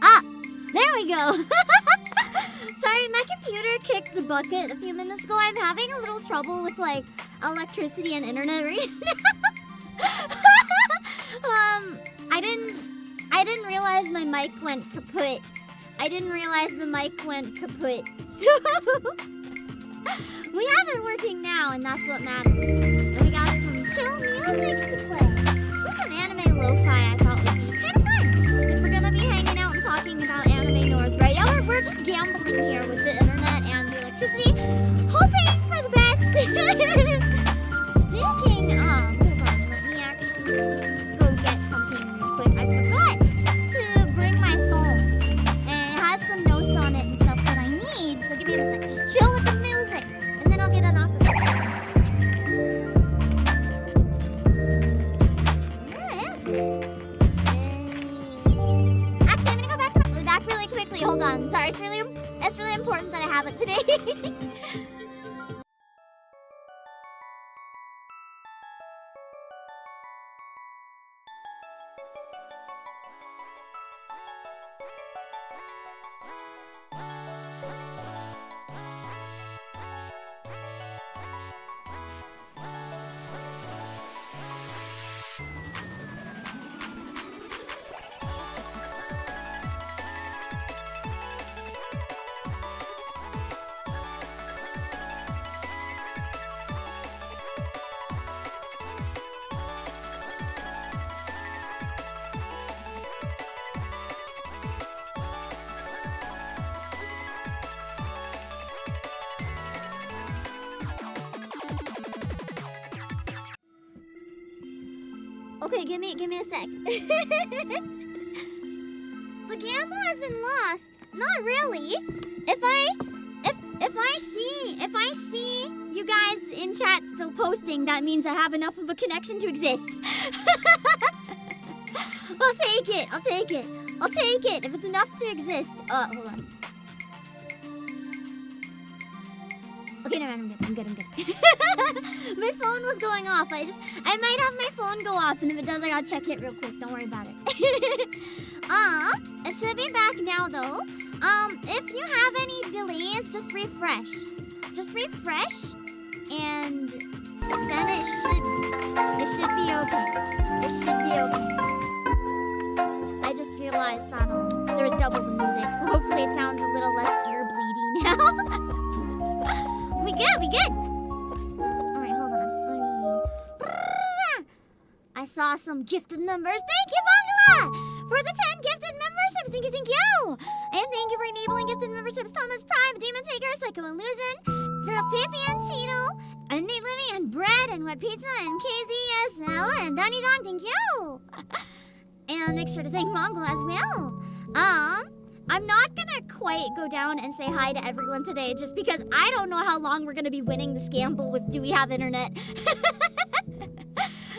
Ah, there we go. Sorry, my computer kicked the bucket a few minutes ago. I'm having a little trouble with like electricity and internet right now. I didn't realize my mic went kaput. I didn't realize the mic went kaput. So we have it working now, and that's what matters. And we got some chill music to play. Just some anime lo-fi I thought would be kind of fun if we're gonna be hanging out and talking about Anime North, right? Yeah, we're just gambling here with the internet and the electricity, hoping for the best. Speaking of, hold on, let me actually go get something real quick. I forgot to bring my phone, and it has some notes on it and stuff that I need. So give me a second, just chill with the music, and then I'll get an offer. Where is it? Actually, I'm gonna go back really quickly. Hold on. Sorry, it's really important that I have it today. Okay, give me a sec. The gamble has been lost. Not really. If I see you guys in chat still posting, that means I have enough of a connection to exist. I'll take it. If it's enough to exist. Hold on. Okay, no, I'm good. My phone was going off. I might have my phone go off, and if it does, I gotta check it real quick. Don't worry about it. It should be back now, though. If you have any delays, just refresh. And then it should be okay. I just realized that there's double the music, so hopefully it sounds a little less ear bleedy now. We good. Alright, hold on. I saw some gifted members. Thank you, Bangla! For the 10 gifted memberships. Thank you. And thank you for enabling gifted memberships. Thomas Prime, Demon Taker, Psycho Illusion, Sapien, Tino, and Nate Livy, and Bread, and Wet Pizza, and KZSL, and Donny Dong. Thank you! And make sure to thank Mongol as well. I'm not gonna quite go down and say hi to everyone today just because I don't know how long we're gonna be winning this gamble with Do We Have Internet?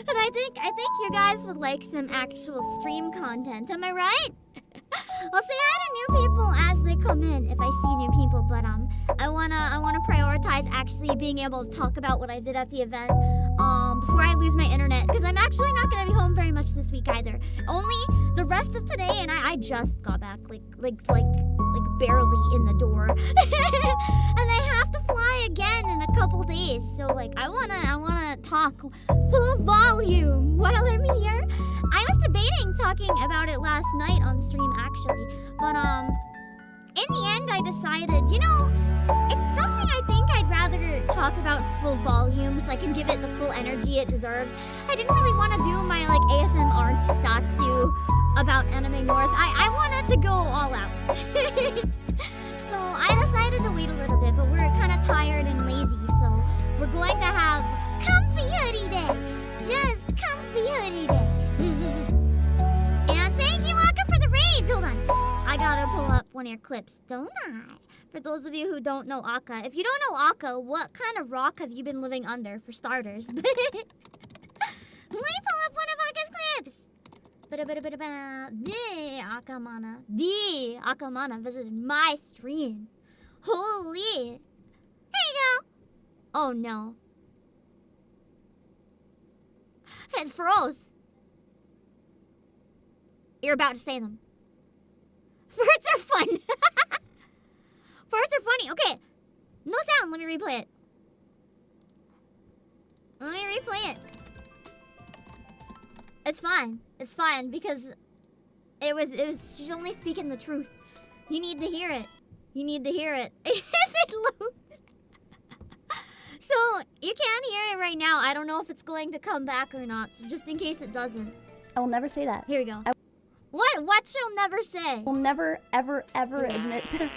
And I think you guys would like some actual stream content, am I right? I'll say hi to new people as they come in if I see new people, but I wanna prioritize actually being able to talk about what I did at the event before I lose my internet, because I'm actually not gonna be home very much this week either. Only the rest of today, and I just got back like barely in the door. And I have to fly again in a couple days, so like I wanna talk full volume while I'm here. I was debating talking about it last night on stream actually, but in the end I decided, you know, it's something I think I'd rather talk about full volume so I can give it the full energy it deserves. I didn't really want to do my like ASMR zatsu about Anime North. I wanted to go all out. So I decided to wait a little bit, but we're kind of tired and lazy, so we're going to have comfy hoodie day. Just comfy hoodie day. And thank you, Aka, for the raids. Hold on. I gotta pull up one of your clips, don't I? For those of you who don't know Aka. If you don't know Aka, what kind of rock have you been living under, for starters? Let me pull up one of Aka's clips. The Akamana visited my stream. Holy. Here you go. Oh no. It froze. You're about to say them. Farts are fun. Farts are funny. Okay. No sound. Let me replay it. Let me replay it. It's fine. It's fine because it was she's only speaking the truth. You need to hear it. You need to hear it. If it loads. So, you can't hear it right now. I don't know if it's going to come back or not. So just in case it doesn't. I will never say that. Here we go. What? What she'll never say? I will never, ever, ever admit that.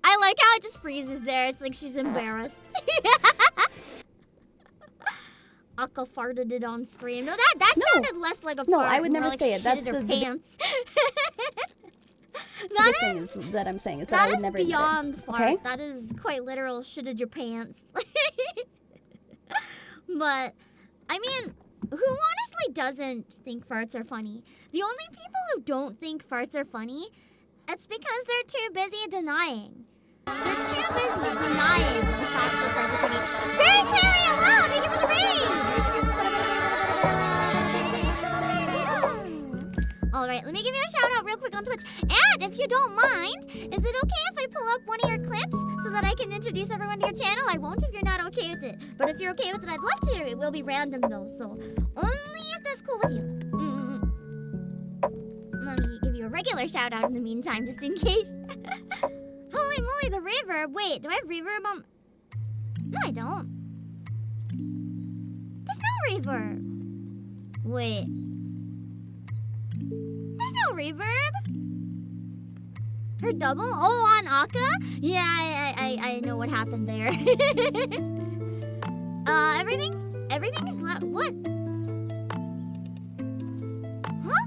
I like how it just freezes there. It's like she's embarrassed. Aka farted it on stream. No, that sounded less like a fart. No, I would never like say it. That's her the pants. That is that I'm saying is that I would never admit it. That is beyond fart. Okay? That is quite literal. Shitted your pants. But I mean, who honestly doesn't think farts are funny? The only people who don't think farts are funny, it's because they're too busy denying. They're too busy denying the fact that farts are funny. Very clearly alone. Thank you for the raid. All right, let me give you a shout out real quick on Twitch. And if you don't mind, is it okay if I pull up one of your clips so that I can introduce everyone to your channel? I won't if you're not okay with it. But if you're okay with it, I'd love to. It will be random though, so only if that's cool with you. Let me give you a regular shout out in the meantime, just in case. Holy moly, the reverb. Wait, do I have reverb on? No, I don't. There's no reverb. Wait. There's no reverb. Her double? Oh, on Aka? Yeah, I know what happened there. Everything is loud. What? Huh?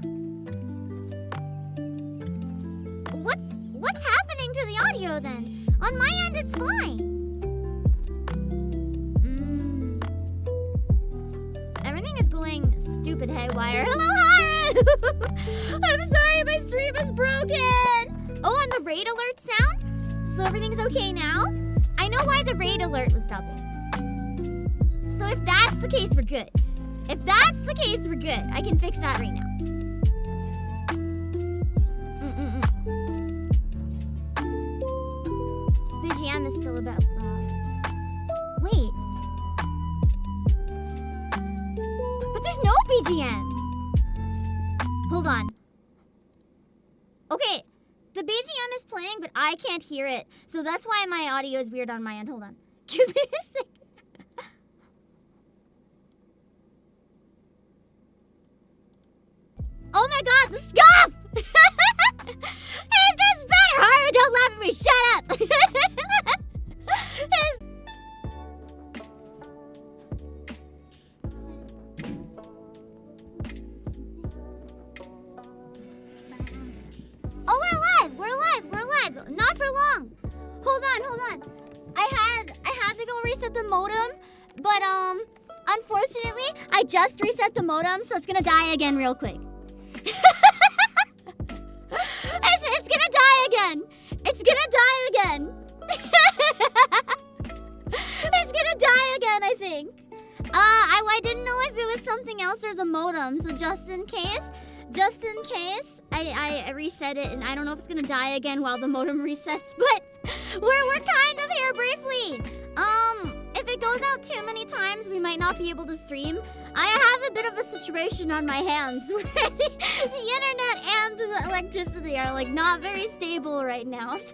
What's happening to the audio then? On my end, it's fine. Everything is going stupid haywire. Hello, Haru! I'm sorry, my stream is broken. Oh, and the raid alert sound? So everything's okay now? I know why the raid alert was double. So if that's the case, we're good. If that's the case, we're good. I can fix that right now. BGM is still about loud. Wait. But there's no BGM. Hold on. Okay. The BGM is playing, but I can't hear it. So that's why my audio is weird on my end. Hold on. Give me a second. Oh my god, the scuff! Is this better? Haru, don't laugh at me. Shut up. Oh, we're alive. We're alive. We're alive. Not for long. Hold on. I had to go reset the modem, but unfortunately, I just reset the modem, so it's gonna die again real quick. It's gonna die again. It's gonna die again. It's gonna die again, I think. I didn't know if it was something else or the modem, so just in case, I reset it, and I don't know if it's gonna die again while the modem resets, but we're kind of here briefly. If it goes out too many times, we might not be able to stream. I have a bit of a situation on my hands where the internet and the electricity are like not very stable right now. So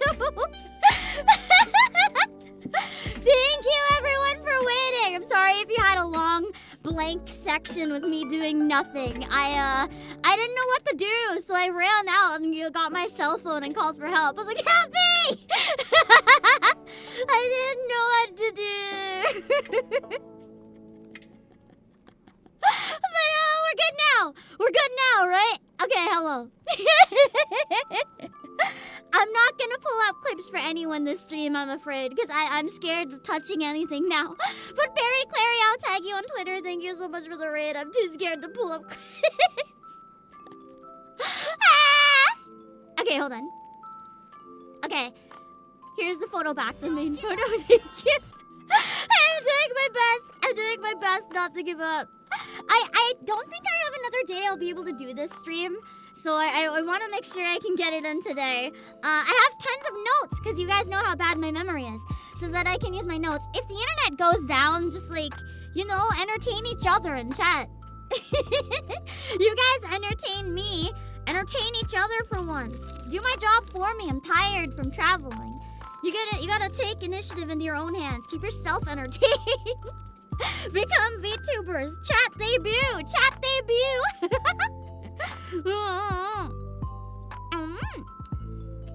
thank you everyone for waiting. I'm sorry if you had a long blank section with me doing nothing. I didn't know what to do, so I ran out and got my cell phone and called for help. I was like, help me! I didn't know what to do. But we're good now. We're good now, right? Okay, hello. I'm not gonna pull up clips for anyone this stream, I'm afraid, because I'm scared of touching anything now. But Barry Clary, I'll tag you on Twitter. Thank you so much for the raid. I'm too scared to pull up clips. Okay, hold on. Okay, here's the photo back, the main photo. Thank you. I'm doing my best. I'm doing my best not to give up. I don't think I have another day I'll be able to do this stream. So I want to make sure I can get it in today. I have tons of notes because you guys know how bad my memory is. So that I can use my notes. If the internet goes down, just like, you know, entertain each other in chat. You guys entertain me. Entertain each other for once. Do my job for me. I'm tired from traveling. You gotta take initiative into your own hands. Keep yourself entertained. Become VTubers. Chat debut. Chat debut.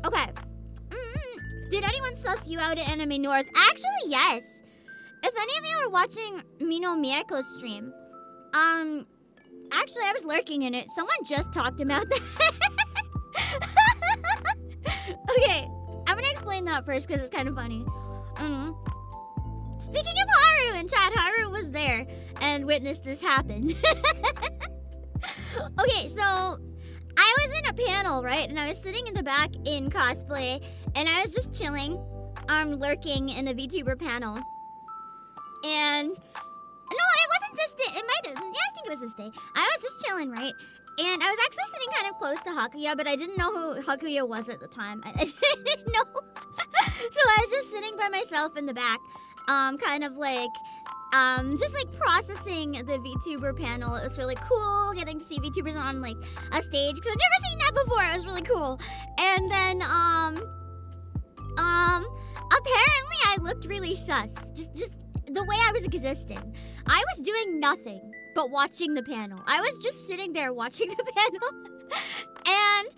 Okay. Did anyone suss you out at Anime North? Actually, yes. If any of you are watching Mino Mieko's stream, actually, I was lurking in it. Someone just talked about that. Okay, I'm gonna explain that first because it's kind of funny. Speaking of Haru in chat, Haru was there and witnessed this happen. Okay, so I was in a panel, right? And I was sitting in the back in cosplay, and I was just chilling, lurking in a VTuber panel. And no, it wasn't this day. It might have. Yeah, I think it was this day. I was just chilling, right? And I was actually sitting kind of close to Hakuya, but I didn't know who Hakuya was at the time. I didn't know. So I was just sitting by myself in the back, kind of like, just like processing the VTuber panel. It was really cool getting to see VTubers on like a stage because I've never seen that before. It was really cool. And then, apparently I looked really sus. Just the way I was existing. I was doing nothing but watching the panel. I was just sitting there watching the panel. And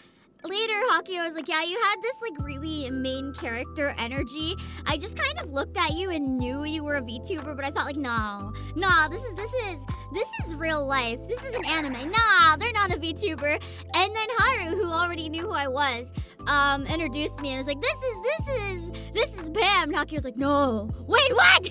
later, Hakuya was like, yeah, you had this like really main character energy. I just kind of looked at you and knew you were a VTuber, but I thought like, no, this is real life. This is an anime. Nah, they're not a VTuber. And then Haru, who already knew who I was, introduced me and was like, this is Pam. And Hakuya was like, no, wait, what?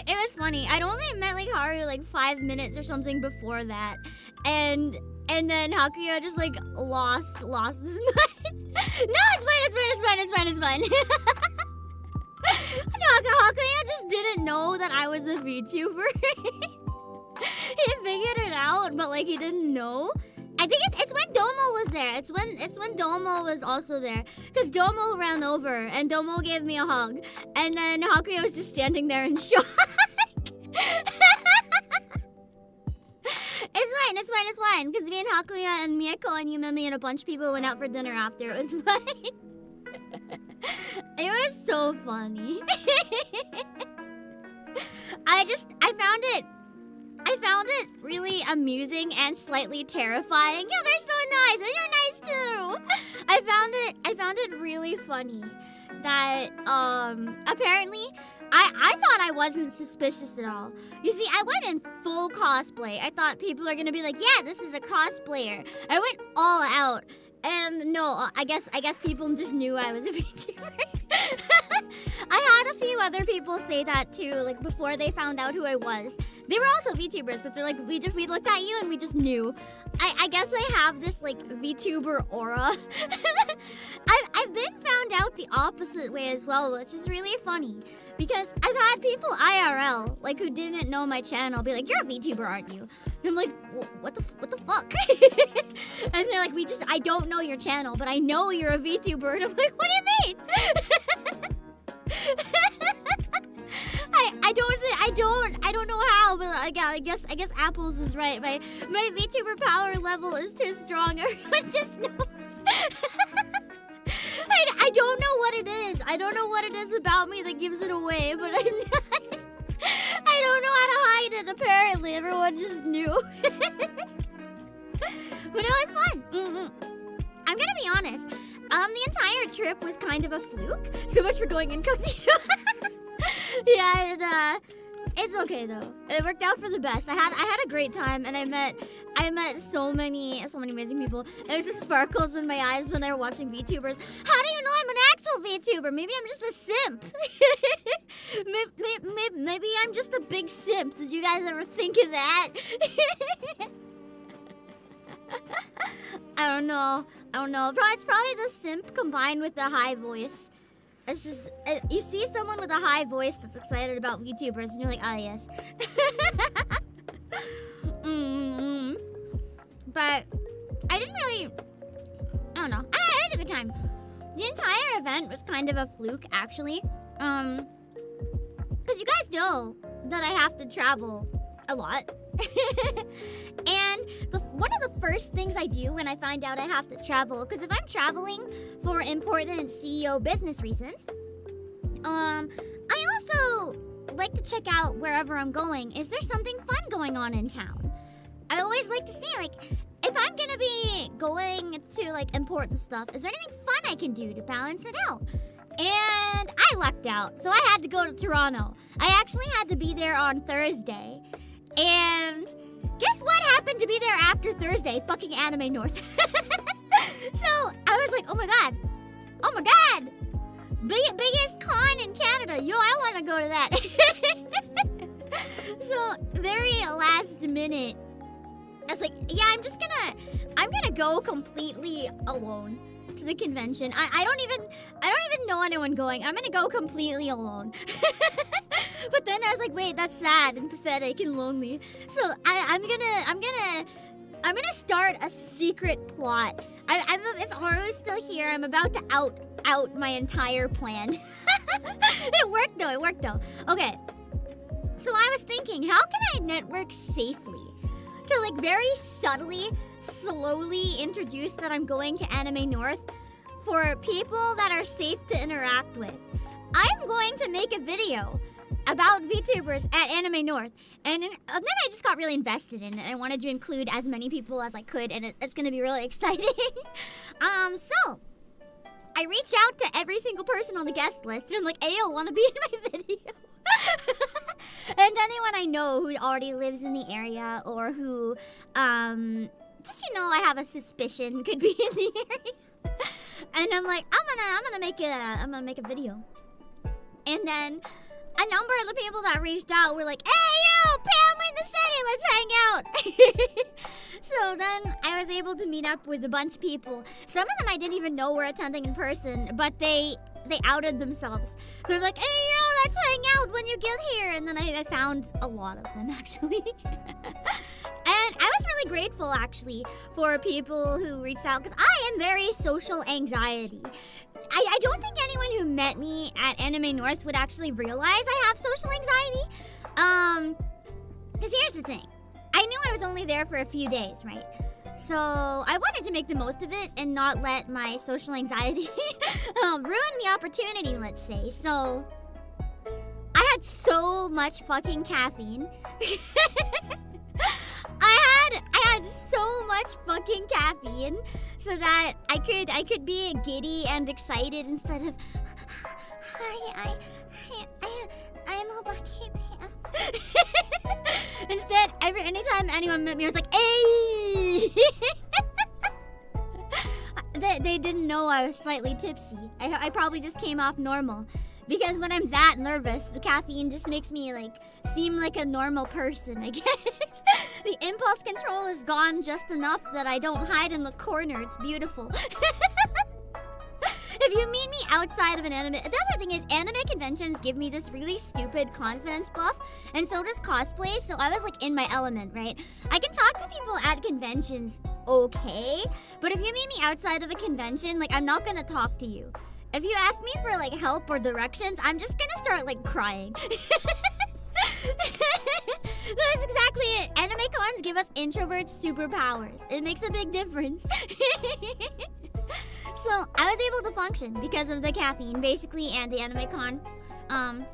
It was funny. I'd only met like Haru like 5 minutes or something before that, and then Hakuya just like lost his mind. No, it's fine. No, Hakuya just didn't know that I was a VTuber. He figured it out, but like he didn't know. I think it's when Domo was there. It's when Domo was also there. Because Domo ran over and Domo gave me a hug. And then Hakuya was just standing there in shock. It's fine. Because me and Hakuya and Mieko and Yumemi and a bunch of people went out for dinner after. It was fine. It was so funny. I found it really amusing and slightly terrifying. Yeah, they're so nice, and you're nice too. I found it really funny that apparently I thought I wasn't suspicious at all. You see, I went in full cosplay. I thought people are gonna be like, yeah, this is a cosplayer. I went all out. And no, I guess people just knew I was a VTuber. I had a few other people say that too, like before they found out who I was. They were also VTubers, but they're like, we looked at you and we just knew. I guess I have this like VTuber aura. I've been found out the opposite way as well, which is really funny. Because I've had people IRL, like who didn't know my channel, be like, you're a VTuber, aren't you? And I'm like, what the fuck? And they're like, I don't know your channel, but I know you're a VTuber. And I'm like, what do you mean? I don't know how, but I guess Apples is right. My VTuber power level is too strong. Everyone just knows. I don't know what it is. I don't know what it is about me that gives it away, but I don't know how to hide it, apparently. Everyone just knew. But it was fun. I'm gonna be honest. The entire trip was kind of a fluke. So much for going incognito. Yeah, It's okay though. It worked out for the best. I had a great time, and I met so many amazing people. There's just sparkles in my eyes when they were watching VTubers. How do you know I'm an actual VTuber? Maybe I'm just a simp. maybe I'm just a big simp. Did you guys ever think of that? I don't know. It's probably the simp combined with the high voice. It's just, you see someone with a high voice that's excited about VTubers, and you're like, ah, yes. But I didn't really, I don't know. I had a good time. The entire event was kind of a fluke, actually. Because you guys know that I have to travel a lot. And one of the first things I do when I find out I have to travel, because if I'm traveling for important CEO business reasons, I also like to check out wherever I'm going. Is there something fun going on in town? I always like to see, like, if I'm gonna be going to, like, important stuff, is there anything fun I can do to balance it out? And I lucked out, so I had to go to Toronto. I actually had to be there on Thursday. And guess what happened to be there after Thursday? Fucking Anime North. So I was like, oh my god. Biggest con in Canada. Yo, I want to go to that. So very last minute, I was like, yeah, I'm gonna go completely alone to the convention. I don't even know anyone going. I'm gonna go completely alone. But then I was like, wait, that's sad and pathetic and lonely. So I'm gonna start a secret plot. If Haru's still here, I'm about to out my entire plan. It worked though. Okay. So I was thinking, how can I network safely to, like, very subtly, slowly introduce that I'm going to Anime North for people that are safe to interact with? I'm going to make a video about VTubers at Anime North, and then I just got really invested in it. I wanted to include as many people as I could, and it's going to be really exciting. So I reached out to every single person on the guest list, and I'm like, hey, yo, want to be in my video? And anyone I know who already lives in the area, or who, just, you know, I have a suspicion could be in the area. And I'm like, I'm gonna make a video. And then a number of the people that reached out were like, hey, yo, Pam, we're in the city, let's hang out. So then I was able to meet up with a bunch of people. Some of them I didn't even know were attending in person, but they outed themselves. They're like, hey, yo, let's hang out when you get here. And then I found a lot of them, actually. And I was really grateful, actually, for people who reached out, because I am very social anxiety. I don't think anyone who met me at Anime North would actually realize I have social anxiety. Because here's the thing. I knew I was only there for a few days, right? So I wanted to make the most of it and not let my social anxiety ruin the opportunity, let's say. So I had so much fucking caffeine. I had so much fucking caffeine so that I could be giddy and excited instead of hi, I'm Obake. Instead, anytime anyone met me, I was like, hey! They didn't know I was slightly tipsy. I probably just came off normal. Because when I'm that nervous, the caffeine just makes me, like, seem like a normal person, I guess. The impulse control is gone just enough that I don't hide in the corner. It's beautiful. If you meet me outside of an anime... The other thing is, anime conventions give me this really stupid confidence buff, and so does cosplay, so I was, like, in my element, right? I can talk to people at conventions, okay, but if you meet me outside of a convention, like, I'm not gonna talk to you. If you ask me for, like, help or directions, I'm just gonna start, like, crying. That's exactly it. Anime cons give us introverts superpowers. It makes a big difference. So I was able to function because of the caffeine, basically, and the anime con. And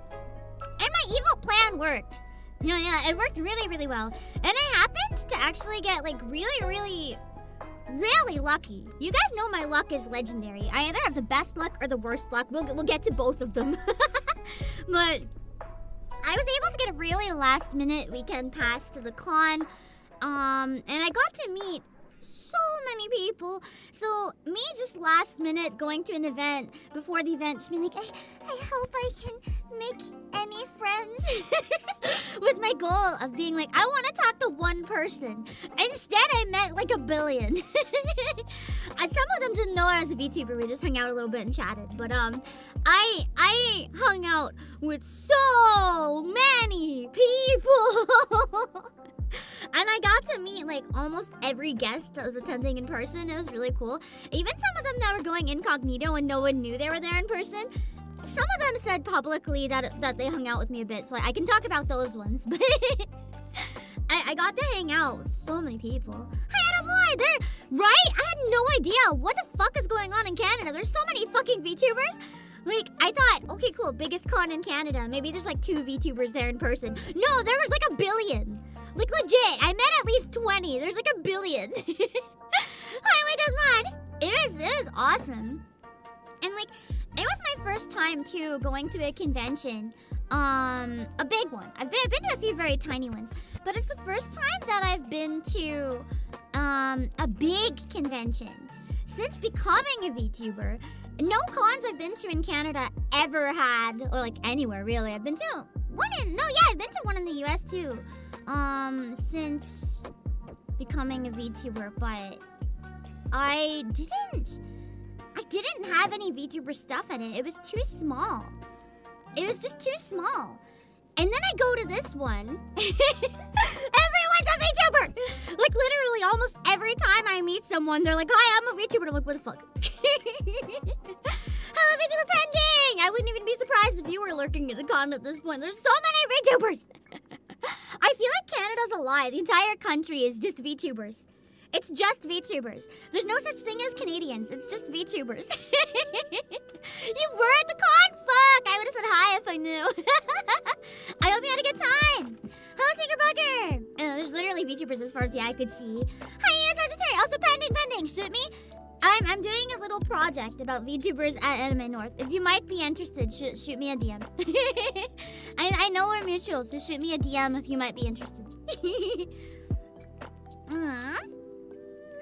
my evil plan worked. You know, yeah, it worked really, really well. And I happened to actually get, like, really, really, really lucky. You guys know my luck is legendary. I either have the best luck or the worst luck. We'll get to both of them. But I was able to get a really last minute weekend pass to the con. And I got to meet so many people. So me just last minute going to an event before the event, just being like, I hope I can make any friends. With my goal of being like, I want to talk to one person. Instead, I met like a billion. And some of them didn't know I was a VTuber. We just hung out a little bit and chatted. But I hung out with so many people. And I got to meet like almost every guest that was attending in person. It was really cool. Even some of them that were going incognito and no one knew they were there in person. Some of them said publicly that they hung out with me a bit, so I can talk about those ones. But I got to hang out with so many people. I had right? I had no idea what the fuck is going on in Canada. There's so many fucking VTubers. Like, I thought, okay, cool, biggest con in Canada. Maybe there's like 2 VTubers there in person. No, there was like a billion. Like, legit, I met at least 20. There's like a billion. Highway does mod. It was awesome. And like, it was my first time too going to a convention. A big one. I've been to a few very tiny ones. But it's the first time that I've been to a big convention. Since becoming a VTuber, no cons I've been to in Canada ever had, or like anywhere really. I've been to one I've been to one in the US too. Since becoming a VTuber, but I didn't have any VTuber stuff in it. It was too small. It was just too small. And then I go to this one. Everyone's a VTuber! Like literally almost every time I meet someone, they're like, hi, I'm a VTuber. I'm like, what the fuck? Hello, VTuber pending! I wouldn't even be surprised if you were lurking at the con at this point. There's so many VTubers! I feel like Canada's a lie. The entire country is just VTubers. It's just VTubers. There's no such thing as Canadians. It's just VTubers. You were at the con? Fuck! I would have said hi if I knew. I hope you had a good time. Hello, Tinkerbugger. There's literally VTubers as far as the eye could see. Hi, Sagittarius. Also pending. Shoot me. I'm doing a little project about VTubers at Anime North. If you might be interested, shoot me a DM. I know we're mutual, so shoot me a DM if you might be interested.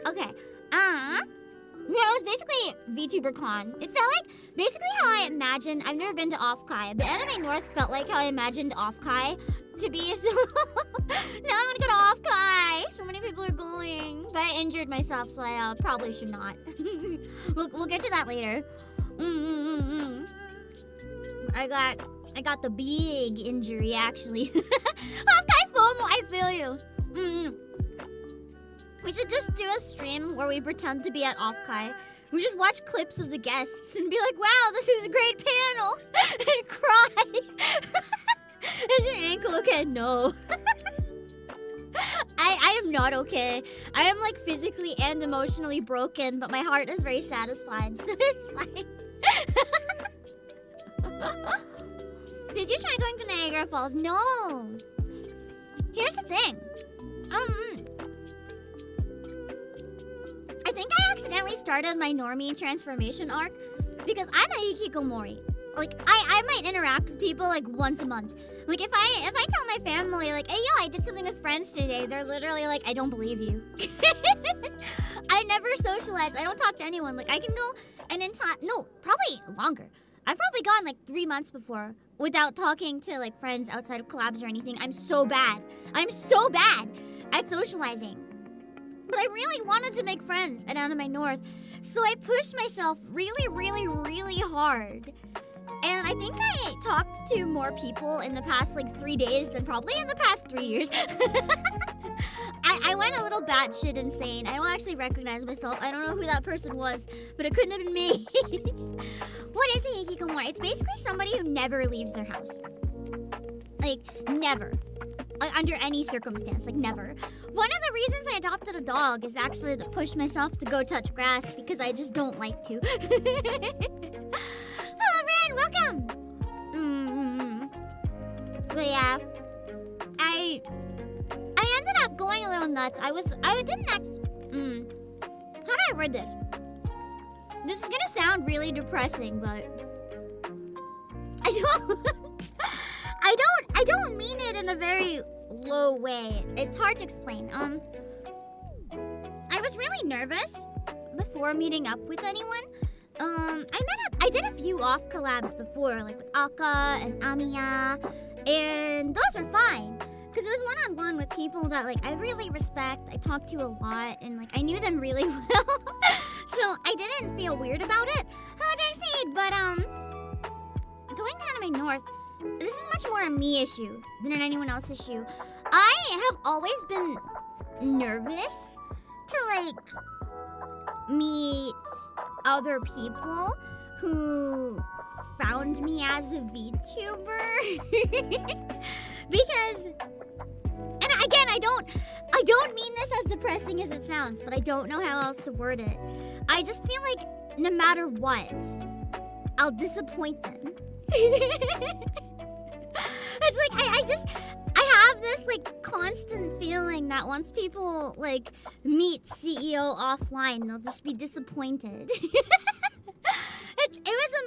Okay. It was basically VTuber Con. It felt like basically how I imagined. I've never been to Off-Kai, but Anime North felt like how I imagined Off-Kai to be. So now I want to go to Off-Kai. So many people are going, but I injured myself, so I probably should not. We'll get to that later. I got the big injury actually. Off-Kai FOMO. I feel you. We should just do a stream where we pretend to be at Off-Kai. We just watch clips of the guests and be like, wow, this is a great panel. And cry. Is your ankle okay? No. I am not okay. I am like physically and emotionally broken, but my heart is very satisfied, so it's fine. Did you try going to Niagara Falls? No. Here's the thing. I think I accidentally started my normie transformation arc because I'm a hikikomori. Like, I might interact with people like once a month. Like, if I tell my family, like, hey, yo, I did something with friends today, they're literally like, I don't believe you. I never socialize. I don't talk to anyone. Like, I can go an entire, no, probably longer. I've probably gone like 3 months before without talking to like friends outside of collabs or anything. I'm so bad at socializing. But I really wanted to make friends at Anime North, so I pushed myself really, really, really hard. And I think I talked to more people in the past like 3 days than probably in the past 3 years. I went a little batshit insane. I don't actually recognize myself. I don't know who that person was, but it couldn't have been me. What is a hikikomori? It's basically somebody who never leaves their house. Like, never. Under any circumstance, like never. One of the reasons I adopted a dog is actually to push myself to go touch grass because I just don't like to. Hello, Ren, welcome. But yeah, I ended up going a little nuts. I didn't actually. How do I word this? This is gonna sound really depressing, but I don't. I don't mean it in a very low way. It's hard to explain. I was really nervous before meeting up with anyone. I did a few off collabs before, like with Aka and Amiya, and those were fine. Because it was one-on-one with people that, like, I really respect, I talked to a lot, and, like, I knew them really well. So I didn't feel weird about it. But, going to Anime North, this is much more a me issue than an anyone else issue. I have always been nervous to, like, meet other people who found me as a VTuber. Because, and again, I don't mean this as depressing as it sounds, but I don't know how else to word it. I just feel like no matter what, I'll disappoint them. It's like, I have this, like, constant feeling that once people, like, meet CEO offline, they'll just be disappointed. It was a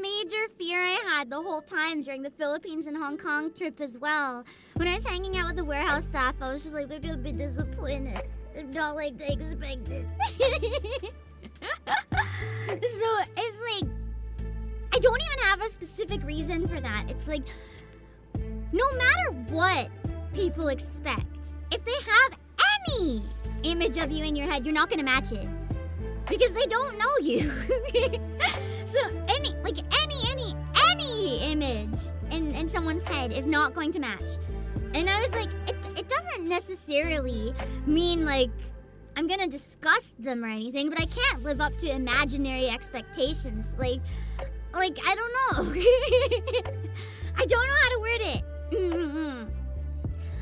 major fear I had the whole time during the Philippines and Hong Kong trip as well. When I was hanging out with the warehouse staff, I was just like, they're gonna be disappointed. They're not like they expected. So it's like, I don't even have a specific reason for that. It's like, no matter what people expect, if they have any image of you in your head, you're not gonna match it. Because they don't know you. So any image in someone's head is not going to match. And I was like, it doesn't necessarily mean like I'm gonna disgust them or anything, but I can't live up to imaginary expectations. Like I don't know. I don't know how to word it.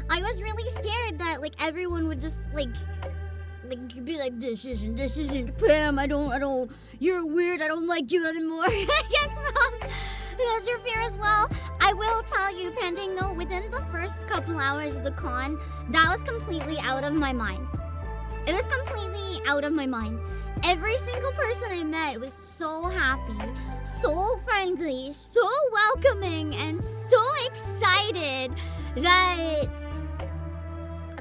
I was really scared that like everyone would just like be like, this isn't Pam, I don't, you're weird, I don't like you anymore. Yes, Mom, that's your fear as well. I will tell you, pending though, within the first couple hours of the con, that was completely out of my mind. It was completely out of my mind. Every single person I met was so happy, so friendly, so welcoming, and so excited that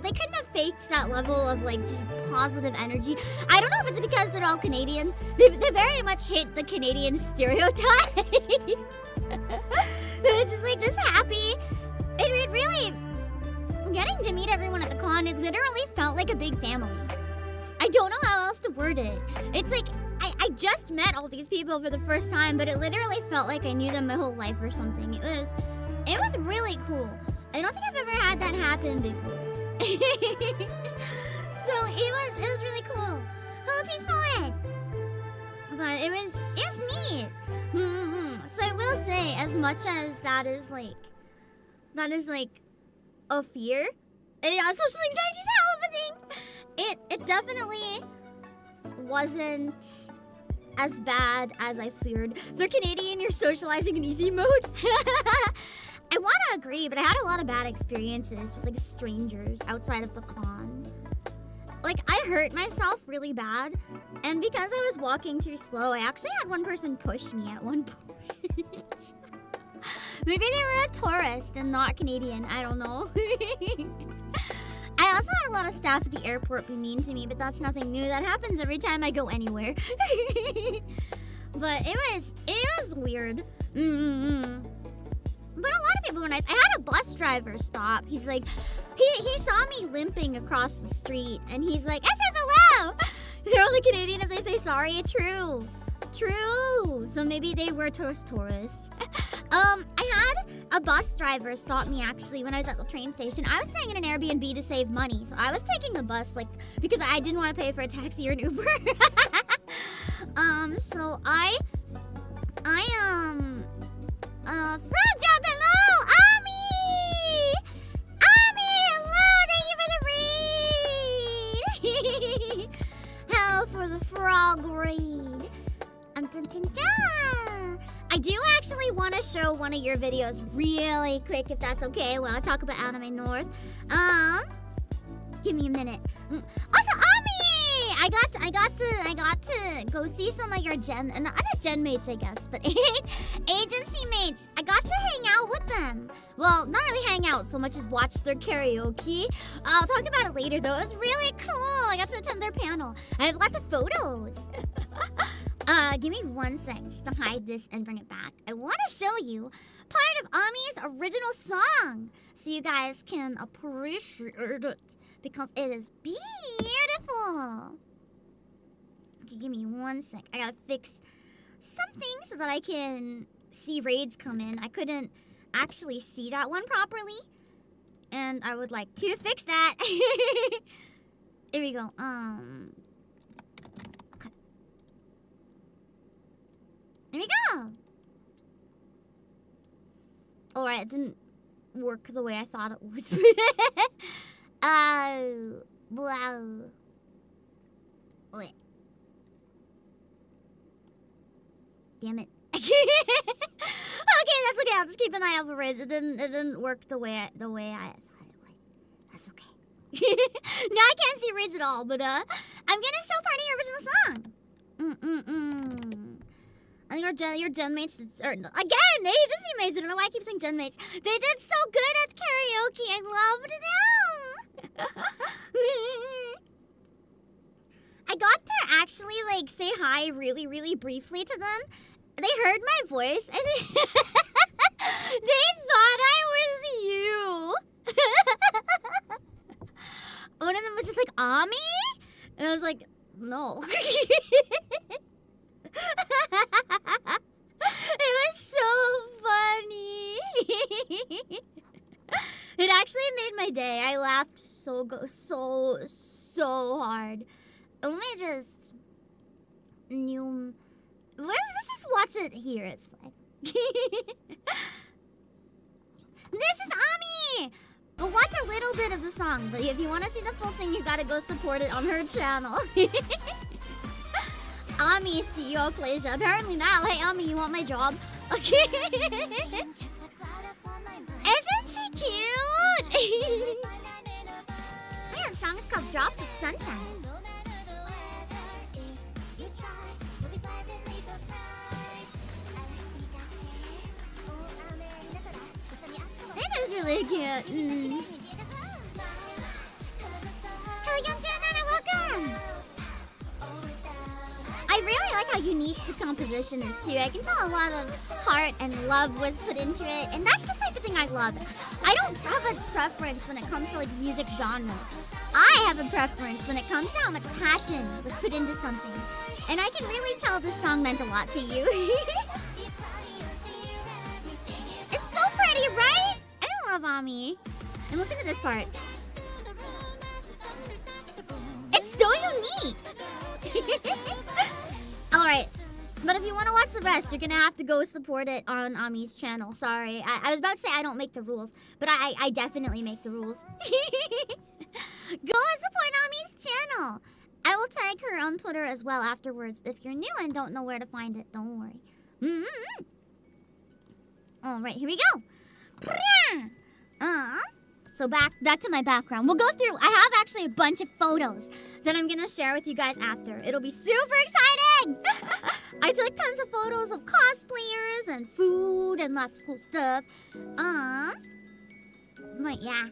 they couldn't have faked that level of like just positive energy. I don't know if it's because they're all Canadian. They very much hit the Canadian stereotype. It's just like this happy. It really, getting to meet everyone at the con, it literally felt like a big family. I don't know how else to word it. It's like I just met all these people for the first time, but it literally felt like I knew them my whole life or something. It was really cool. I don't think I've ever had that happen before. So it was really cool. Hello, Peace Poet. But it was neat. So I will say, as much as that is like a fear, social anxiety is a hell of a thing. It definitely wasn't as bad as I feared. They're Canadian, you're socializing in easy mode. I want to agree, but I had a lot of bad experiences with like strangers outside of the con. Like, I hurt myself really bad, and because I was walking too slow, I actually had one person push me at one point. Maybe they were a tourist and not Canadian, I don't know. I also had a lot of staff at the airport be mean to me, but that's nothing new. That happens every time I go anywhere. But it was weird. But a lot of people were nice. I had a bus driver stop. He's like, he saw me limping across the street, and he's like, SFLO! They're only Canadian if they say sorry. True. So maybe they were tourists. I had a bus driver stop me actually when I was at the train station. I was staying in an Airbnb to save money, so I was taking the bus like because I didn't want to pay for a taxi or an Uber. So I frog job, hello! Ami! Hello! Thank you for the raid! Hell for the frog raid. I do actually want to show one of your videos really quick, if that's okay, while I talk about Anime North. Give me a minute. Also, Ami! I got to go see some of your not gen mates, I guess, but agency mates. I got to hang out with them. Well, not really hang out so much as watch their karaoke. I'll talk about it later though. It was really cool. I got to attend their panel. I have lots of photos. Give me 1 sec just to hide this and bring it back. I want to show you part of Ami's original song so you guys can appreciate it because it is beautiful. Okay, give me 1 sec. I gotta fix something so that I can see raids come in. I couldn't actually see that one properly, and I would like to fix that. Here we go. Okay. Here we go. Alright, it didn't work the way I thought it would. Blah. Wait. Damn it. Okay, that's okay. I'll just keep an eye out for raids. It didn't work the way I thought it would. That's okay. Now I can't see raids at all, but I'm gonna show part of your original song. I think your gen mates, or again, agency mates. I don't know why I keep saying gen mates. They did so good at karaoke. I loved them. I got to actually like say hi really, really briefly to them. They heard my voice and they thought I was you. One of them was just like, Ami? And I was like, no. It was so funny. It actually made my day. I laughed so hard. Let me just let's just watch it here. It's fine. This is Ami. But watch a little bit of the song. But if you want to see the full thing, you gotta go support it on her channel. Ami, CEO of Playasia. Apparently now. Hey, Ami, you want my job? Okay. Isn't she cute? Yeah, the song is called Drops of Sunshine. It is really cute. Hello, welcome. I really like how unique the composition is too. I can tell a lot of heart and love was put into it, and that's the type of thing I love. I don't have a preference when it comes to like music genres. I have a preference when it comes to how much passion was put into something, and I can really tell this song meant a lot to you. It's so pretty, right? I love Ami. And listen to this part. It's so unique. Alright, but if you want to watch the rest, you're gonna have to go support it on Ami's channel. Sorry, I was about to say I don't make the rules, but I definitely make the rules. Go and support Ami's channel. I will tag her on Twitter as well afterwards. If you're new and don't know where to find it, don't worry. Alright, here we go. So back to my background. We'll go through. I have actually a bunch of photos that I'm gonna share with you guys after. It'll be super exciting. I took tons of photos of cosplayers and food and lots of cool stuff. But yeah,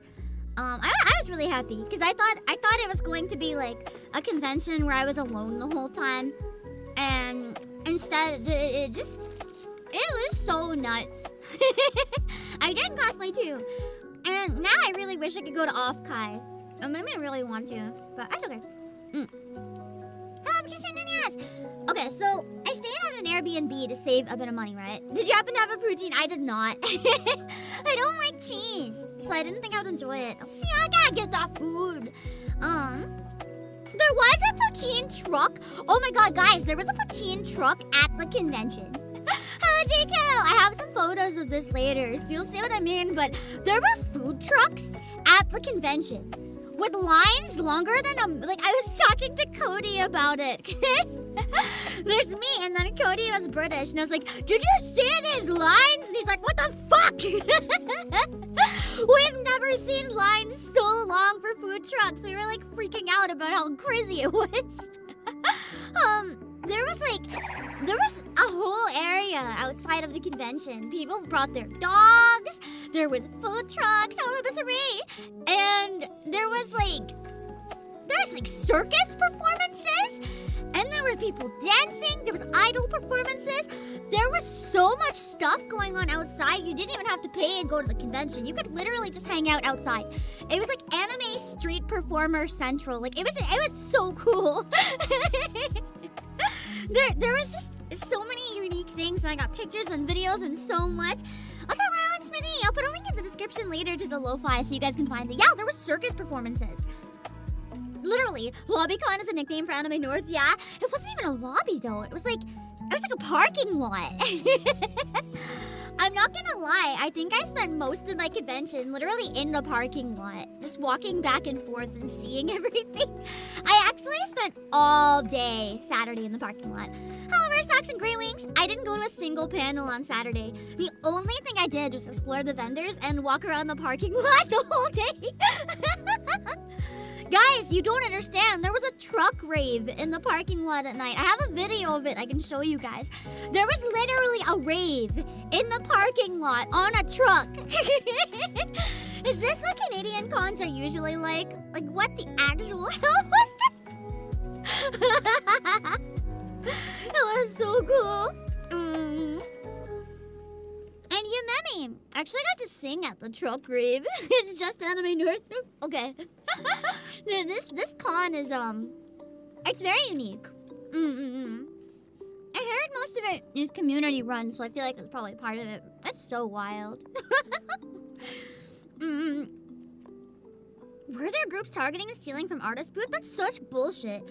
I was really happy because I thought it was going to be like a convention where I was alone the whole time, and instead it was so nuts. I did cosplay too. And now I really wish I could go to Off-Kai. Or maybe I really want to, but that's okay. Oh, but you're saying yes. Okay, so I stayed at an Airbnb to save a bit of money, right? Did you happen to have a poutine? I did not. I don't like cheese, so I didn't think I would enjoy it. See, I gotta get that food. There was a poutine truck. Oh my god, guys, there was a poutine truck at the convention. Hello, JK! I have some photos of this later, so you'll see what I mean, but there were food trucks at the convention with lines longer than I was talking to Cody about it. There's me, and then Cody was British, and I was like, did you see these lines? And he's like, what the fuck? We've never seen lines so long for food food trucks. We were like freaking out about how crazy it was. There was a whole area outside of the convention. People brought their dogs. There was food trucks, all of this array, and there was like circus performances, and there were people dancing. There was idol performances. There was so much stuff going on outside. You didn't even have to pay and go to the convention. You could literally just hang out outside. It was like anime street performer central. Like it was so cool. There was just so many unique things, and I got pictures and videos and so much. I'll tell my own Smithy. I'll put a link in the description later to the lo-fi so you guys can find it. Yeah, there was circus performances. Literally, LobbyCon is a nickname for Anime North. Yeah, it wasn't even a lobby though. It was like a parking lot. I'm not gonna lie, I think I spent most of my convention literally in the parking lot, just walking back and forth and seeing everything. I actually spent all day Saturday in the parking lot. However, Stocks and Grey Wings, I didn't go to a single panel on Saturday. The only thing I did was explore the vendors and walk around the parking lot the whole day. Guys, you don't understand. There was a truck rave in the parking lot at night. I have a video of it I can show you guys. There was literally a rave in the parking lot on a truck. Is this what Canadian cons are usually like? Like, what the actual hell was that? It was so cool. And you met me. Actually, I got to sing at the truck rave. It's just Anime North. Okay. This con is it's very unique. I heard most of it is community run, so I feel like it's probably part of it. That's so wild. Were there groups targeting and stealing from artist booth? That's such bullshit.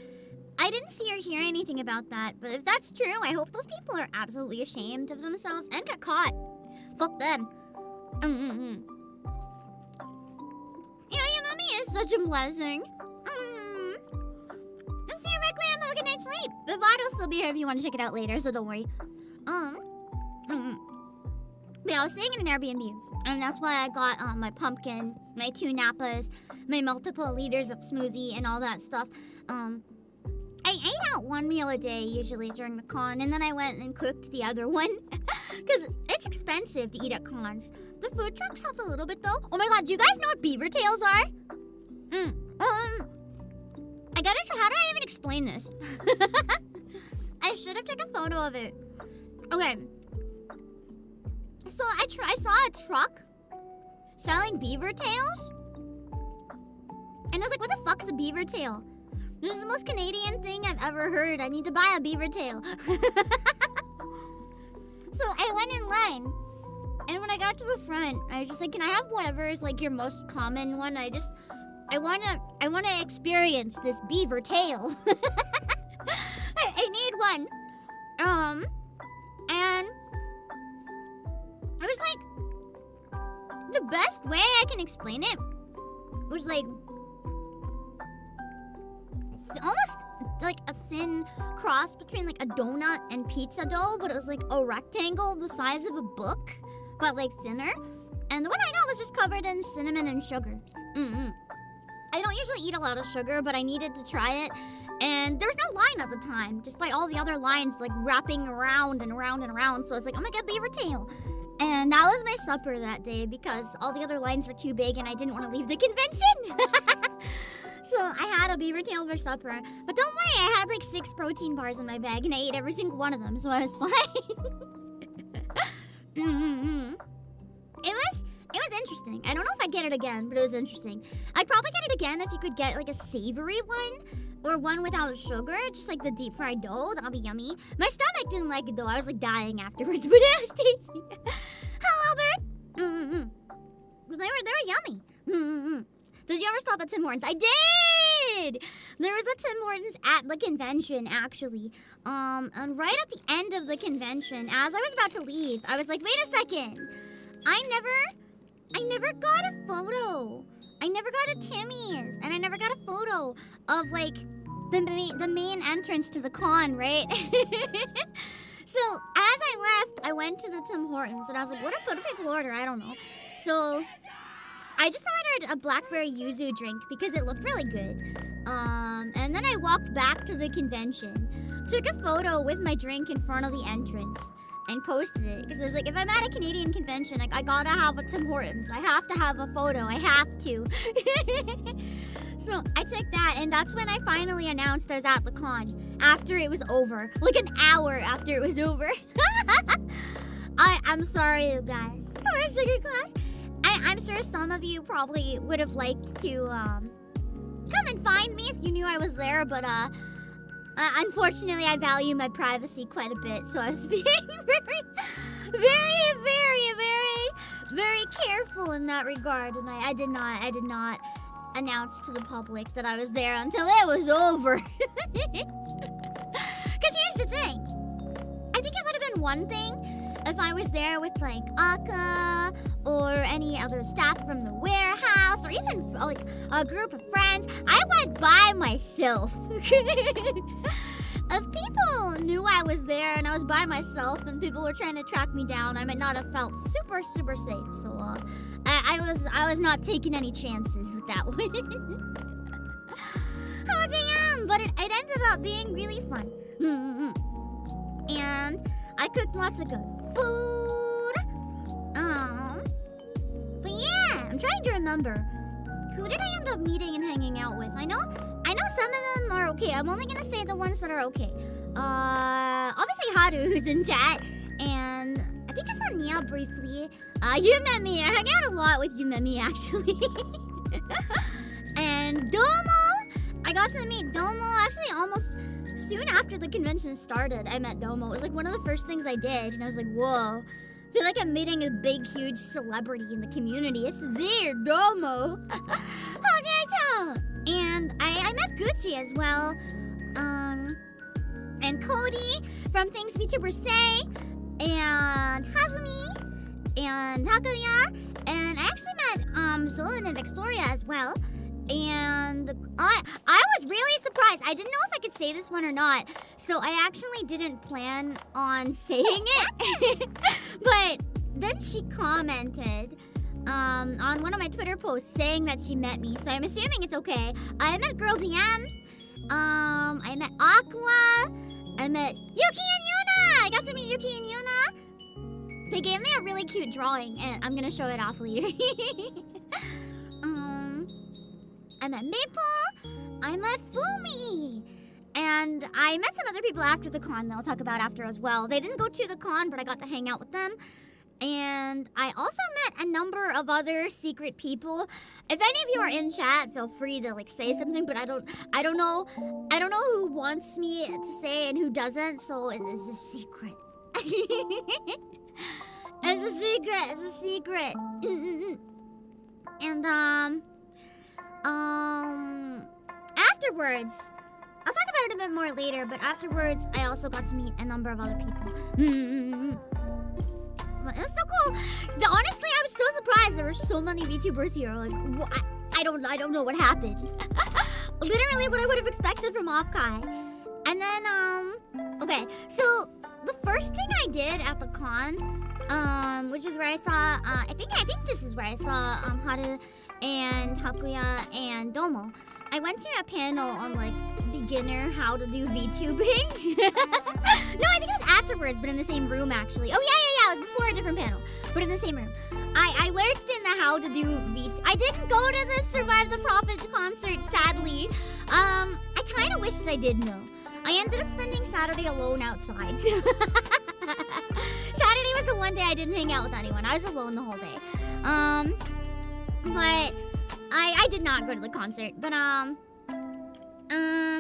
I didn't see or hear anything about that, but if that's true, I hope those people are absolutely ashamed of themselves and get caught. Fuck them. Yeah, your mommy is such a blessing. Let's see you, Requiem. Have a good night's sleep. The VOD will still be here if you want to check it out later, so don't worry. But yeah, I was staying in an Airbnb, and that's why I got my pumpkin, my 2 Napas, my multiple liters of smoothie, and all that stuff. I ate out 1 meal a day usually during the con, and then I went and cooked the other one. Because it's expensive to eat at cons. The food trucks helped a little bit though. Oh my god, do you guys know what beaver tails are? I gotta try, how do I even explain this? I should have taken a photo of it. Okay. So I saw a truck selling beaver tails. And I was like, what the fuck's a beaver tail? This is the most Canadian thing I've ever heard. I need to buy a beaver tail. So I went in line, and when I got to the front, I was just like, can I have whatever is like your most common one? I wanna experience this beaver tail. I need one. And I was like, the best way I can explain it was like almost like a thin cross between like a donut and pizza dough, but it was like a rectangle the size of a book, but like thinner. And the one I got was just covered in cinnamon and sugar. I don't usually eat a lot of sugar, but I needed to try it. And there was no line at the time, despite all the other lines like wrapping around and around and around. So I was like, I'm gonna get beaver tail. And that was my supper that day because all the other lines were too big and I didn't want to leave the convention. So I had a beaver tail for supper. But don't worry, I had like 6 protein bars in my bag and I ate every single one of them, so I was fine. It was interesting. I don't know if I'd get it again, but it was interesting. I'd probably get it again if you could get like a savory one or one without sugar, just like the deep fried dough. That'll be yummy. My stomach didn't like it though. I was like dying afterwards, but it was tasty. Hello, Albert. They were yummy. Did you ever stop at Tim Hortons? I did! There was a Tim Hortons at the convention, actually. And right at the end of the convention, as I was about to leave, I was like, wait a second. I never got a photo. I never got a Timmy's. And I never got a photo of, like, the main entrance to the con, right? So, as I left, I went to the Tim Hortons. And I was like, what a political order? I don't know. So I I just ordered a blackberry yuzu drink because it looked really good. And then I walked back to the convention, took a photo with my drink in front of the entrance, and posted it. Because I was like, if I'm at a Canadian convention, I gotta have a Tim Hortons. I have to have a photo. I have to. So I took that, and that's when I finally announced I was at the con. After it was over. Like an hour after it was over. I'm sorry, you guys. Our second class. I'm sure some of you probably would have liked to come and find me if you knew I was there, but unfortunately I value my privacy quite a bit, so I was being very careful in that regard, and I did not announce to the public that I was there until it was over. Because here's the thing. I think it would have been one thing if I was there with like Aka or any other staff from the warehouse or even like a group of friends. I went by myself. If people knew I was there and I was by myself and people were trying to track me down, I might not have felt super safe. So I was not taking any chances with that one. Oh damn! But it ended up being really fun. And I cooked lots of good food. But yeah, I'm trying to remember. Who did I end up meeting and hanging out with? I know some of them are okay. I'm only gonna say the ones that are okay. Obviously Haru, who's in chat, and I think I saw Nia briefly. Yumemi, I hang out a lot with Yumemi actually. And Domo, I got to meet Domo actually almost soon after the convention started. I met Domo. It was like one of the first things I did, and I was like, whoa. I feel like I'm meeting a big, huge celebrity in the community. It's there, Domo. How did I tell? And I met Gucci as well. And Cody from Things VTubers Say. And Hazumi. And Hakuya. And I actually met Zolan and Victoria as well. And I was really surprised. I didn't know if I could say this one or not, so I actually didn't plan on saying it. But then she commented on one of my Twitter posts saying that she met me, so I'm assuming it's okay. I met Girl DM. I met Aqua. I met Yuki and Yuna. I got to meet Yuki and Yuna. They gave me a really cute drawing, and I'm gonna show it off later. I met Maple, I met Fumi, and I met some other people after the con that I'll talk about after as well. They didn't go to the con, but I got to hang out with them. And I also met a number of other secret people. If any of you are in chat, feel free to like say something, but I don't know who wants me to say and who doesn't, so it is a secret. It's a secret. And afterwards, I'll talk about it a bit more later, but afterwards, I also got to meet a number of other people. Well, it was so cool. Honestly, I was so surprised there were so many VTubers here. Like, I don't know what happened. Literally what I would have expected from Offkai. And then, okay, so the first thing I did at the con, which is where I saw, I think this is where I saw Haru and Hakuya and Domo. I went to a panel on like beginner how to do VTubing. No, I think it was afterwards, but in the same room actually. Oh yeah, it was before a different panel, but in the same room. I lurked in the how to do I didn't go to the Survive the Prophet concert, sadly. I kind of wish that I did know. I ended up spending Saturday alone outside. Saturday was the one day I didn't hang out with anyone. I was alone the whole day. But I did not go to the concert. But what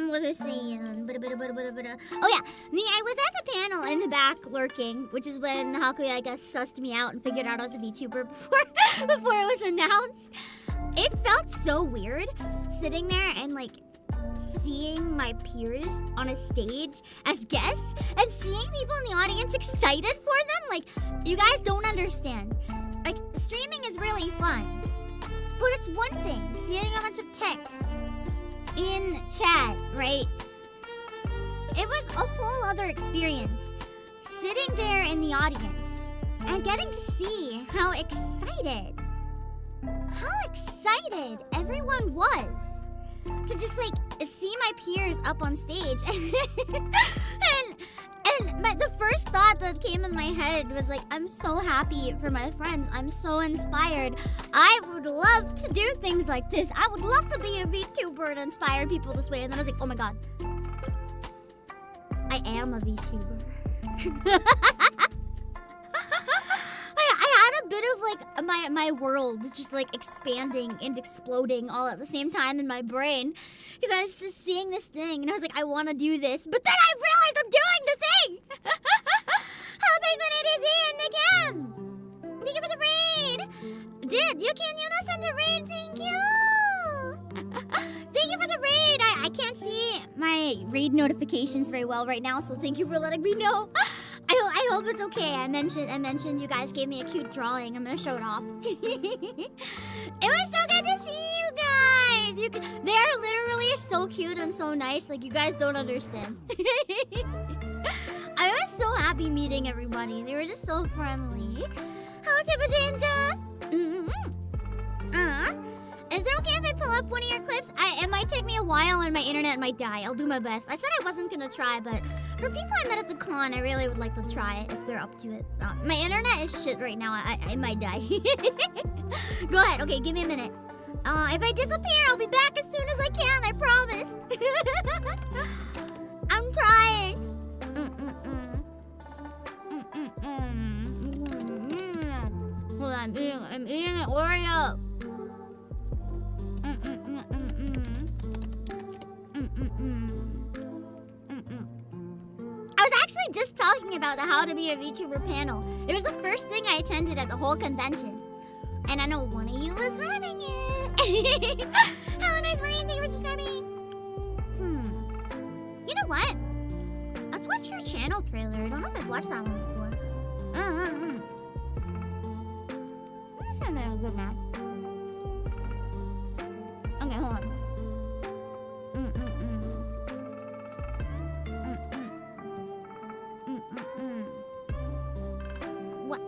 was I saying? Oh yeah, I was at the panel in the back lurking, which is when Hakuya, I guess, sussed me out and figured out I was a VTuber before it was announced. It felt so weird sitting there and like seeing my peers on a stage as guests and seeing people in the audience excited for them. Like, you guys don't understand. Like, streaming is really fun. But it's one thing, seeing a bunch of text in chat, right? It was a whole other experience. Sitting there in the audience and getting to see how excited excited everyone was to just like see my peers up on stage. But the first thought that came in my head was like, I'm so happy for my friends. I'm so inspired. I would love to do things like this. I would love to be a VTuber and inspire people this way. And then I was like, oh my god, I am a VTuber. I had a bit of like my world just like expanding and exploding all at the same time in my brain, because I was just seeing this thing and I was like, I want to do this, but then I realized I'm doing the thing. Helping when it is in the cam. Thank you for the raid. Did you send the raid? Thank you. Thank you for the raid. I can't see my raid notifications very well right now, so thank you for letting me know. I hope it's okay. I mentioned you guys gave me a cute drawing. I'm gonna show it off. It was so good to see you guys. They are literally so cute and so nice. Like, you guys don't understand. I was so happy meeting everybody. They were just so friendly. Hello, Tipajinta. Is it okay if I pull up one of your clips? It might take me a while and my internet might die. I'll do my best. I said I wasn't gonna try, but for people I met at the con, I really would like to try it if they're up to it. My internet is shit right now. I might die. Go ahead. Okay, give me a minute. If I disappear, I'll be back as soon as I can. I promise. I'm trying. Hold on, I'm eating an Oreo. I was actually just talking about the How to Be a VTuber panel. It was the first thing I attended at the whole convention. And I know one of you was running it. Hello, nice Marine. Thank you for subscribing. You know what? Let's watch your channel trailer. I don't know if I've watched that one before. I know, good map. Okay, hold on. What?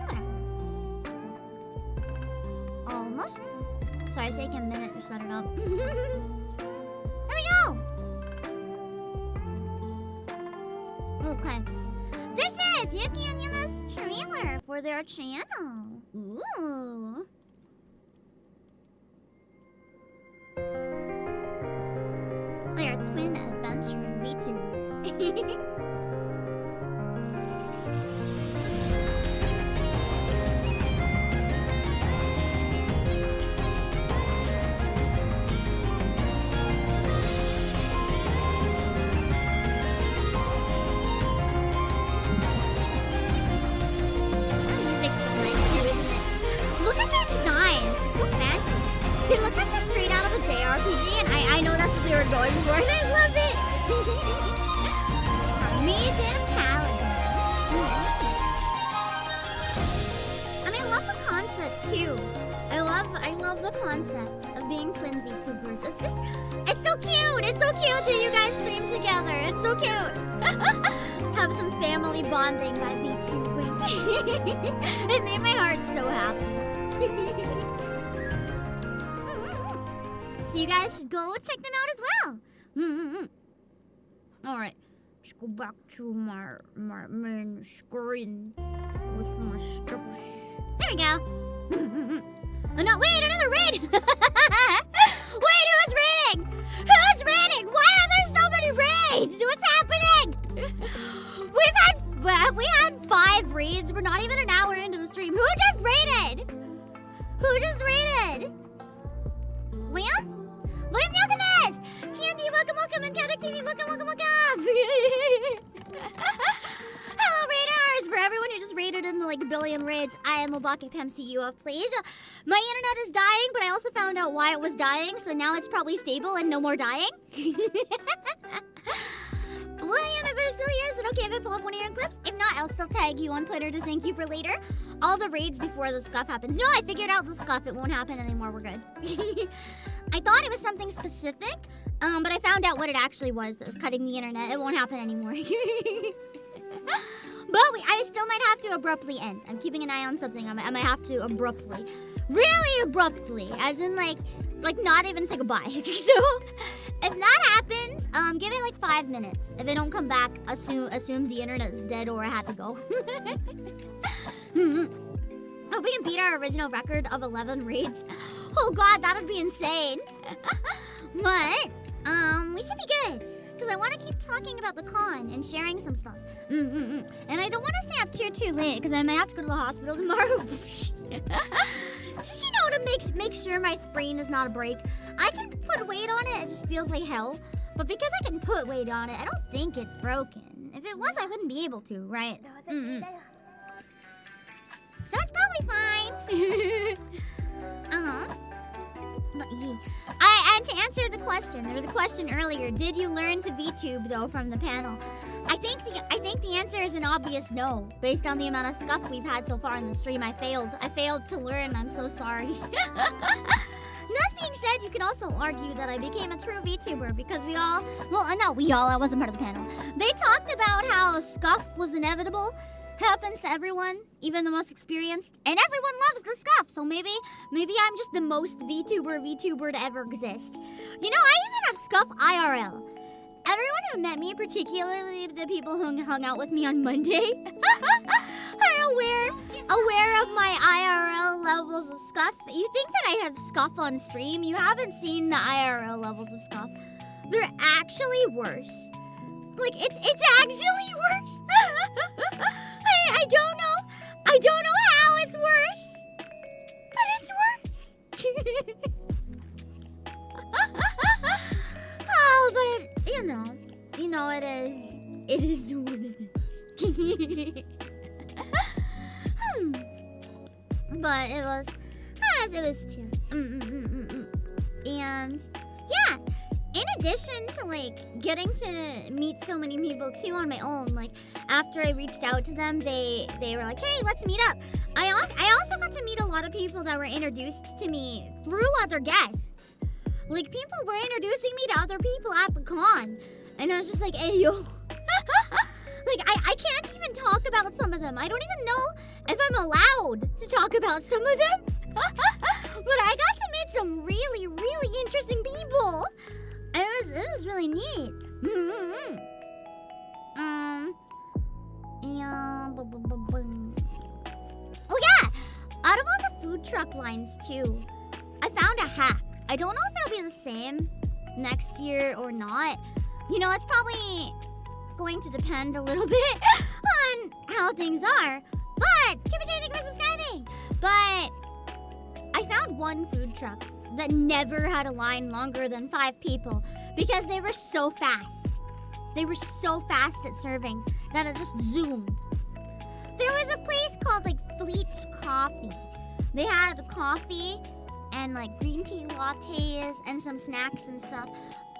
Okay. Almost. Sorry, it's taking a minute to set it up. There we go. Okay. This is Yuki and Yuna's trailer for their channel. Ooh. They are twin adventure VTubers. They look like they're straight out of a JRPG, and I know that's what they were going for, and I love it! Mage and Paladin. And I love the concept, too. I love the concept of being twin VTubers. It's so cute! It's so cute that you guys stream together. It's so cute! Have some family bonding by VTubing. It made my heart so happy. So you guys should go check them out as well. Alright, let's go back to my main screen with my stuff. There we go. Oh no, wait, another raid! Wait, who's raiding? Who's raiding? Why are there so many raids? What's happening? We had 5 raids. We're not even an hour into the stream. Who just raided? Who just raided? William? William Alchemist! TNT, welcome, and Karaoke TV, welcome! Hello, raiders! For everyone who just raided in the like billion raids, I am Obake, CEO of Playasia. My internet is dying, but I also found out why it was dying, so now it's probably stable and no more dying. William, if you're still here, is it okay if I pull up one of your clips? If not, I'll still tag you on Twitter to thank you for later. All the raids before the scuff happens. No, I figured out the scuff. It won't happen anymore. We're good. I thought it was something specific, but I found out what it actually was. It was cutting the internet. It won't happen anymore. But I still might have to abruptly end. I'm keeping an eye on something. I might have to abruptly. Really abruptly. As in, like not even say goodbye. So, if that happens, give it like 5 minutes. If they don't come back, assume the internet is dead or I had to go. Oh, we can beat our original record of 11 raids. Oh god, that would be insane. But, we should be good. Because I want to keep talking about the con and sharing some stuff. And I don't want to stay up too late because I might have to go to the hospital tomorrow. Just, you know, to make sure my sprain is not a break. I can put weight on it, it just feels like hell. But because I can put weight on it, I don't think it's broken. If it was, I wouldn't be able to, right? So it's probably fine. But yeah. And to answer the question, there was a question earlier. Did you learn to VTube though from the panel? I think the answer is an obvious no, based on the amount of scuff we've had so far in the stream. I failed to learn. I'm so sorry. That being said, you can also argue that I became a true VTuber because I wasn't part of the panel. They talked about how scuff was inevitable. Happens to everyone, even the most experienced, and everyone loves the scuff. So maybe I'm just the most VTuber to ever exist. You know, I even have scuff IRL. Everyone who met me, particularly the people who hung out with me on Monday, are aware of my IRL levels of scuff. You think that I have scuff on stream? You haven't seen the IRL levels of scuff. They're actually worse. Like it's actually worse. I don't know how it's worse, but it's worse. Oh, but you know it is what it is. But it was chill. And yeah. In addition to, like, getting to meet so many people, too, on my own, like, after I reached out to them, they were like, hey, let's meet up. I also got to meet a lot of people that were introduced to me through other guests. Like, people were introducing me to other people at the con. And I was just like, hey, yo. Like, I can't even talk about some of them. I don't even know if I'm allowed to talk about some of them. But I got to meet some really, really interesting people. It was really neat. Oh yeah! Out of all the food truck lines too, I found a hack. I don't know if it'll be the same next year or not. You know, it's probably going to depend a little bit on how things are. But, Chippy, thank you for subscribing! But, I found one food truck that never had a line longer than 5 people because they were so fast. They were so fast at serving that it just zoomed. There was a place called like Fleet's Coffee. They had coffee and like green tea lattes and some snacks and stuff.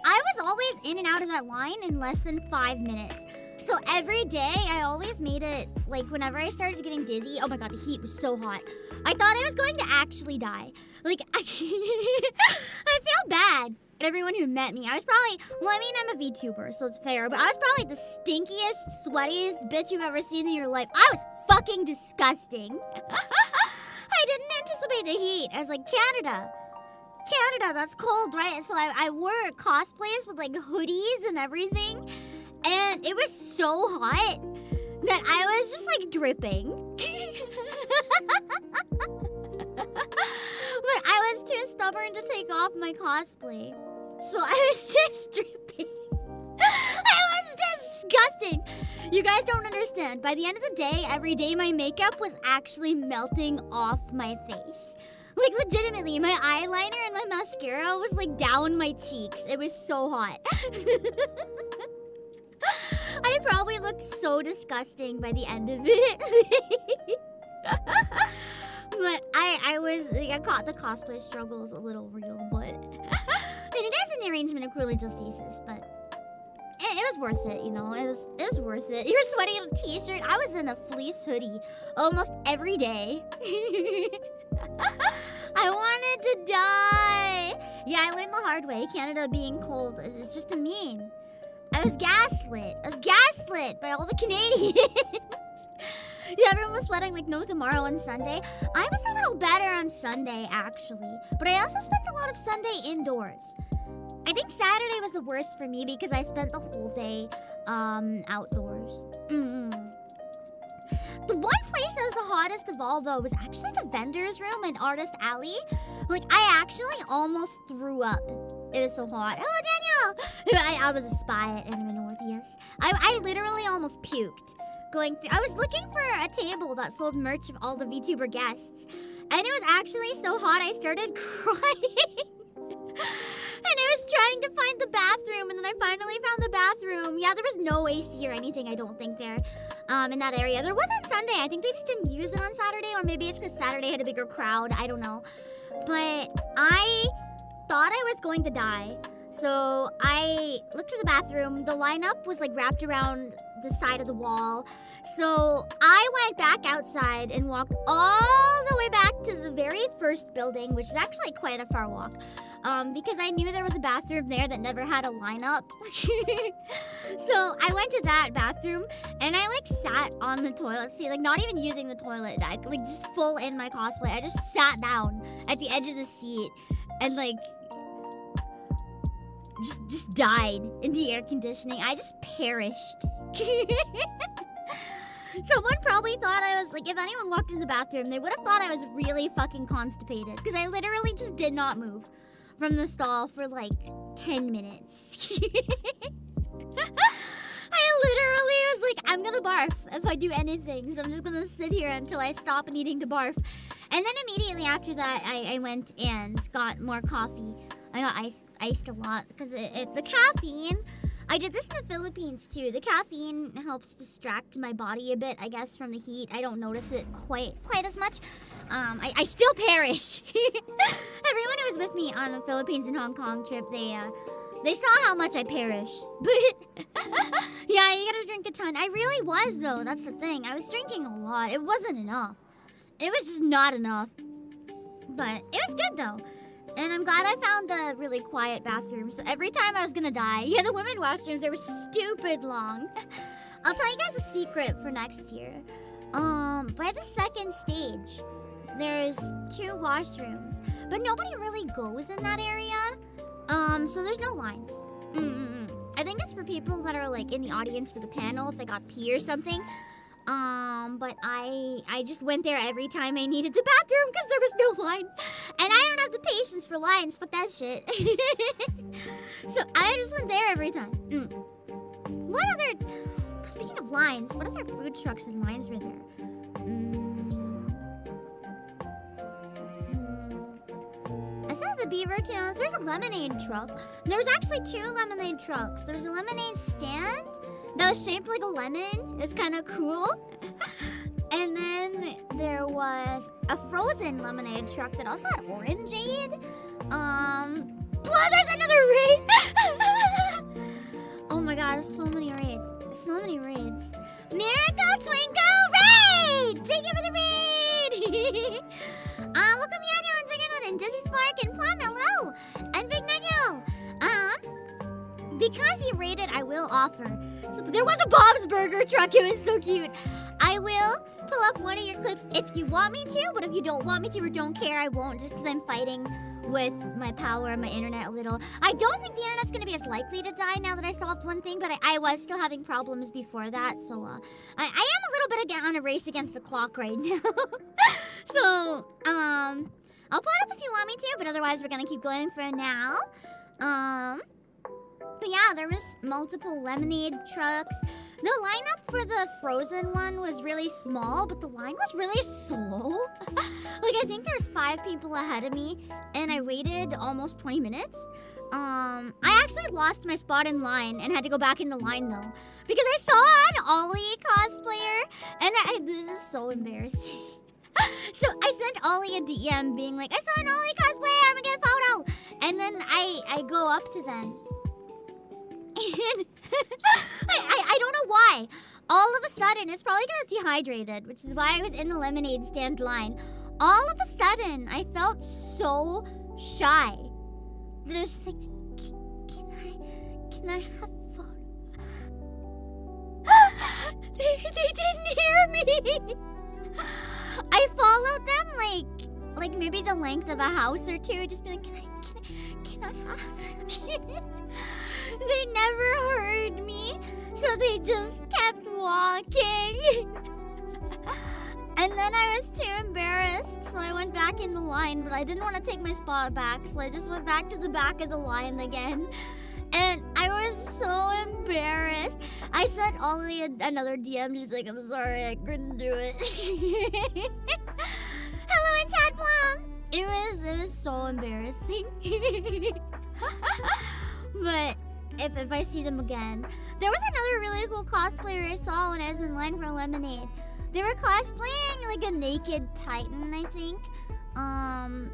I was always in and out of that line in less than 5 minutes. So every day, I always made it, like, whenever I started getting dizzy, oh my god, the heat was so hot. I thought I was going to actually die. Like, I feel bad. Everyone who met me, I was probably, well, I mean, I'm a VTuber, so it's fair, but I was probably the stinkiest, sweatiest bitch you've ever seen in your life. I was fucking disgusting. I didn't anticipate the heat. I was like, Canada, that's cold, right? So I wore cosplays with, like, hoodies and everything. And it was so hot that I was just like dripping. But I was too stubborn to take off my cosplay. So I was just dripping. I was disgusting. You guys don't understand. By the end of the day, every day my makeup was actually melting off my face. Like legitimately, my eyeliner and my mascara was like down my cheeks. It was so hot. I probably looked so disgusting by the end of it. But I caught the cosplay struggles a little real, but and it is an arrangement of Cruelly Justices, but it was worth it, you know. It was worth it. You're sweating in a t-shirt. I was in a fleece hoodie almost every day. I wanted to die. Yeah, I learned the hard way. Canada being cold is just a meme. I was gaslit by all the Canadians. Yeah, everyone was sweating like no tomorrow on Sunday. I was a little better on Sunday, actually. But I also spent a lot of Sunday indoors. I think Saturday was the worst for me because I spent the whole day outdoors. The one place that was the hottest of all, though, was actually the vendor's room in Artist Alley. Like, I actually almost threw up. It was so hot. Hello, Daniel! I was a spy at Anime Northeast. I literally almost puked. Going through. I was looking for a table that sold merch of all the VTuber guests. And it was actually so hot I started crying. And I was trying to find the bathroom, and then I finally found the bathroom. Yeah, there was no AC or anything, I don't think, there in that area. There was on Sunday. I think they just didn't use it on Saturday, or maybe it's because Saturday had a bigger crowd. I don't know. But I thought I was going to die. So I looked for the bathroom. The lineup was like wrapped around the side of the wall. So I went back outside and walked all the way back to the very first building, which is actually quite a far walk. Because I knew there was a bathroom there that never had a lineup. So I went to that bathroom and I like sat on the toilet seat, like not even using the toilet, like just full in my cosplay. I just sat down at the edge of the seat and like just died in the air conditioning. I just perished. Someone probably thought I was like, if anyone walked in the bathroom, they would have thought I was really fucking constipated because I literally just did not move from the stall for like 10 minutes. I literally was like, I'm gonna barf if I do anything, so I'm just gonna sit here until I stop needing to barf. And then immediately after that, I went and got more coffee. I got iced a lot because the caffeine. I did this in the Philippines too. The caffeine helps distract my body a bit, I guess, from the heat. I don't notice it quite as much. I still perish. Everyone who was with me on the Philippines and Hong Kong trip, they saw how much I perished. But yeah, you gotta drink a ton. I really was though. That's the thing. I was drinking a lot. It wasn't enough. It was just not enough. But it was good though. And I'm glad I found a really quiet bathroom. So every time I was gonna die, yeah, the women washrooms, they were stupid long. I'll tell you guys a secret for next year. By the second stage, there's 2 washrooms, but nobody really goes in that area. So there's no lines. I think it's for people that are like in the audience for the panel if they got pee or something. But I just went there every time I needed the bathroom because there was no line. And I don't have the patience for lines, fuck that shit. So I just went there every time. What other, speaking of lines, what other food trucks and lines were there? I saw the beaver tails. There's a lemonade truck. There's actually 2 lemonade trucks. There's a lemonade stand that was shaped like a lemon. It was kind of cool. And then there was a frozen lemonade truck that also had orangeade. There's another raid! Oh my god, there's so many raids. So many raids. Miracle Twinkle Raid! Thank you for the raid! Welcome Yanyo and Ziggernote and Dizzy Spark and Plum, hello! And Big Nugget! Because he raided, I will offer. So there was a Bob's Burger truck. It was so cute. I will pull up one of your clips if you want me to, but if you don't want me to or don't care, I won't, just because I'm fighting with my power and my internet a little. I don't think the internet's going to be as likely to die now that I solved one thing, but I was still having problems before that, so I am a little bit on a race against the clock right now. So, I'll pull it up if you want me to, but otherwise we're going to keep going for now. But yeah, there was multiple lemonade trucks. The lineup for the frozen one was really small, but the line was really slow. Like, I think there's 5 people ahead of me, and I waited almost 20 minutes. I actually lost my spot in line and had to go back in the line, though. Because I saw an Ollie cosplayer, and this is so embarrassing. So I sent Ollie a DM being like, I saw an Ollie cosplayer, I'm gonna get a photo. And then I go up to them. And I don't know why. All of a sudden, it's probably because I was dehydrated, which is why I was in the lemonade stand line. All of a sudden, I felt so shy that I was just like, can I have fun? They didn't hear me. I followed them like maybe the length of a house or two. Just be like, can I have? They never heard me, so they just kept walking. And then I was too embarrassed, so I went back in the line, but I didn't want to take my spot back, so I just went back to the back of the line again. And I was so embarrassed. I sent Ollie another DM, just like, I'm sorry, I couldn't do it. Hello, it's Tadplum. It was so embarrassing. But if I see them again, there was another really cool cosplayer I saw when I was in line for Lemonade. They were cosplaying like a naked Titan, I think.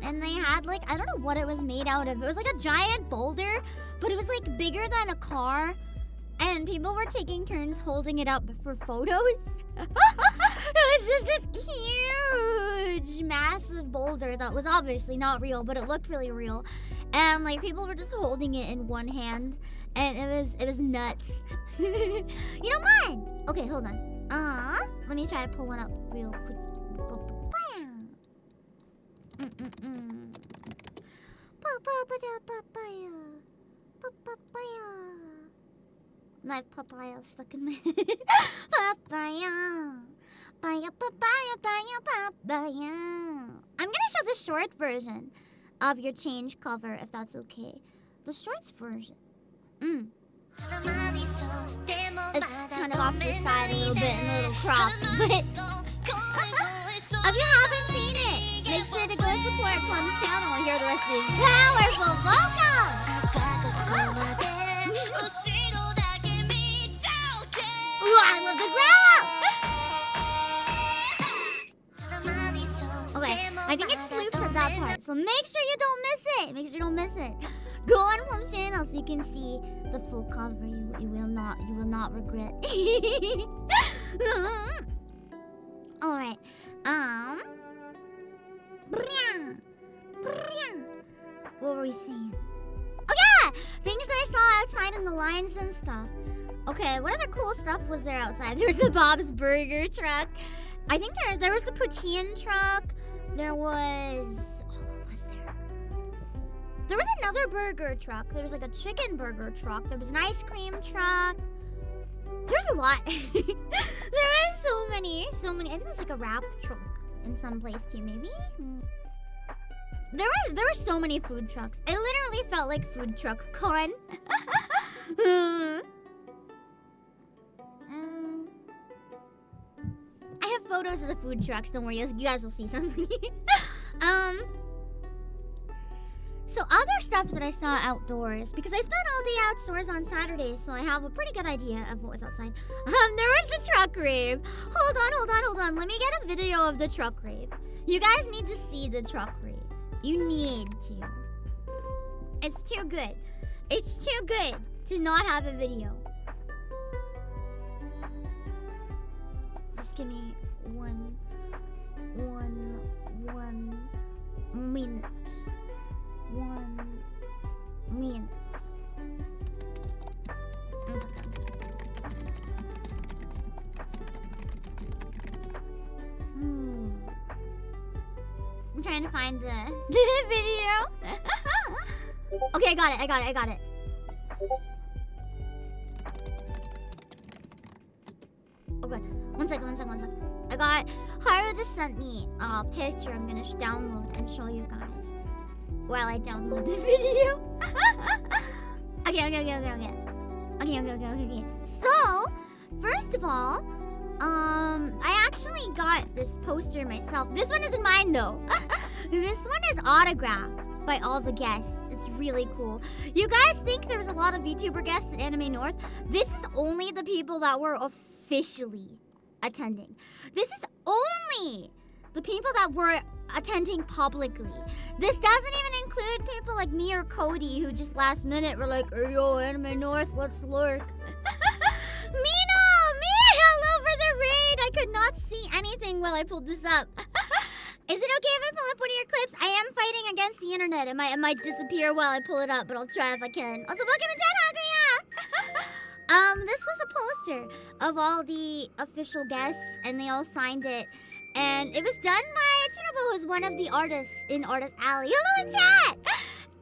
And they had like, I don't know what it was made out of. It was like a giant boulder, but it was like bigger than a car. And people were taking turns holding it up for photos. It was just this huge, massive boulder that was obviously not real, but it looked really real. And like people were just holding it in one hand, and it was nuts. You don't mind? Okay, hold on. Let me try to pull one up real quick. I have papaya stuck in my head. Papaya. I'm gonna show the short version of your change cover, if that's okay. The shorts version. It's kind of off the side a little bit and a little crop, but if you haven't seen it, make sure to go support Plum's channel and hear the rest of these powerful vocals. Ooh, I love the growl! Okay, I think it just loops at that part, so make sure you don't miss it. Make sure you don't miss it. Go on Plum's channel so you can see the full cover. You will not regret. All right. What were we saying? Oh yeah, things that I saw outside in the lines and stuff. Okay, what other cool stuff was there outside? There was the Bob's Burger truck. I think there was the poutine truck. There was... Oh, what was there? There was another burger truck. There was like a chicken burger truck. There was an ice cream truck. There's a lot. There are so many. I think there's like a wrap truck in some place too, maybe? There were so many food trucks. It literally felt like food truck con. I have photos of the food trucks. Don't worry, you guys will see them. So other stuff that I saw outdoors, because I spent all day outdoors on Saturday, so I have a pretty good idea of what was outside. There was the truck rave. Hold on. Let me get a video of the truck rave. You guys need to see the truck rave. You need to. It's too good. It's too good to not have a video. Just give me one minute. 1 minute. 1 second. I'm trying to find the video. Okay, I got it. Okay, one second. I got Haru just sent me a picture I'm gonna download and show you guys while I download the video. Okay. So, first of all, I actually got this poster myself. This one isn't mine though. This one is autographed by all the guests. It's really cool. You guys think there was a lot of VTuber guests at Anime North? This is only the people that were officially attending. This is only the people that were attending publicly. This doesn't even include people like me or Cody who just last minute were like, "Hey, yo, Anime North, let's lurk." Me all over the raid. I could not see anything while I pulled this up. Is it okay if I pull up one of your clips? I am fighting against the internet. It might disappear while I pull it up, but I'll try if I can. Also, welcome to chat, Hakuya! This was a poster of all the official guests, and they all signed it. And it was done by Tsunobu, who's one of the artists in Artist Alley. Hello in chat!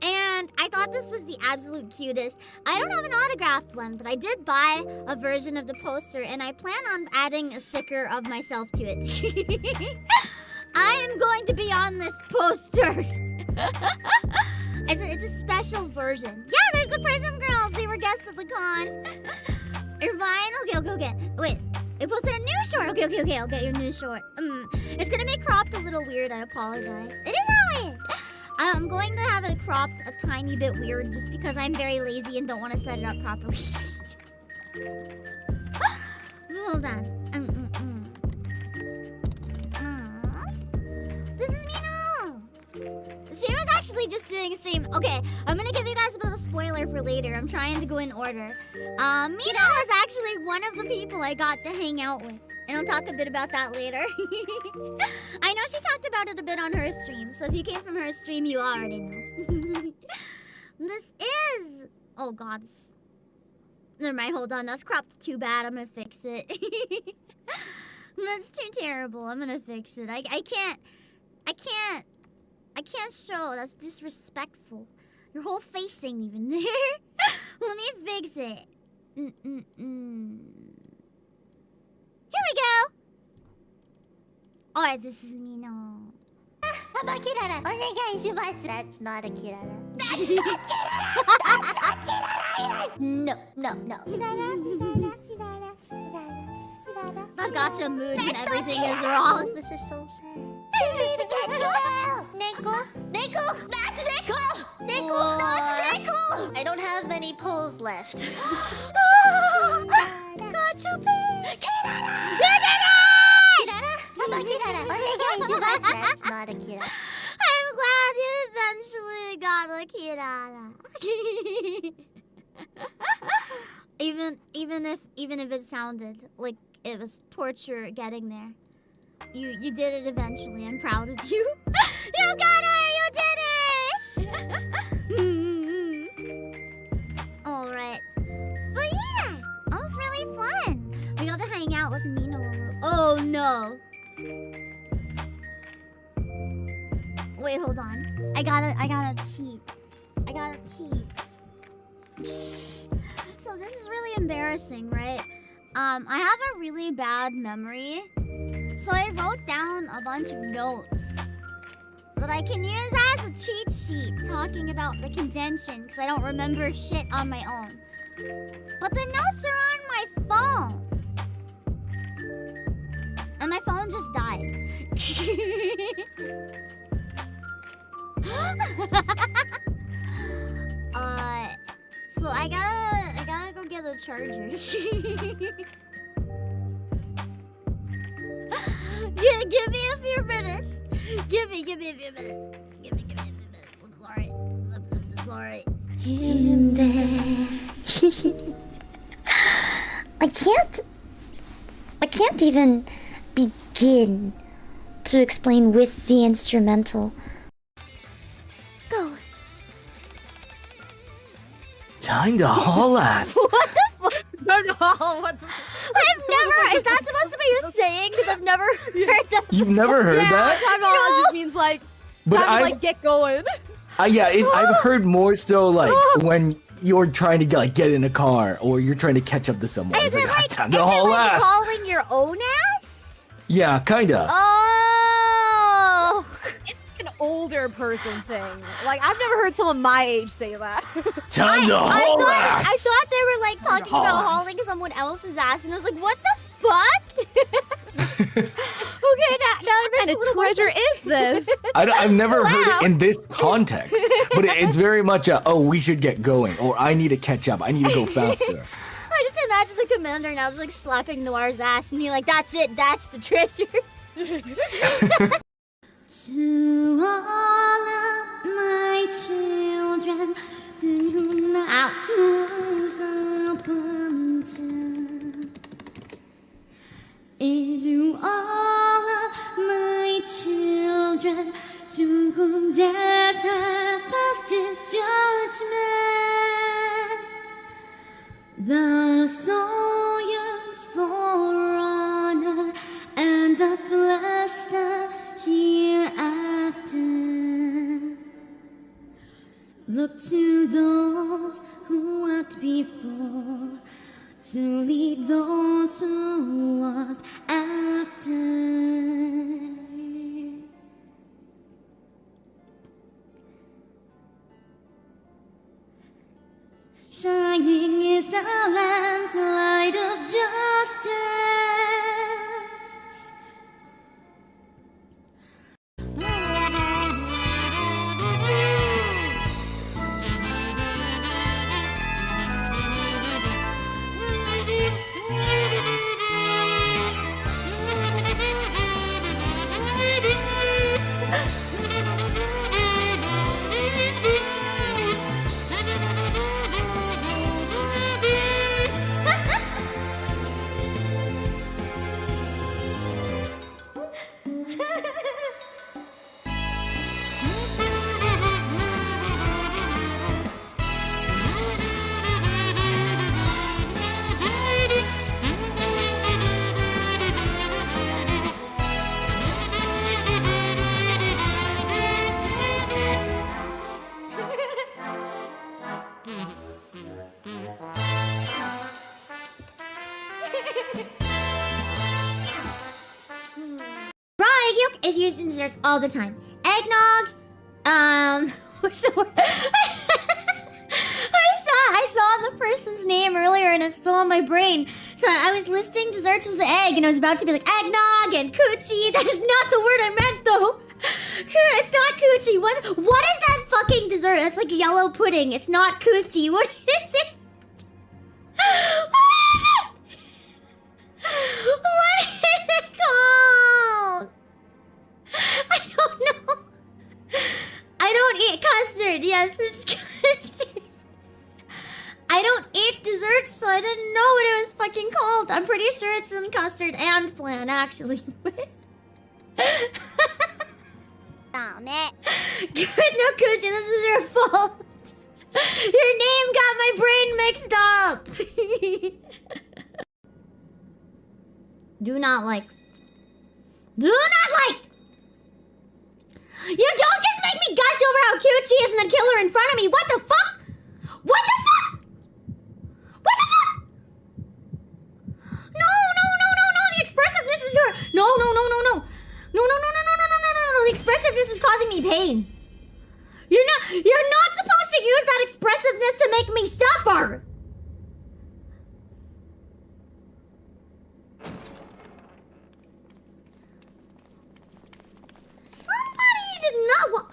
And I thought this was the absolute cutest. I don't have an autographed one, but I did buy a version of the poster, and I plan on adding a sticker of myself to it. I am going to be on this poster. It's a special version. Yeah, there's the Prism Girls. They were guests at the con. Irvine, okay. Wait, it posted a new short. Okay, I'll get your new short. It's gonna be cropped a little weird. I apologize. It is that way. I'm going to have it cropped a tiny bit weird just because I'm very lazy and don't want to set it up properly. Hold on. This is Mino! She was actually just doing a stream. Okay, I'm gonna give you guys a bit of a spoiler for later. I'm trying to go in order. Mino is actually one of the people I got to hang out with. And I'll talk a bit about that later. I know she talked about it a bit on her stream, so if you came from her stream, you already know. This is... Oh, God. Never mind, hold on. That's cropped too bad. I'm gonna fix it. That's too terrible. I'm gonna fix it. I can't show. That's disrespectful. Your whole face ain't even there. Let me fix it. Here we go! Alright, this is Mino. That's not a Kirara. That's not Kirara! That's not Kirara! No. I've got your mood and everything is wrong. This is so sad. You need to get girl! Neko! That's Neko! That's Neko! I don't have many pulls left. Got your pig! Kirara! You did it! Kirara? Kirara. That's not a Kirara. I'm glad you eventually got a Kirara. even if it sounded like it was torture getting there. You did it eventually. I'm proud of you. You got her! You did it! Alright. But yeah, that was really fun. We got to hang out with Mino a little. Oh no. Wait, hold on. I gotta cheat. So this is really embarrassing, right? I have a really bad memory. So I wrote down a bunch of notes that I can use as a cheat sheet talking about the convention because I don't remember shit on my own. But the notes are on my phone. And my phone just died. So I gotta go get a charger. Give me a few minutes. Give me a few minutes. Give me a few minutes. I'm sorry. Him there. I can't even begin to explain with the instrumental. Go. Time to haul ass. What the fuck? What the I've never. Is that supposed to be a saying? Because I've never heard that. You've never heard that? Time to haul just means like, But time to like get going. I've heard more so like when you're trying to get in a car or you're trying to catch up to someone. Is It's it like, like, time to haul ass. calling your own ass? Yeah, kinda. Oh. It's like an older person thing. Like I've never heard someone my age say that. Time to haul ass. I thought they were like talking haul about ass. hauling someone else's ass, and I was like, what the fuck? Okay, now it makes What kind a of little more treasure sense. is this? I've never heard Wow. it in this context, but it's very much oh, we should get going, or I need to catch up, I need to go faster. I just imagine the commander now just like slapping Noir's ass and being like, that's it, that's the treasure. To all of my children, to whom I was abundant, and to all of my children, to whom death hath passed his judgment, the Look to those who walked before, to lead those who walk after. Shining is the land's light of justice. Yolk is used in desserts all the time. Eggnog, what's the word? I saw the person's name earlier and it's still on my brain. So I was listing desserts with the egg and I was about to be like eggnog and coochie. That is not the word I meant though. It's not coochie. What is that fucking dessert? It's like yellow pudding. It's not coochie. What is it? What is it called? I don't know. I don't eat custard. Yes, it's custard. I don't eat desserts, so I didn't know what it was fucking called. I'm pretty sure it's in custard and flan, actually. Damn it. No, Kushi, this is your fault. Your name got my brain mixed up. Do not like. Do not like. You don't just make me gush over how cute she is and then kill her in front of me. What the fuck? What the fuck? What the fuck? No. The expressiveness is your. No. The expressiveness is causing me pain. You're not supposed to use that expressiveness to make me suffer. Somebody did not want.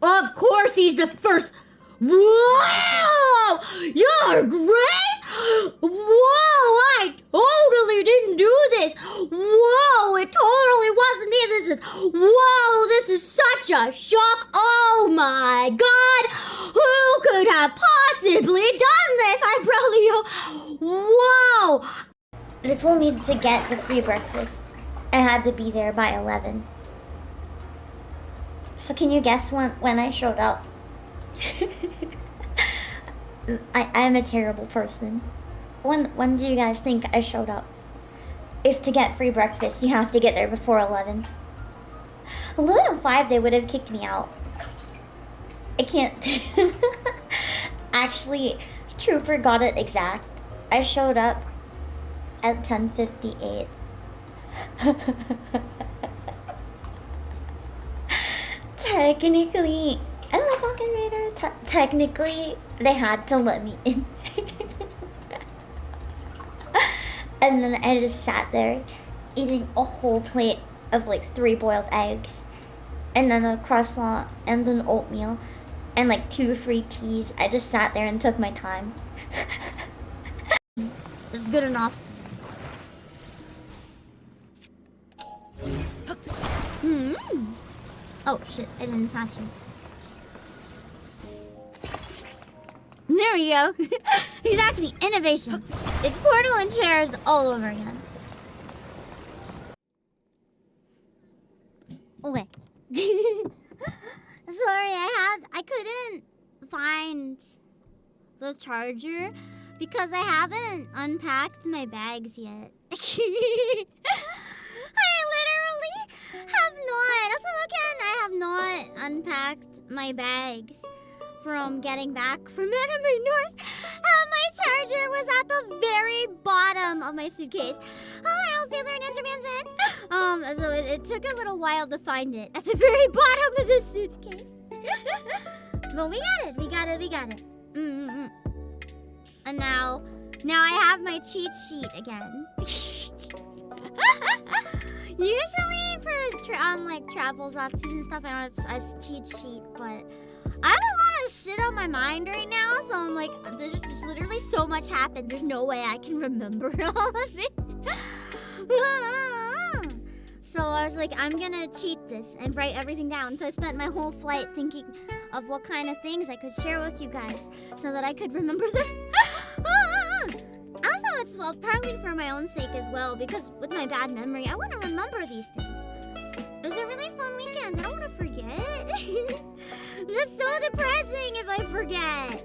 Of course, he's the first. Whoa! Your Grace! Whoa! I totally didn't do this! Whoa! It totally wasn't me! Whoa! This is such a shock! Oh my god! Who could have possibly done this? I probably... Whoa! They told me to get the free breakfast. I had to be there by 11. So can you guess when I showed up? I'm a terrible person. When do you guys think I showed up? If to get free breakfast, you have to get there before 11. 11:05, they would have kicked me out. I can't. Actually, Trooper got it exact. I showed up at 10:58. Technically, I'm a fucking reader. Technically, they had to let me in. And then I just sat there eating a whole plate of like 3 boiled eggs and then a croissant and an oatmeal and like 2 free teas. I just sat there and took my time. This is good enough. Oh shit, I didn't attach it. There we go. Exactly, innovation. It's Portal and chairs all over again. Okay. Sorry, I couldn't find the charger because I haven't unpacked my bags yet. I literally have not. That's what I have not unpacked my bags. from getting back from Anime North. My charger was at the very bottom of my suitcase. Hi, Outfielder and Ninja Man's so it took a little while to find it at the very bottom of the suitcase. But we got it. And now I have my cheat sheet again. Usually for like travels, off season stuff, I don't have a cheat sheet, but I have a lot of shit on my mind right now, so I'm like, there's just literally so much happened. There's no way I can remember all of it. So I was like, I'm gonna cheat this and write everything down. So I spent my whole flight thinking of what kind of things I could share with you guys so that I could remember them. Also, it's partly for my own sake as well, because with my bad memory, I want to remember these things. It was a really fun weekend. I don't want to forget. That's so depressing if I forget.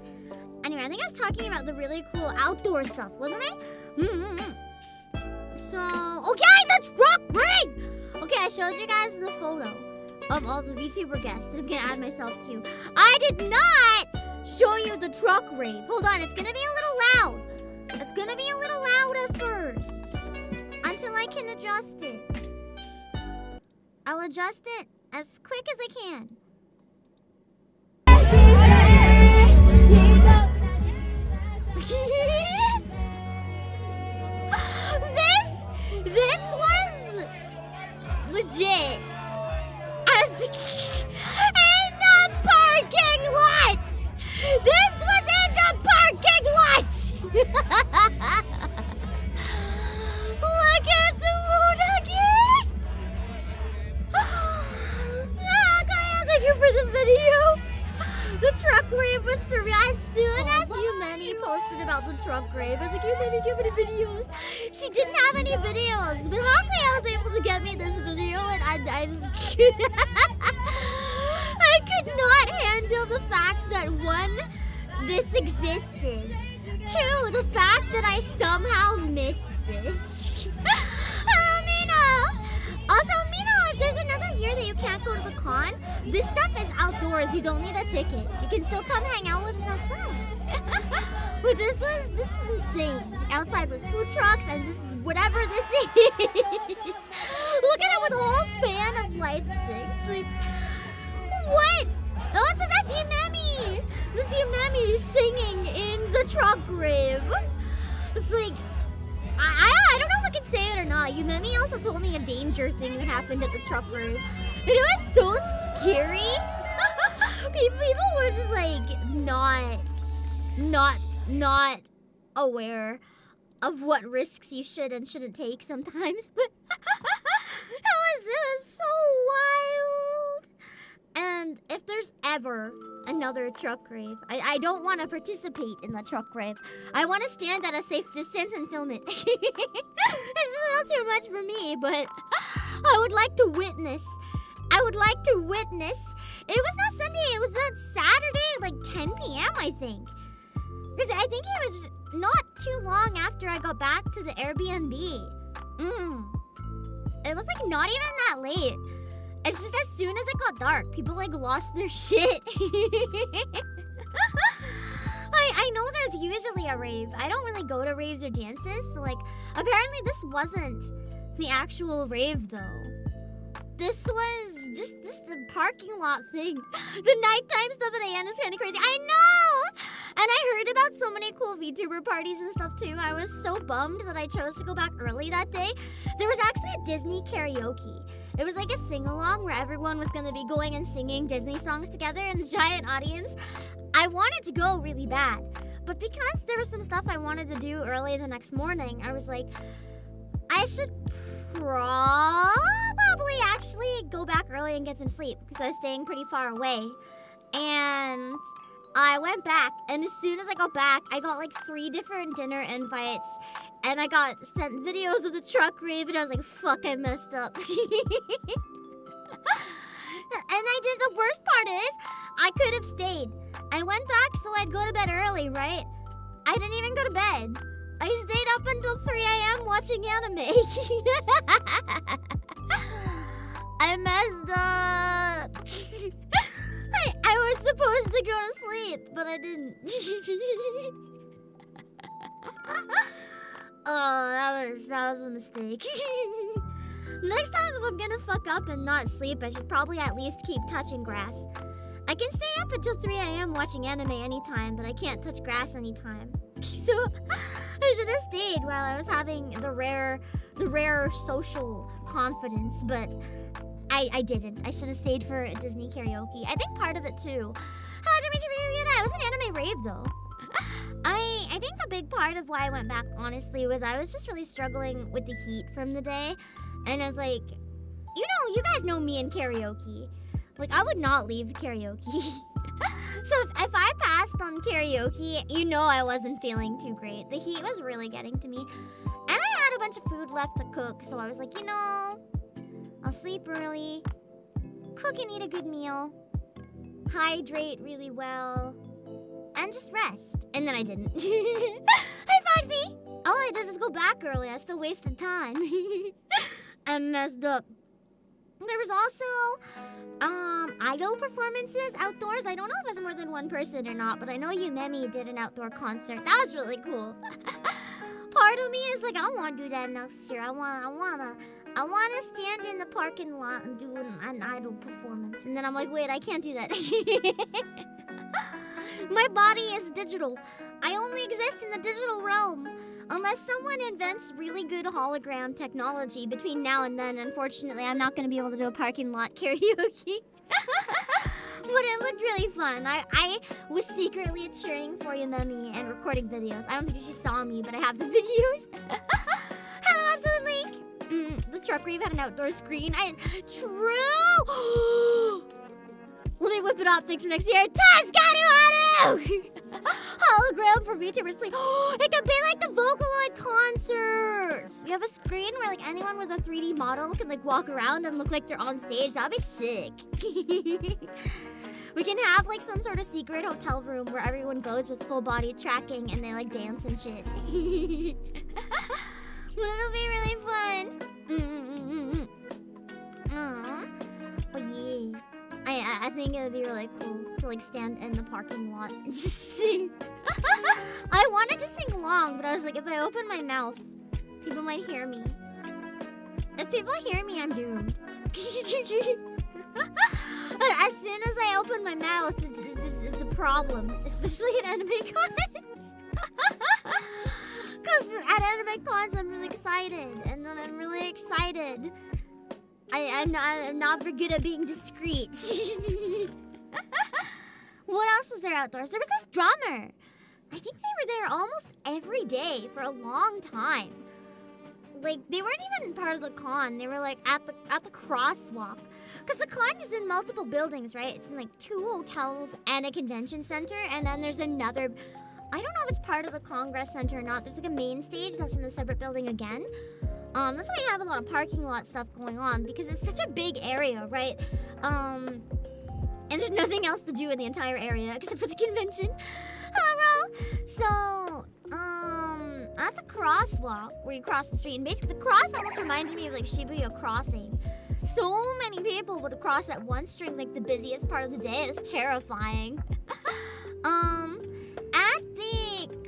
Anyway, I think I was talking about the really cool outdoor stuff, wasn't I? So, okay, the truck raid! Okay, I showed you guys the photo of all the VTuber guests that I'm gonna add myself to. I did not show you the truck rave. Hold on, it's gonna be a little loud. It's gonna be a little loud at first until I can adjust it. I'll adjust it as quick as I can. This was legit. In the parking lot! This was in the parking lot! Look at the moon again! Thank you for the video. The truck rave was surreal. As soon as Yumeni posted about the truck rave, I was like, Yumeni, do you have any videos? She didn't have any videos, but luckily I was able to get me this video, and I just I could not handle the fact that one, this existed. Two, the fact that I somehow missed this. Also, Mina, if there's another year that you can't go to the con, this stuff is outdoors. You don't need a ticket. You can still come hang out with us outside. But this was insane. Outside was food trucks, and this is whatever this is. Look at it with a whole fan of light sticks. Like, what? Oh, so that's Yumemi. That's Yumemi singing in the truck rave. It's like, I don't know if I can say it or not. Yumemi also told me a danger thing that happened at the truck rave. And it was so scary. People were just like not aware of what risks you should and shouldn't take sometimes. But it was so wild. And if there's ever another truck rave, I don't want to participate in the truck rave. I want to stand at a safe distance and film it. It's a little too much for me, but I would like to witness. It was not Sunday, it was on Saturday, like 10 p.m. I think. Because I think it was not too long after I got back to the Airbnb. It was like not even that late. It's just as soon as it got dark, people like lost their shit. I know there's usually a rave. I don't really go to raves or dances, so like apparently this wasn't the actual rave though. This was just a parking lot thing. The nighttime stuff at AN is kind of crazy. I know! And I heard about so many cool VTuber parties and stuff too. I was so bummed that I chose to go back early that day. There was actually a Disney karaoke. It was like a sing-along where everyone was going to be going and singing Disney songs together in a giant audience. I wanted to go really bad. But because there was some stuff I wanted to do early the next morning, I was like, I should probably actually go back early and get some sleep because I was staying pretty far away. And I went back, and as soon as I got back, I got like 3 different dinner invites, and I got sent videos of the truck rave, and I was like, fuck, I messed up. And I did, the worst part is, I could have stayed. I went back so I'd go to bed early, right? I didn't even go to bed. I stayed up until 3 a.m. watching anime. I messed up. I was supposed to go to sleep, but I didn't. Oh, that was a mistake. Next time, if I'm gonna fuck up and not sleep, I should probably at least keep touching grass. I can stay up until 3 a.m. watching anime anytime, but I can't touch grass anytime. So I should have stayed while I was having the rare social confidence, but I didn't. I should have stayed for Disney karaoke. I think part of it too. Hello, Dimitri. I was an anime rave though. I think a big part of why I went back, honestly, was I was just really struggling with the heat from the day. And I was like, you guys know me in karaoke. Like, I would not leave karaoke. So if I passed on karaoke, I wasn't feeling too great. The heat was really getting to me. And I had a bunch of food left to cook, so I was like, I'll sleep early, cook and eat a good meal, hydrate really well, and just rest. And then I didn't. Hi, Foxy! All I did was go back early. I still wasted time. I messed up. There was also idol performances outdoors. I don't know if it's more than one person or not, but I know Yumemi did an outdoor concert. That was really cool. Part of me is like, I want to do that next year. I wanna stand in the parking lot and do an idol performance. And then I'm like, wait, I can't do that. My body is digital. I only exist in the digital realm. Unless someone invents really good hologram technology between now and then, unfortunately, I'm not going to be able to do a parking lot karaoke. But it looked really fun. I was secretly cheering for Yumemi and recording videos. I don't think she saw me, but I have the videos. Hello, Absolute Link. The truck rave had an outdoor screen. True! Let me whip it up. Thanks for next year. Tascanu! Hologram for VTubers, please. It could be like the Vocaloid concerts. You have a screen where like anyone with a 3D model can like walk around and look like they're on stage. That'd be sick. We can have like some sort of secret hotel room where everyone goes with full body tracking and they like dance and shit. But it'll be really fun. But yeah. I think it would be really cool to like stand in the parking lot and just sing. I wanted to sing along, but I was like, if I open my mouth, people might hear me. If people hear me, I'm doomed. As soon as I open my mouth, it's a problem, especially at anime cons. Because at anime cons, I'm really excited, and when I'm really excited, I'm not very good at being discreet. What else was there outdoors? There was this drummer. I think they were there almost every day for a long time. Like, they weren't even part of the con. They were like at the crosswalk. Because the con is in multiple buildings, right? It's in like 2 hotels and a convention center. And then there's another, I don't know if it's part of the Congress Center or not. There's like a main stage that's in a separate building again. That's why you have a lot of parking lot stuff going on, because it's such a big area, right? And there's nothing else to do in the entire area except for the convention. Hello! So, at the crosswalk where you cross the street, and basically the cross almost reminded me of like Shibuya Crossing. So many people would cross at once during like the busiest part of the day. It was terrifying.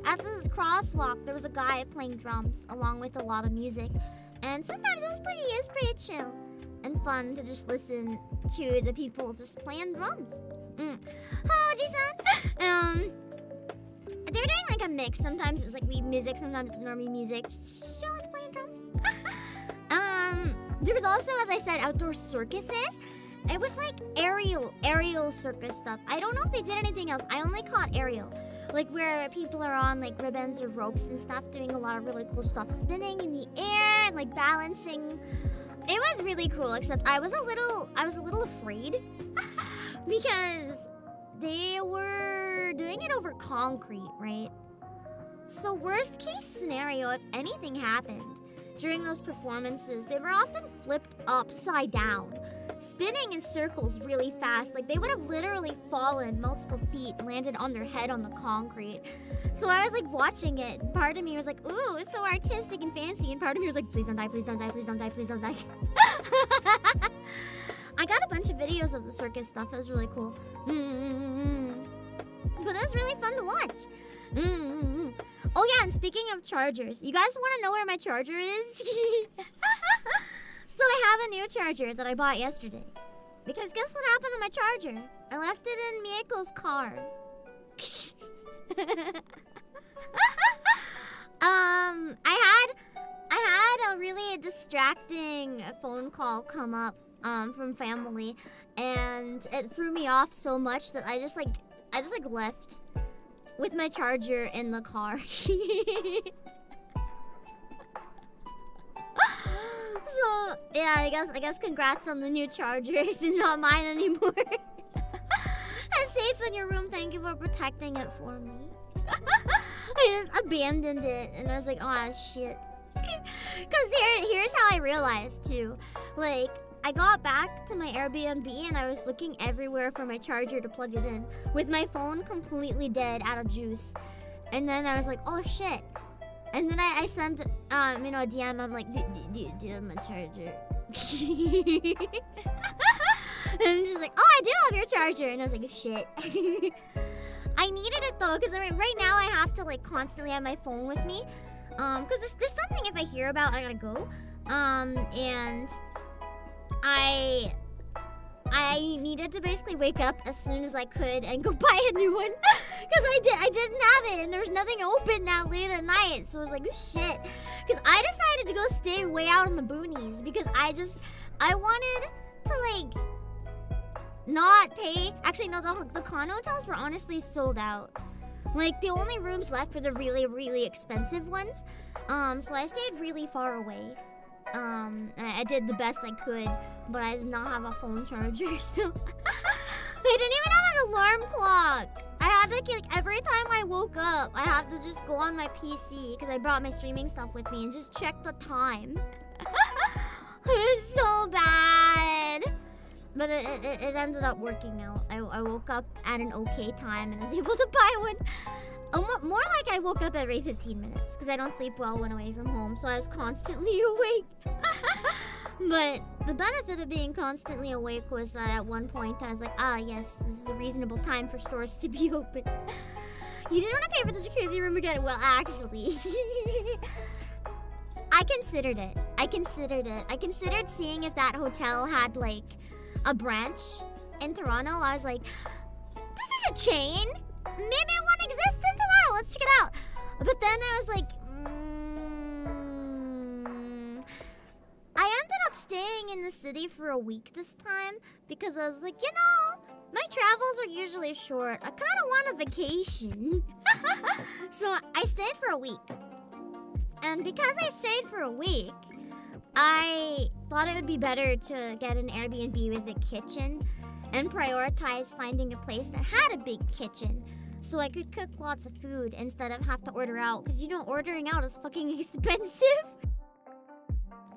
At this crosswalk, there was a guy playing drums along with a lot of music, and sometimes it was pretty chill and fun to just listen to the people just playing drums. Oh, Ji-san! They were doing like a mix. Sometimes it was like weed music, sometimes it was normie music, just chilling playing drums. There was also, as I said, outdoor circuses. It was like aerial circus stuff. I don't know if they did anything else. I only caught aerial. Like where people are on like ribbons or ropes and stuff, doing a lot of really cool stuff, spinning in the air and like balancing. It was really cool, except I was a little afraid because they were doing it over concrete, right? So worst case scenario, if anything happened during those performances, they were often flipped upside down, spinning in circles really fast. Like they would have literally fallen multiple feet, landed on their head on the concrete. So I was like watching it, and part of me was like, ooh, it's so artistic and fancy, and part of me was like, please don't die, please don't die, please don't die, please don't die. I got a bunch of videos of the circus stuff. It was really cool. but it was really fun to watch. Oh yeah, and speaking of chargers, you guys want to know where my charger is? So I have a new charger that I bought yesterday. Because guess what happened to my charger? I left it in Mieko's car. I had a really distracting phone call come up from family, and it threw me off so much that I just left with my charger in the car. So yeah, I guess congrats on the new charger. It's not mine anymore. It's safe in your room. Thank you for protecting it for me. I just abandoned it, and I was like, oh shit. Cause here's how I realized too. Like, I got back to my Airbnb and I was looking everywhere for my charger to plug it in, with my phone completely dead, out of juice. And then I was like, oh shit. And then I sent a DM. I'm like, do you have my charger? And she's like, oh, I do have your charger. And I was like, shit. I needed it though, because right now I have to like constantly have my phone with me. Because there's something if I hear about, I gotta go. And I needed to basically wake up as soon as I could and go buy a new one. Because I didn't have it, and there's nothing open that late at night. So I was like, oh shit. Because I decided to go stay way out in the boonies, because I wanted to like not pay. Actually, no, the con hotels were honestly sold out. Like, the only rooms left were the really, really expensive ones. So I stayed really far away. I did the best I could, but I did not have a phone charger, so I didn't even have an alarm clock. I had to, like, every time I woke up, I had to just go on my PC, because I brought my streaming stuff with me, and just check the time. It was so bad. But it ended up working out. I woke up at an okay time and was able to buy one. More like I woke up every 15 minutes, because I don't sleep well when away from home, so I was constantly awake. But the benefit of being constantly awake was that at one point I was like, ah yes, this is a reasonable time for stores to be open. You didn't want to pay for the jacuzzi room again? Well, actually, I considered it. I considered seeing if that hotel had like a branch in Toronto. I was like, this is a chain. Maybe one exists in Toronto. Let's check it out. But then I was like, I ended up staying in the city for a week this time, because I was like, you know, my travels are usually short. I kind of want a vacation. So I stayed for a week. And because I stayed for a week, I thought it would be better to get an Airbnb with a kitchen and prioritize finding a place that had a big kitchen, so I could cook lots of food instead of have to order out, because you know ordering out is fucking expensive.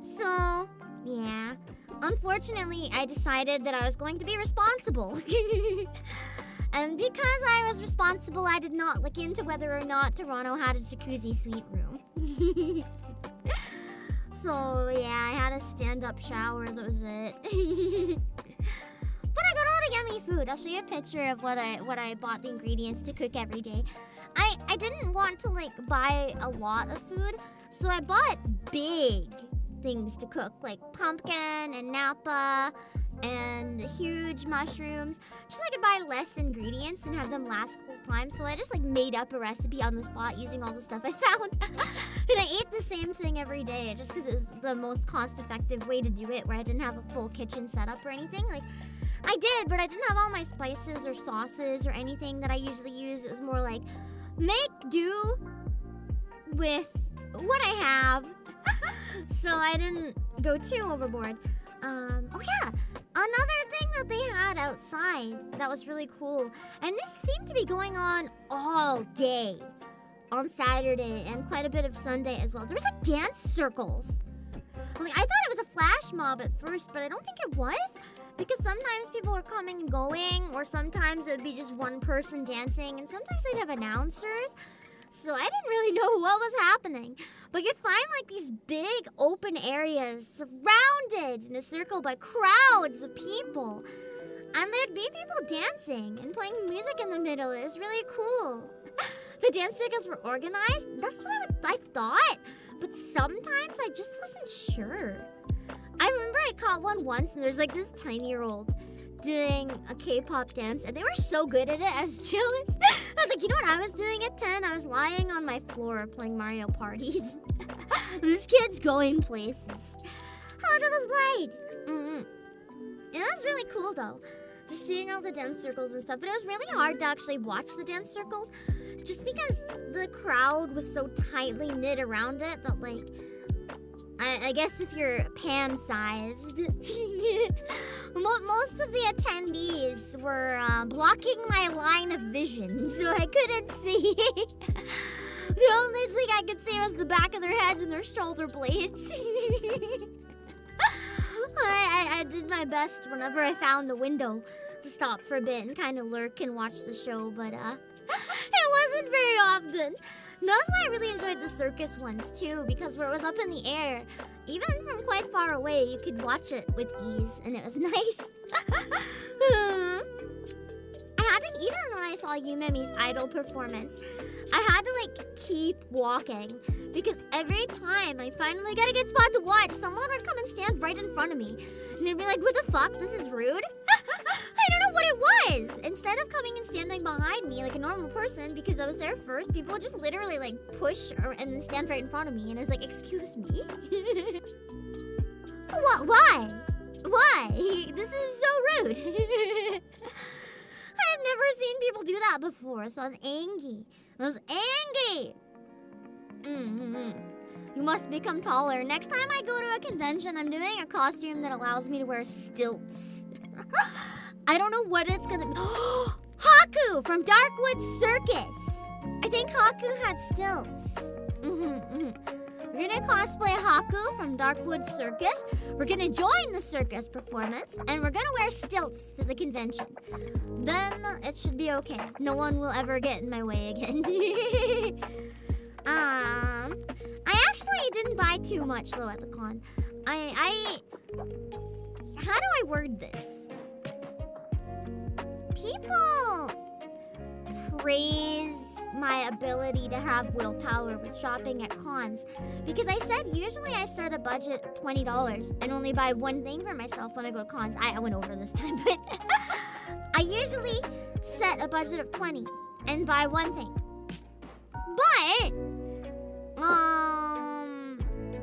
So, yeah. Unfortunately, I decided that I was going to be responsible. And because I was responsible, I did not look into whether or not Toronto had a jacuzzi suite room. So, yeah, I had a stand-up shower, that was it. But I got all the yummy food. I'll show you a picture of what I bought the ingredients to cook every day. I didn't want to like buy a lot of food, so I bought big things to cook, like pumpkin and napa and huge mushrooms, just so I could buy less ingredients and have them last the whole time. So I just like made up a recipe on the spot using all the stuff I found. And I ate the same thing every day just because it was the most cost-effective way to do it, where I didn't have a full kitchen setup or anything. Like, I did, but I didn't have all my spices or sauces or anything that I usually use. It was more like, make do with what I have. So I didn't go too overboard. Oh yeah, another thing that they had outside that was really cool, and this seemed to be going on all day on Saturday and quite a bit of Sunday as well. There was like dance circles. Like, I thought it was a flash mob at first, but I don't think it was, because sometimes people were coming and going, or sometimes it would be just one person dancing, and sometimes they'd have announcers. So I didn't really know what was happening. But you'd find like these big open areas surrounded in a circle by crowds of people. And there'd be people dancing and playing music in the middle. It was really cool. The dance circles were organized. That's what I thought. But sometimes I just wasn't sure. I remember I caught one once, and there's like this tiny-year-old doing a K-pop dance, and they were so good at it. I was jealous. I was like, you know what I was doing at 10? I was lying on my floor playing Mario Party. This kid's going places. Oh, Devil's Blade! It was really cool though, just seeing all the dance circles and stuff. But it was really hard to actually watch the dance circles, just because the crowd was so tightly knit around it that, like, I guess if you're pan-sized, most of the attendees were blocking my line of vision, so I couldn't see. The only thing I could see was the back of their heads and their shoulder blades. I did my best whenever I found the window to stop for a bit and kind of lurk and watch the show, but it wasn't very often. That's why I really enjoyed the circus ones too, because where it was up in the air, even from quite far away, you could watch it with ease, and it was nice. I had to, even when I saw Yumemi's idol performance, I had to like keep walking, because every time I finally got a good spot to watch, someone would come and stand right in front of me, and they'd be like, "What the fuck? This is rude." I don't know what it was. Instead of coming and standing behind me like a normal person, because I was there first, people would just literally like push and then stand right in front of me, and I was like, "Excuse me." What? Why? Why? This is so rude. I've never seen people do that before, so I was angry. You must become taller. Next time I go to a convention, I'm doing a costume that allows me to wear stilts. I don't know what it's gonna be. Haku from Darkwood Circus. I think Haku had stilts. We're gonna cosplay Haku from Darkwood Circus. We're gonna join the circus performance, and we're gonna wear stilts to the convention. Then it should be okay. No one will ever get in my way again. I actually didn't buy too much though at the con. How do I word this? People praise my ability to have willpower with shopping at cons, because usually I set a budget of $20 and only buy one thing for myself when I go to cons. I went over this time, but I usually set a budget of 20 and buy one thing. But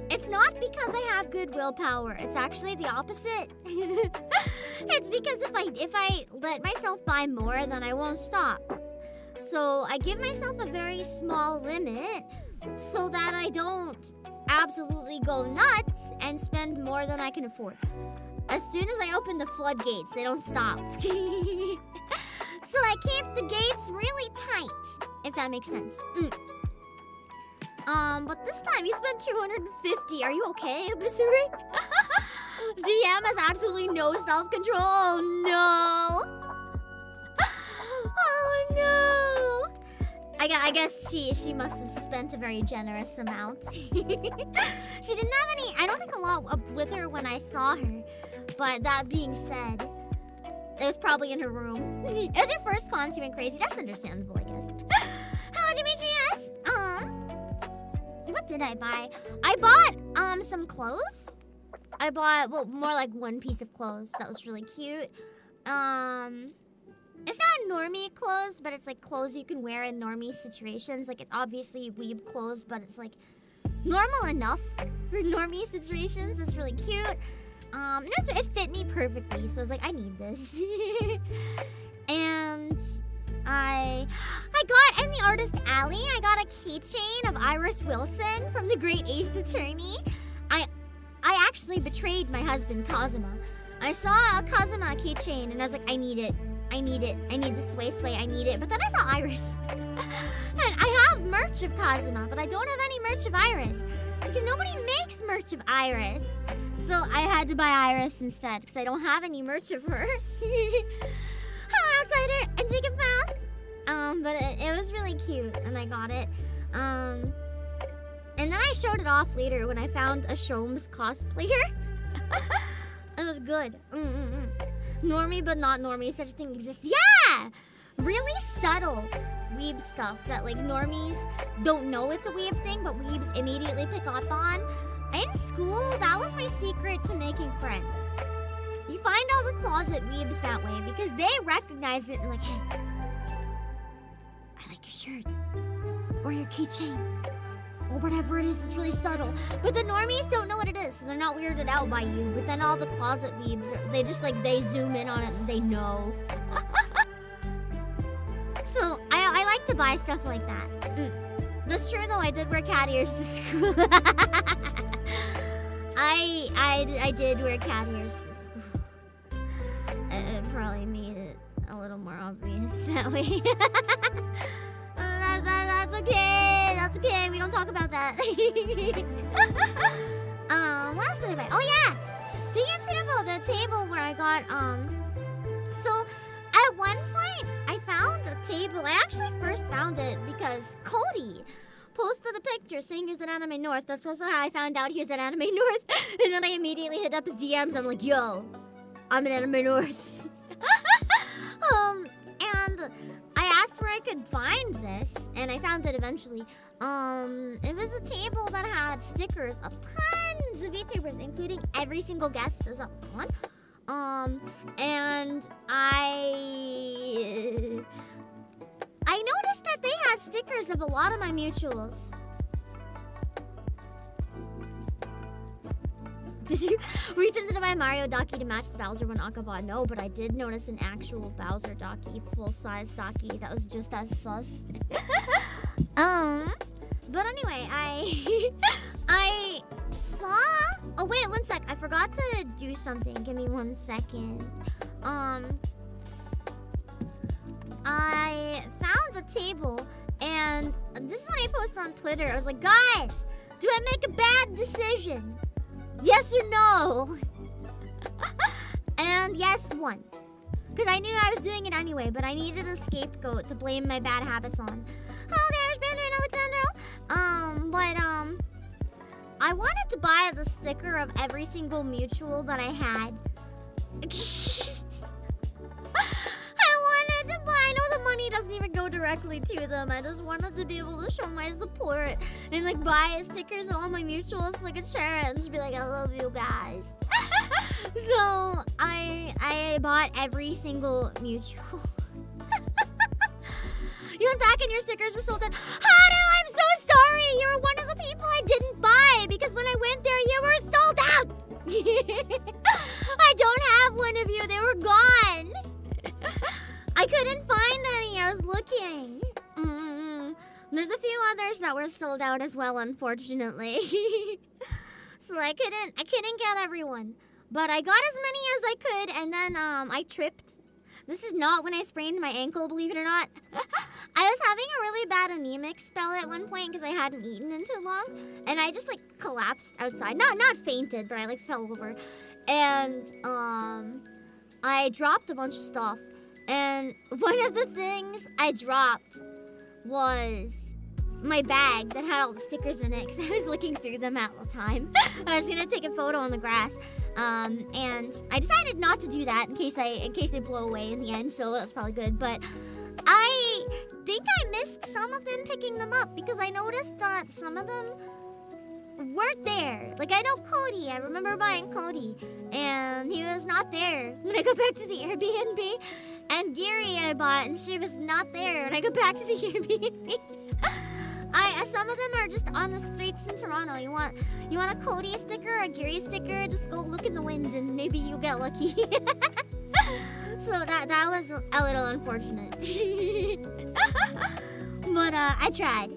it's not because I have good willpower. It's actually the opposite. It's because if I let myself buy more, then I won't stop. So I give myself a very small limit so that I don't absolutely go nuts and spend more than I can afford. As soon as I open the floodgates, they don't stop. So I keep the gates really tight, if that makes sense. But this time you spent 250. Are you okay, Abisuri? DM has absolutely no self-control. Oh no. Oh no. I guess she must have spent a very generous amount. She didn't have any, I don't think a lot with her when I saw her. But that being said, it was probably in her room. It was her first con, she went crazy. That's understandable, I guess. Hello, Demetrius. What did I buy? I bought some clothes. I bought, well, more like one piece of clothes that was really cute. It's not normie clothes, but it's like clothes you can wear in normie situations. Like, it's obviously weeb clothes, but it's like normal enough for normie situations. It's really cute. It fit me perfectly, so I was like, I need this. And I got in the artist alley, I got a keychain of Iris Wilson from The Great Ace Attorney. I actually betrayed my husband, Kazuma. I saw a Kazuma keychain and I was like, I need it. I need the sway, I need it. But then I saw Iris. And I have merch of Kazuma, but I don't have any merch of Iris. Because nobody makes merch of Iris. So I had to buy Iris instead, because I don't have any merch of her. Hello, Outsider and Jacob Faust. But it was really cute, and I got it. And then I showed it off later when I found a Shomes cosplayer. It was good. Normie but not normie, such a thing exists. Yeah! Really subtle weeb stuff that like normies don't know it's a weeb thing, but weebs immediately pick up on. In school, that was my secret to making friends. You find all the closet weebs that way because they recognize it and like, hey, I like your shirt or your keychain or whatever it is that's really subtle. But the normies don't know what it is, so they're not weirded out by you. But then all the closet weebs, they just like, they zoom in on it and they know. So I like to buy stuff like that. That's true though, I did wear cat ears to school. I did wear cat ears to school. It probably made it a little more obvious that way. That's okay. That's okay. We don't talk about that. What else did I buy? Oh yeah. Speaking of suitable, the table where I got so at one point I found a table. I actually first found it because Cody posted a picture saying he was at Anime North. That's also how I found out he was at Anime North. And then I immediately hit up his DMs. I'm like, yo, I'm at Anime North. And I asked where I could find this, and I found it eventually. It was a table that had stickers of tons of VTubers, including every single guest is up on. And I noticed that they had stickers of a lot of my mutuals. Were you tempted to buy Mario Docky to match the Bowser one Akaba? No, but I did notice an actual Bowser Docky, full-size Docky that was just as sus. But anyway, I saw... Oh, wait, one sec. I forgot to do something. Give me 1 second. I found the table, and this is when I posted on Twitter. I was like, guys, do I make a bad decision? Yes or no? And yes, one. Because I knew I was doing it anyway, but I needed a scapegoat to blame my bad habits on. Hello, the Irish Band and Alexander. I wanted to buy the sticker of every single mutual that I had. I know the money doesn't even go directly to them. I just wanted to be able to show my support and like buy stickers of all my mutuals so I could share it and just be like, I love you guys. So I bought every single mutual. You went back and your stickers were sold out. Haru, I'm so sorry. You were one of the people I didn't buy because when I went there, you were sold out. I don't have one of you. They were gone. I couldn't find any. I was looking. There's a few others that were sold out as well, unfortunately. So I couldn't get everyone. But I got as many as I could, and then I tripped. This is not when I sprained my ankle, believe it or not. I was having a really bad anemic spell at one point because I hadn't eaten in too long, and I just like collapsed outside. Not fainted, but I like fell over, and I dropped a bunch of stuff. And one of the things I dropped was my bag that had all the stickers in it because I was looking through them at the time. I was gonna take a photo on the grass, and I decided not to do that in case they blow away in the end. So that's probably good. But I think I missed some of them picking them up because I noticed that some of them weren't there. Like I know Cody. I remember buying Cody, and he was not there when I go back to the Airbnb. And Gary I bought, and she was not there when I go back to the Airbnb. Some of them are just on the streets in Toronto. You want a Cody sticker or a Gary sticker? Just go look in the wind, and maybe you'll get lucky. So that was a little unfortunate. But I tried.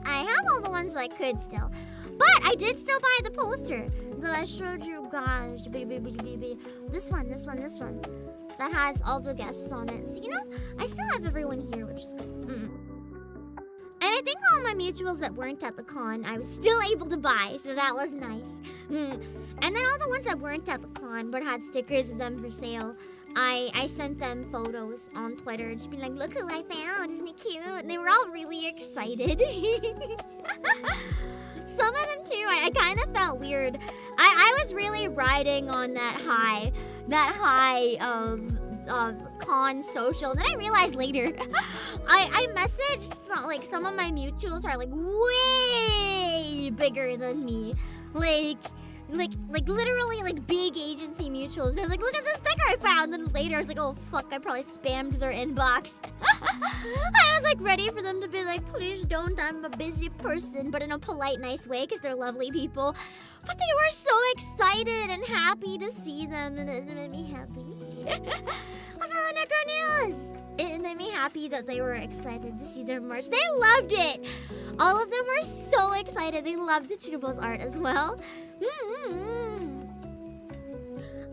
I have all the ones that I could still. But I did still buy the poster that I showed you guys. This one. That has all the guests on it. So, I still have everyone here, which is good. And I think all my mutuals that weren't at the con, I was still able to buy. So that was nice. And then all the ones that weren't at the con but had stickers of them for sale, I sent them photos on Twitter, just being like, look who I found, isn't it cute? And they were all really excited. Some of them too, I kind of felt weird. I was really riding on that high high of con social. And then I realized later, I messaged some of my mutuals are like way bigger than me, like literally like big agency mutuals. And I was like, look at this sticker I found. And then later I was like, oh fuck, I probably spammed their inbox. I was like ready for them to be like, please don't, I'm a busy person, but in a polite, nice way, because they're lovely people. But they were so excited and happy to see them, and it made me happy. What's up, Undercover News? It made me happy that they were excited to see their merch. They loved it! All of them were so excited. They loved the Chubo's art as well.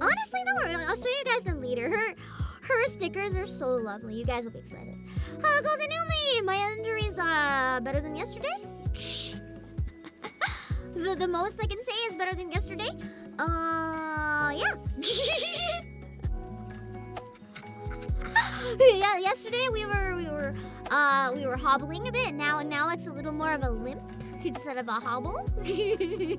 Honestly though, I'll show you guys them later. Her stickers are so lovely. You guys will be excited. Hello, Golden Umi! My injuries better than yesterday? the most I can say is better than yesterday. Yeah. Yeah, yesterday we were hobbling a bit. Now it's a little more of a limp instead of a hobble. She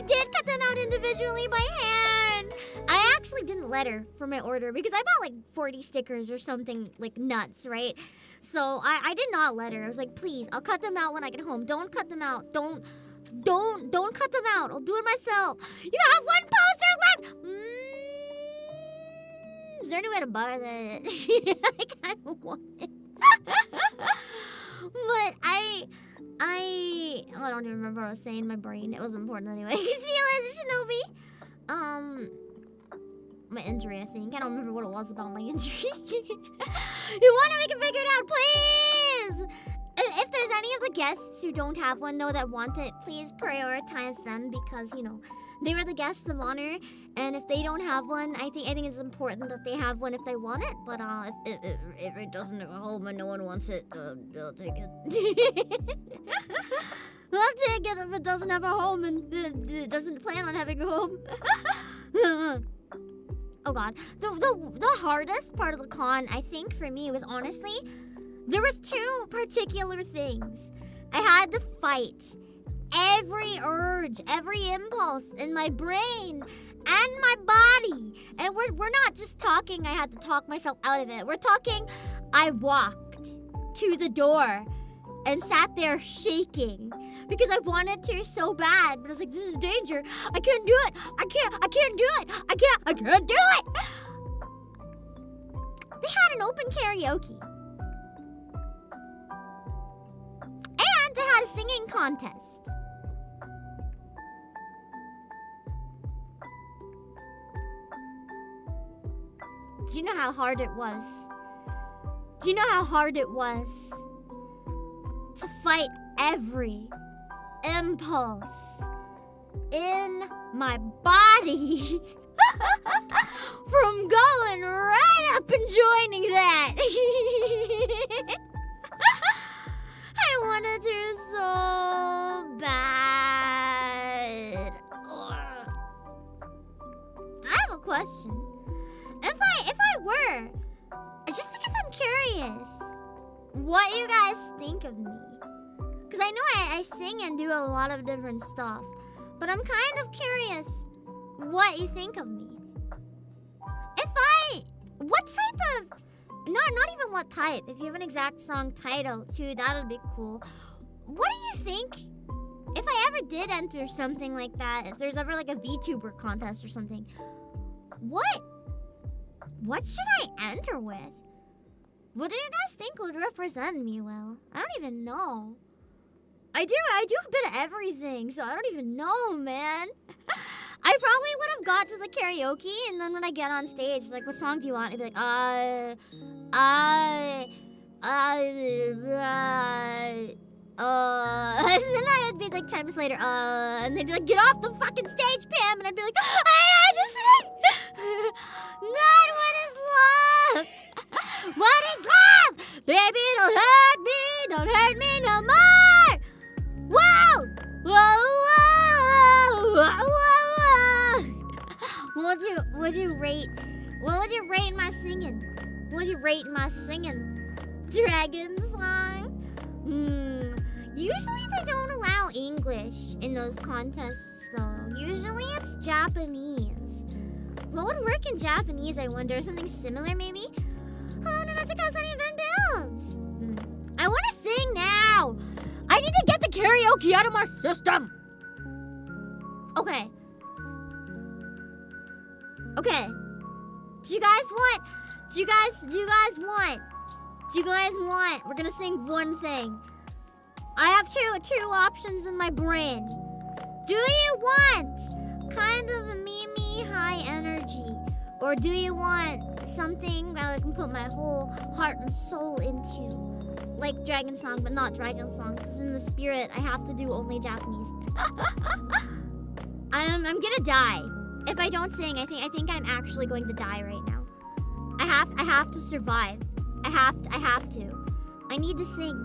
did cut them out individually by hand. I actually didn't let her for my order because I bought like 40 stickers or something like nuts, right? So I did not let her. I was like, please, I'll cut them out when I get home. Don't cut them out. Don't cut them out. I'll do it myself. You have one poster left. Is there any way to buy that? I kind of want it. But I don't even remember what I was saying in my brain. It was important anyway. See you later, Shinobi. My injury, I think. I don't remember what it was about my injury. You want to make it figured out, please? If there's any of the guests who don't have one, though, that want it, please prioritize them because, you know, they were the guests of honor. And if they don't have one, I think it's important that they have one if they want it. But if it doesn't have a home and no one wants it, I'll take it. I'll take it if it doesn't have a home and it doesn't plan on having a home. Oh god. The hardest part of the con, I think, for me was honestly, there was two particular things. I had to fight every urge, every impulse in my brain and my body. And we're not just talking I had to talk myself out of it. We're talking I walked to the door and sat there shaking because I wanted to so bad. But I was like, this is danger. I can't do it. I can't do it. I can't do it. They had an open karaoke. And they had a singing contest. Do you know how hard it was? Do you know how hard it was to fight every impulse in my body from going right up and joining that? I wanted to so bad. I have a question. If I were, just because I'm curious, what you guys think of me. Because I know I sing and do a lot of different stuff, but I'm kind of curious what you think of me. What type of, not even what type, if you have an exact song title too, that would be cool. What do you think, if I ever did enter something like that, if there's ever like a VTuber contest or something, what should I enter with? What do you guys think would represent me well? I don't even know. I do a bit of everything, so I don't even know, man. I probably would have got to the karaoke, and then when I get on stage, like, what song do you want? I'd be like, and then I'd be like 10 minutes later, and they'd be like, get off the fucking stage, Pam, and I'd be like, I just sing. Not what is love? What is love? Baby, don't hurt me no more. Whoa, whoa, whoa, whoa, whoa. What would you rate my singing? What would you rate my singing? Dragon song? Usually they don't allow English in those contests though. Usually it's Japanese. What would work in Japanese, I wonder? Something similar, maybe? Oh, no, not to cause any event builds. I want to sing now. I need to get the karaoke out of my system. Okay. Okay. Do you guys want? We're gonna sing one thing. I have two options in my brain. Do you want kind of a meme high energy? Or do you want something that I can put my whole heart and soul into? Like Dragon Song, but not Dragon Song, because in the spirit I have to do only Japanese. I'm gonna die. If I don't sing, I think I'm actually going to die right now. I have to survive. I have to. I need to sing.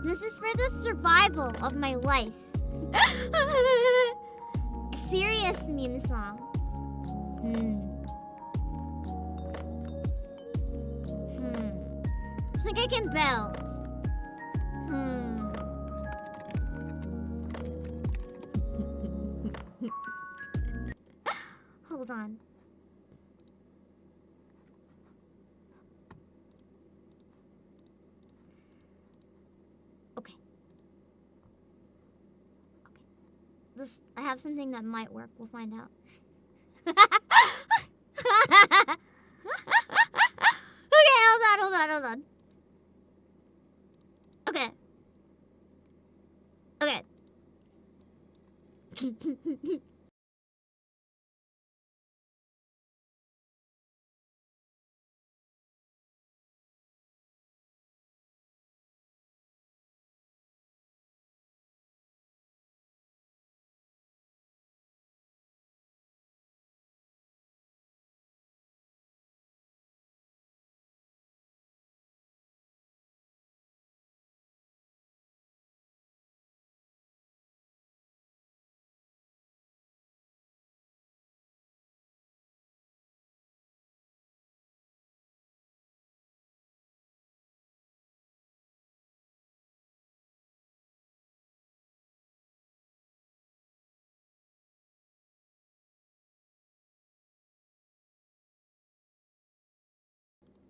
This is for the survival of my life. Serious meme song. I think I can build. Hold on. Okay. I have something that might work. We'll find out. Okay, hold on. Okay.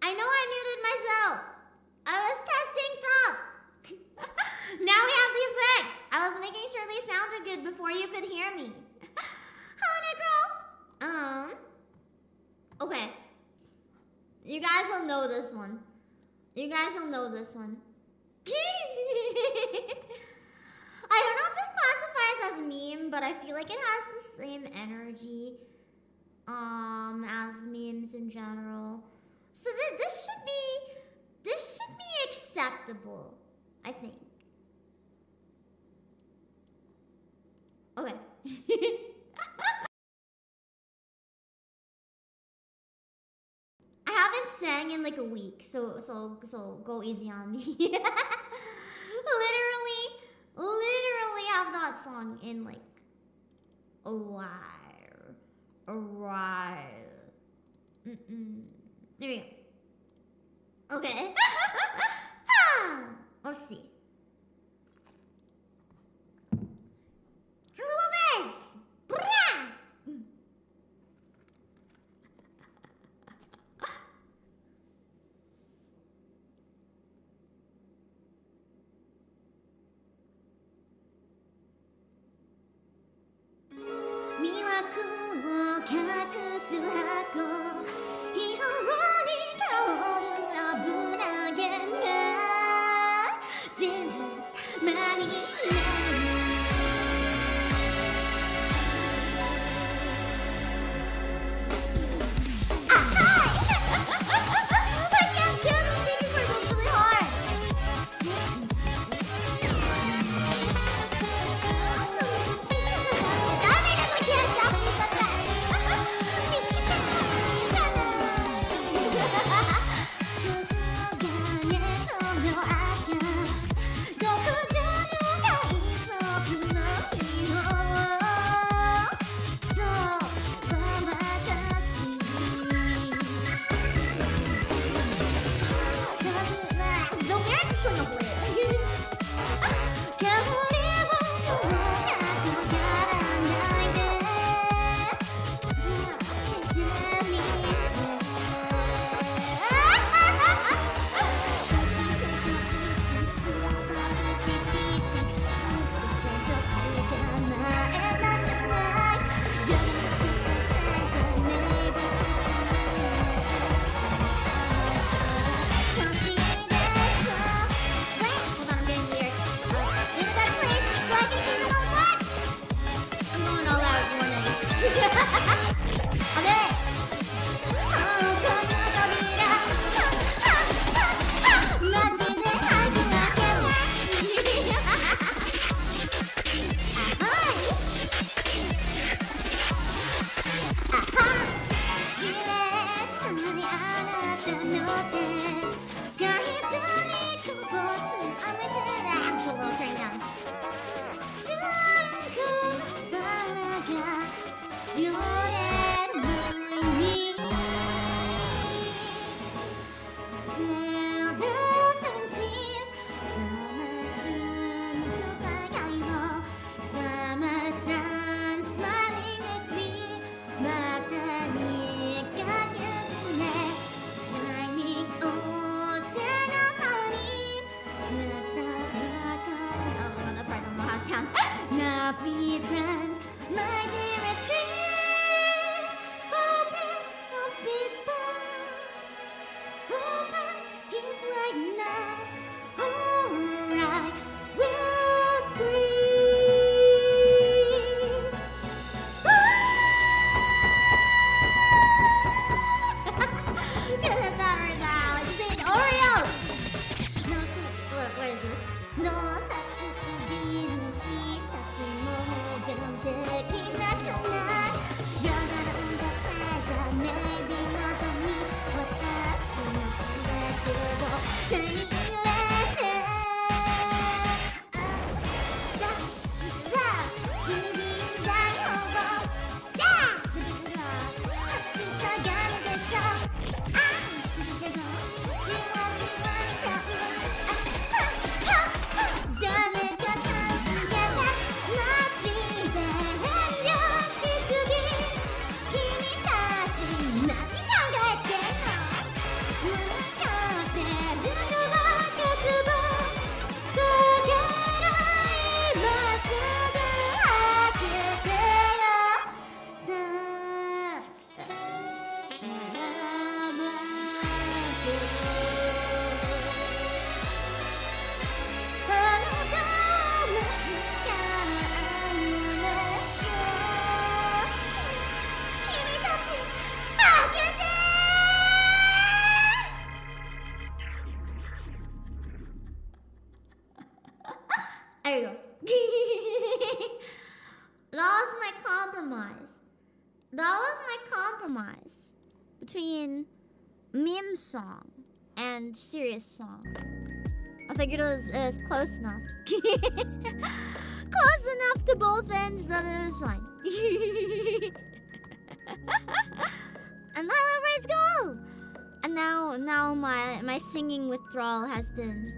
I know I muted myself. I was testing stuff. Now we have the effects. I was making sure they sounded good before you could hear me. Girl. Okay. You guys will know this one. I don't know if this classifies as meme, but I feel like it has the same energy as memes in general. So this should be acceptable, I think. Okay. I haven't sang in like a week, so go easy on me. literally have not sung in like a while. There we go. Okay. Let's see. Hello, Obake! please grant my dearest dream. Open up these bars. Open it right now, or I will scream. Get it better now. It's the Oreo. No, look, what is this? No zatsu ubi no kitachi mo mogen deki nakanai. Yagaranda pleasure maybe not on me. Watashi no subete wo tenirete. There you go. That was my compromise. That was my compromise between meme song and serious song. I figured it was close enough. Close enough to both ends that it was fine. And let's go. And now my singing withdrawal has been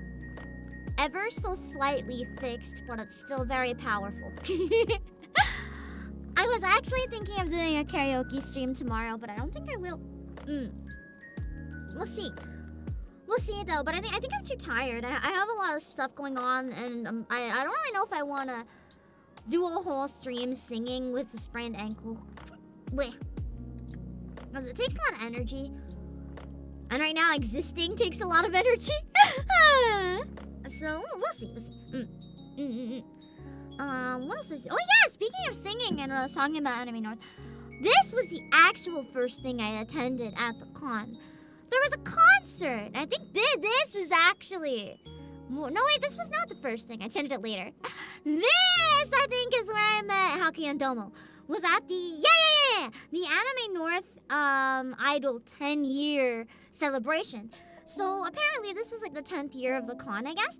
ever so slightly fixed, but it's still very powerful. I was actually thinking of doing a karaoke stream tomorrow, but I don't think I will. We'll see. We'll see though, but I think I'm too tired. I have a lot of stuff going on, and I don't really know if I want to do a whole stream singing with a sprained ankle. Blech. Because it takes a lot of energy. And right now, existing takes a lot of energy. So, we'll see. What else is... Oh yeah, speaking of singing and talking about Anime North, this was the actual first thing I attended at the con. There was a concert. I think this is actually... No, wait, this was not the first thing. I attended it later. This, I think, is where I met Haki and Domo. Was at the... Yeah! The Anime North Idol 10-year celebration. So, apparently, this was like the 10th year of the con, I guess.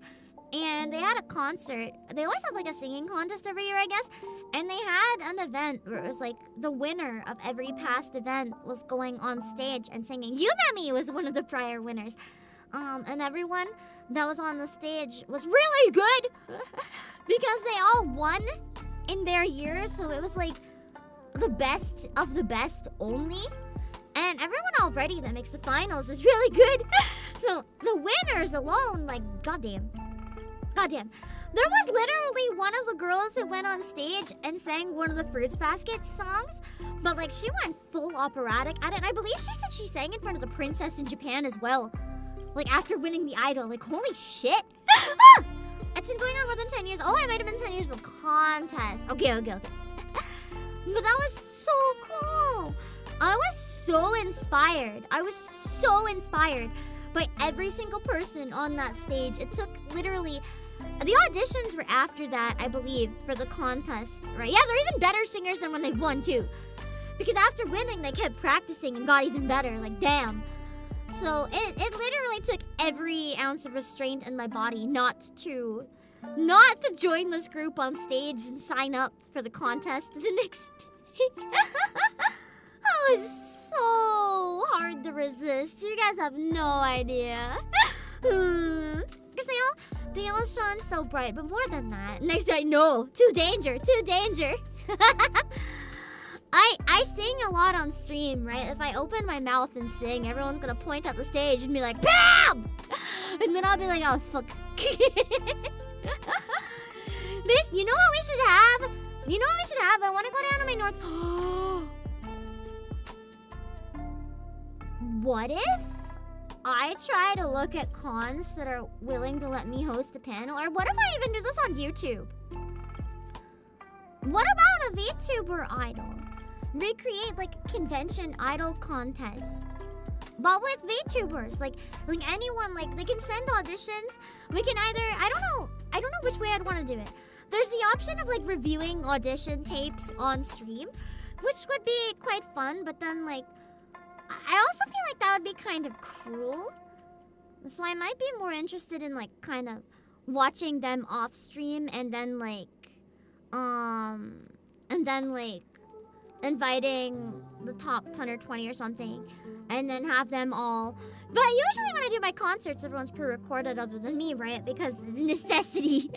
And they had a concert. They always have like a singing contest every year, I guess. And they had an event where it was like the winner of every past event was going on stage and singing. Yumemi was one of the prior winners. And everyone that was on the stage was really good because they all won in their year. So it was like the best of the best only. And everyone already that makes the finals is really good. So the winners alone, like, goddamn. There was literally one of the girls who went on stage and sang one of the Fruits Basket songs. But, like, she went full operatic at it. And I believe she said she sang in front of the princess in Japan as well. Like, after winning the Idol. Like, holy shit. It's been going on more than 10 years. Oh, I might have been 10 years of the contest. Okay. But that was so cool. I was so inspired. By every single person on that stage. It took literally... The auditions were after that, I believe, for the contest, right? Yeah, they're even better singers than when they won, too. Because after winning, they kept practicing and got even better. Like, damn. So, it literally took every ounce of restraint in my body not to join this group on stage and sign up for the contest the next day. That was so hard to resist. You guys have no idea. Because they all shone so bright, but more than that, next day, no, too danger. I sing a lot on stream, right? If I open my mouth and sing, everyone's gonna point at the stage and be like, BAM! And then I'll be like, oh, fuck. You know what we should have? I want to go down to my north. What if I try to look at cons that are willing to let me host a panel? Or what if I even do this on YouTube? What about a VTuber idol? Recreate like a convention idol contest. But with VTubers, like anyone, like they can send auditions. We can either, I don't know which way I'd want to do it. There's the option of like reviewing audition tapes on stream, which would be quite fun, but then like, I also feel like that would be kind of cruel. So I might be more interested in like kind of watching them off stream and then like inviting the top 10 or 20 or something and then have them all. But usually when I do my concerts, everyone's pre-recorded other than me, right? Because necessity.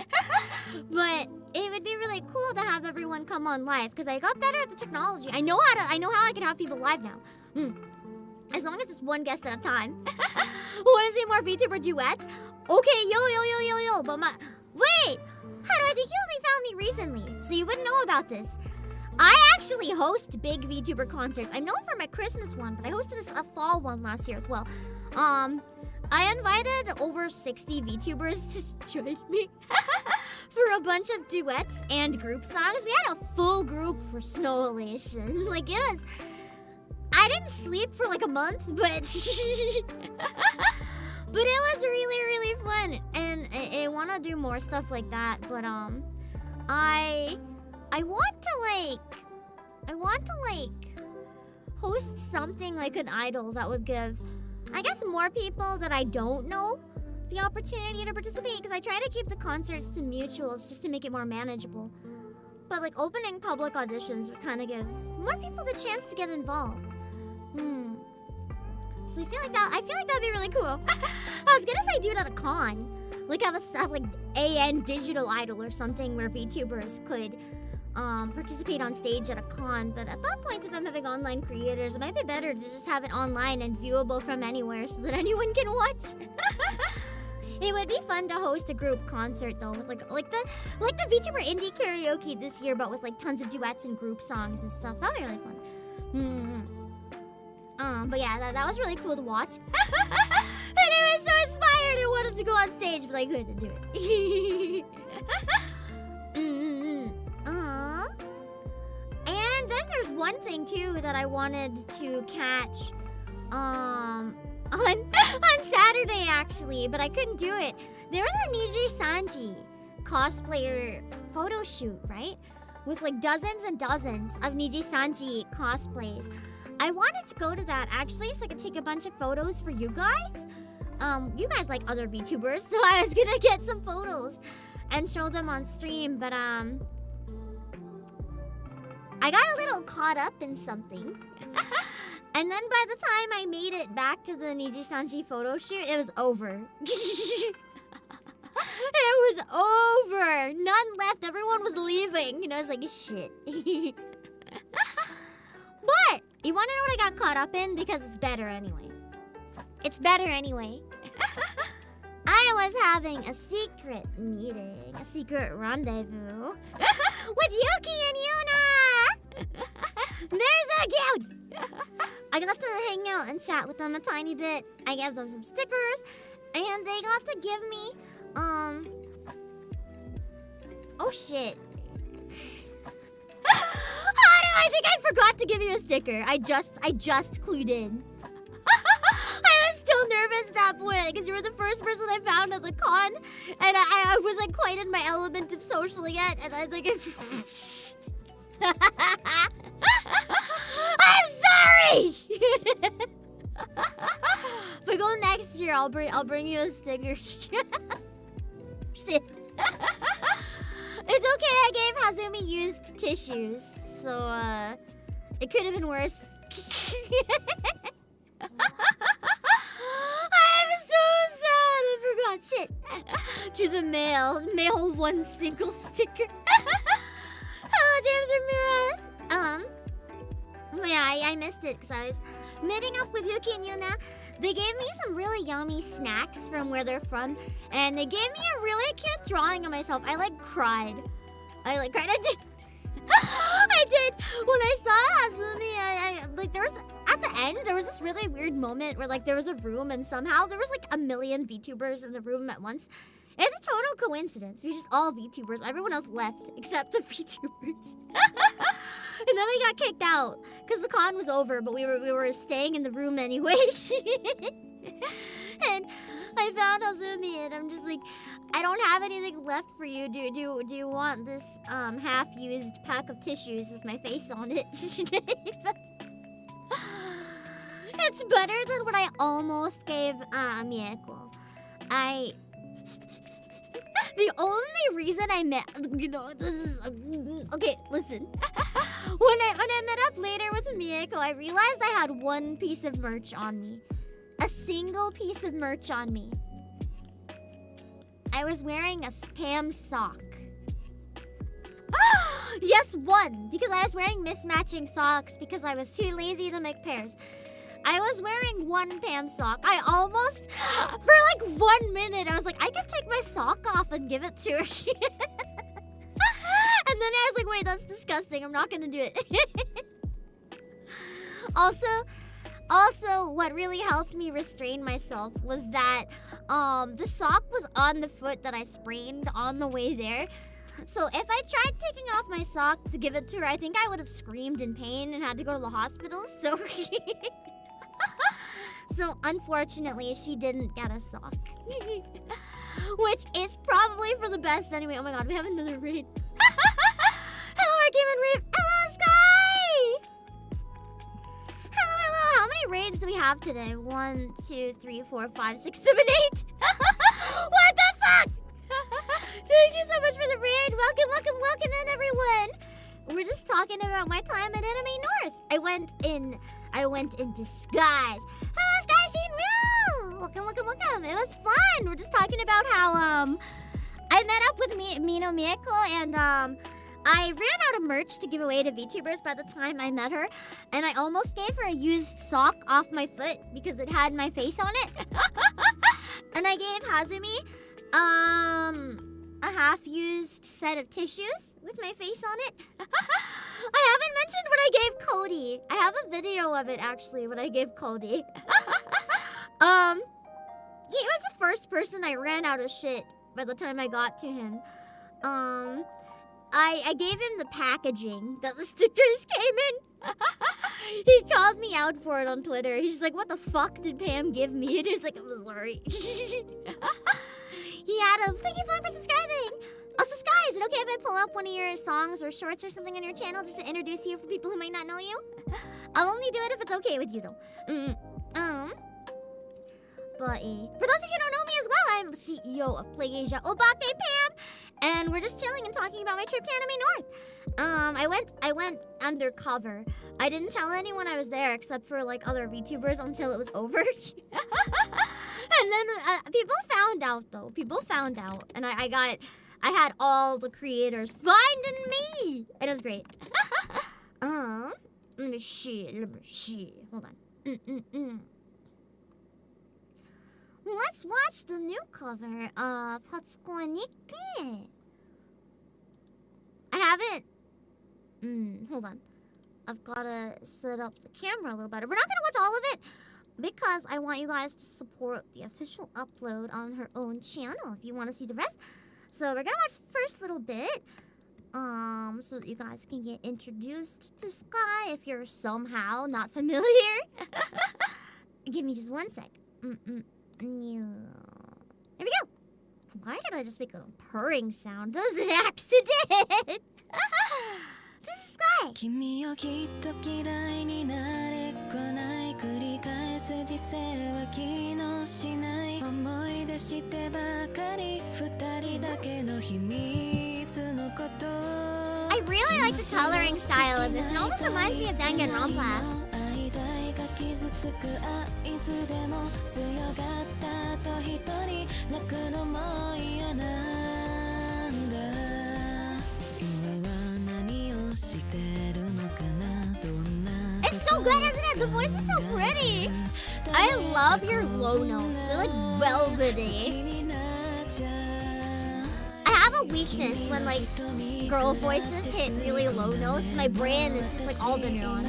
But it would be really cool to have everyone come on live because I got better at the technology. I know how I can have people live now. As long as it's one guest at a time. Want to see more VTuber duets? Okay, yo. But wait! How do I think you only found me recently? So you wouldn't know about this. I actually host big VTuber concerts. I'm known for my Christmas one, but I hosted a fall one last year as well. I invited over 60 VTubers to join me for a bunch of duets and group songs. We had a full group for Snow Elation. Like, it was... I didn't sleep for like a month, but... but it was really, really fun. And I want to do more stuff like that, but, I want to host something like an idol that would give, I guess, more people that I don't know the opportunity to participate, because I try to keep the concerts to mutuals just to make it more manageable. But like opening public auditions would kind of give more people the chance to get involved. So I feel like that'd be really cool. I was gonna say do it at a con. Like have like AN Digital Idol or something where VTubers could participate on stage at a con, but at that point, if I'm having online creators, it might be better to just have it online and viewable from anywhere so that anyone can watch. It would be fun to host a group concert though, with like the VTuber indie karaoke this year, but with like tons of duets and group songs and stuff. That'd be really fun. But yeah, that was really cool to watch. And I was so inspired. I wanted to go on stage, but I couldn't do it. And then there's one thing too that I wanted to catch on Saturday actually, but I couldn't do it. There was a Niji Sanji cosplayer photo shoot, right? With like dozens and dozens of Niji Sanji cosplays. I wanted to go to that actually so I could take a bunch of photos for you guys. You guys like other VTubers, so I was gonna get some photos and show them on stream, but I got a little caught up in something. And then by the time I made it back to the Niji Sanji photo shoot, it was over. It was over. None left. Everyone was leaving. I was like, shit. But you want to know what I got caught up in? Because it's better anyway. It's better anyway. I was having a secret meeting, a secret rendezvous with Yuki and Yuna. They're so cute. I got to hang out and chat with them a tiny bit. I gave them some stickers, and they got to give me, oh shit. I think I forgot to give you a sticker. I just clued in. I was still nervous at that point because you were the first person I found at the con, and I was like quite in my element of social yet, and I think I'm sorry. If I go next year, I'll bring you a sticker. Shit. It's okay, I gave Hazumi used tissues, so it could have been worse. I'm so sad, I forgot shit. To the mail one single sticker. Hello, James Ramirez. Yeah, I missed it because I was meeting up with Yuki and Yuna. They gave me some really yummy snacks from where they're from, and they gave me a really cute drawing of myself. I like cried. I like kind of did. I did. When I saw Hazumi, I like there was at the end there was this really weird moment where like there was a room and somehow there was like a million VTubers in the room at once. It's a total coincidence. We just all VTubers. Everyone else left except the VTubers. And then we got kicked out because the con was over, but we were staying in the room anyway. And I found Hazumi, and I'm just like, I don't have anything left for you. Do you want this half-used pack of tissues with my face on it? It's better than what I almost gave Mieko. The only reason I met, this is okay. Listen, when I met up later with Mieko, I realized I had one piece of merch on me, a single piece of merch on me. I was wearing a spam sock. Yes, one, because I was wearing mismatching socks because I was too lazy to make pairs. I was wearing one Pam sock. I almost, for like 1 minute, I was like, I can take my sock off and give it to her. And then I was like, wait, that's disgusting. I'm not gonna do it. Also, what really helped me restrain myself was that the sock was on the foot that I sprained on the way there. So if I tried taking off my sock to give it to her, I think I would have screamed in pain and had to go to the hospital. So, so unfortunately, she didn't get a sock. Which is probably for the best anyway. Oh my god, we have another raid. Hello, Arcade Raid. Hello, Sky! Hello. How many raids do we have today? 1, 2, 3, 4, 5, 6, 7, 8. What the fuck? Thank you so much for the raid. Welcome in, everyone. We're just talking about my time at Anime North. I went in disguise. Hello, Sky Shinryu! Welcome. It was fun. We're just talking about how I met up with Mino Mieko, and I ran out of merch to give away to VTubers by the time I met her, and I almost gave her a used sock off my foot because it had my face on it. And I gave Hazumi a half-used set of tissues with my face on it. I haven't mentioned what I gave Cody. I have a video of it, actually, what I gave Cody. He was the first person I ran out of shit by the time I got to him. I gave him the packaging that the stickers came in. He called me out for it on Twitter. He's like, what the fuck did Pam give me? And he's like, I'm sorry. He had a thank you for subscribing. Also, Sky, is it okay if I pull up one of your songs or shorts or something on your channel just to introduce you for people who might not know you? I'll only do it if it's okay with you, though. But for those of you who don't know me as well, I'm CEO of Playasia, Obake Pam, and we're just chilling and talking about my trip to Anime North. I went undercover. I didn't tell anyone I was there except for like other VTubers until it was over. And then people found out though. People found out, and I had all the creators finding me, and it was great. Let me see. Hold on. Let's watch the new cover of Hatsuko Nikke. I haven't. Hold on. I've gotta set up the camera a little better. We're not gonna watch all of it because I want you guys to support the official upload on her own channel if you want to see the rest. So we're gonna watch the first little bit, so that you guys can get introduced to Sky if you're somehow not familiar. Give me just 1 sec. There we go. Why did I just make a purring sound? That was an accident. This is Sky. 君をきっと嫌いになれっこない繰り返す人生は気のしない思い出してばかり二人だけの秘密のこと I really like the coloring style of this. It almost reminds me of Danganronpa. 愛が傷つくいつでも強がったと一人泣くのも嫌なんだ It's so good, isn't it? The voice is so pretty. I love your low notes. They're like velvety. I have a a weakness when like girl voices hit really low notes. My brain is just like all the neurons.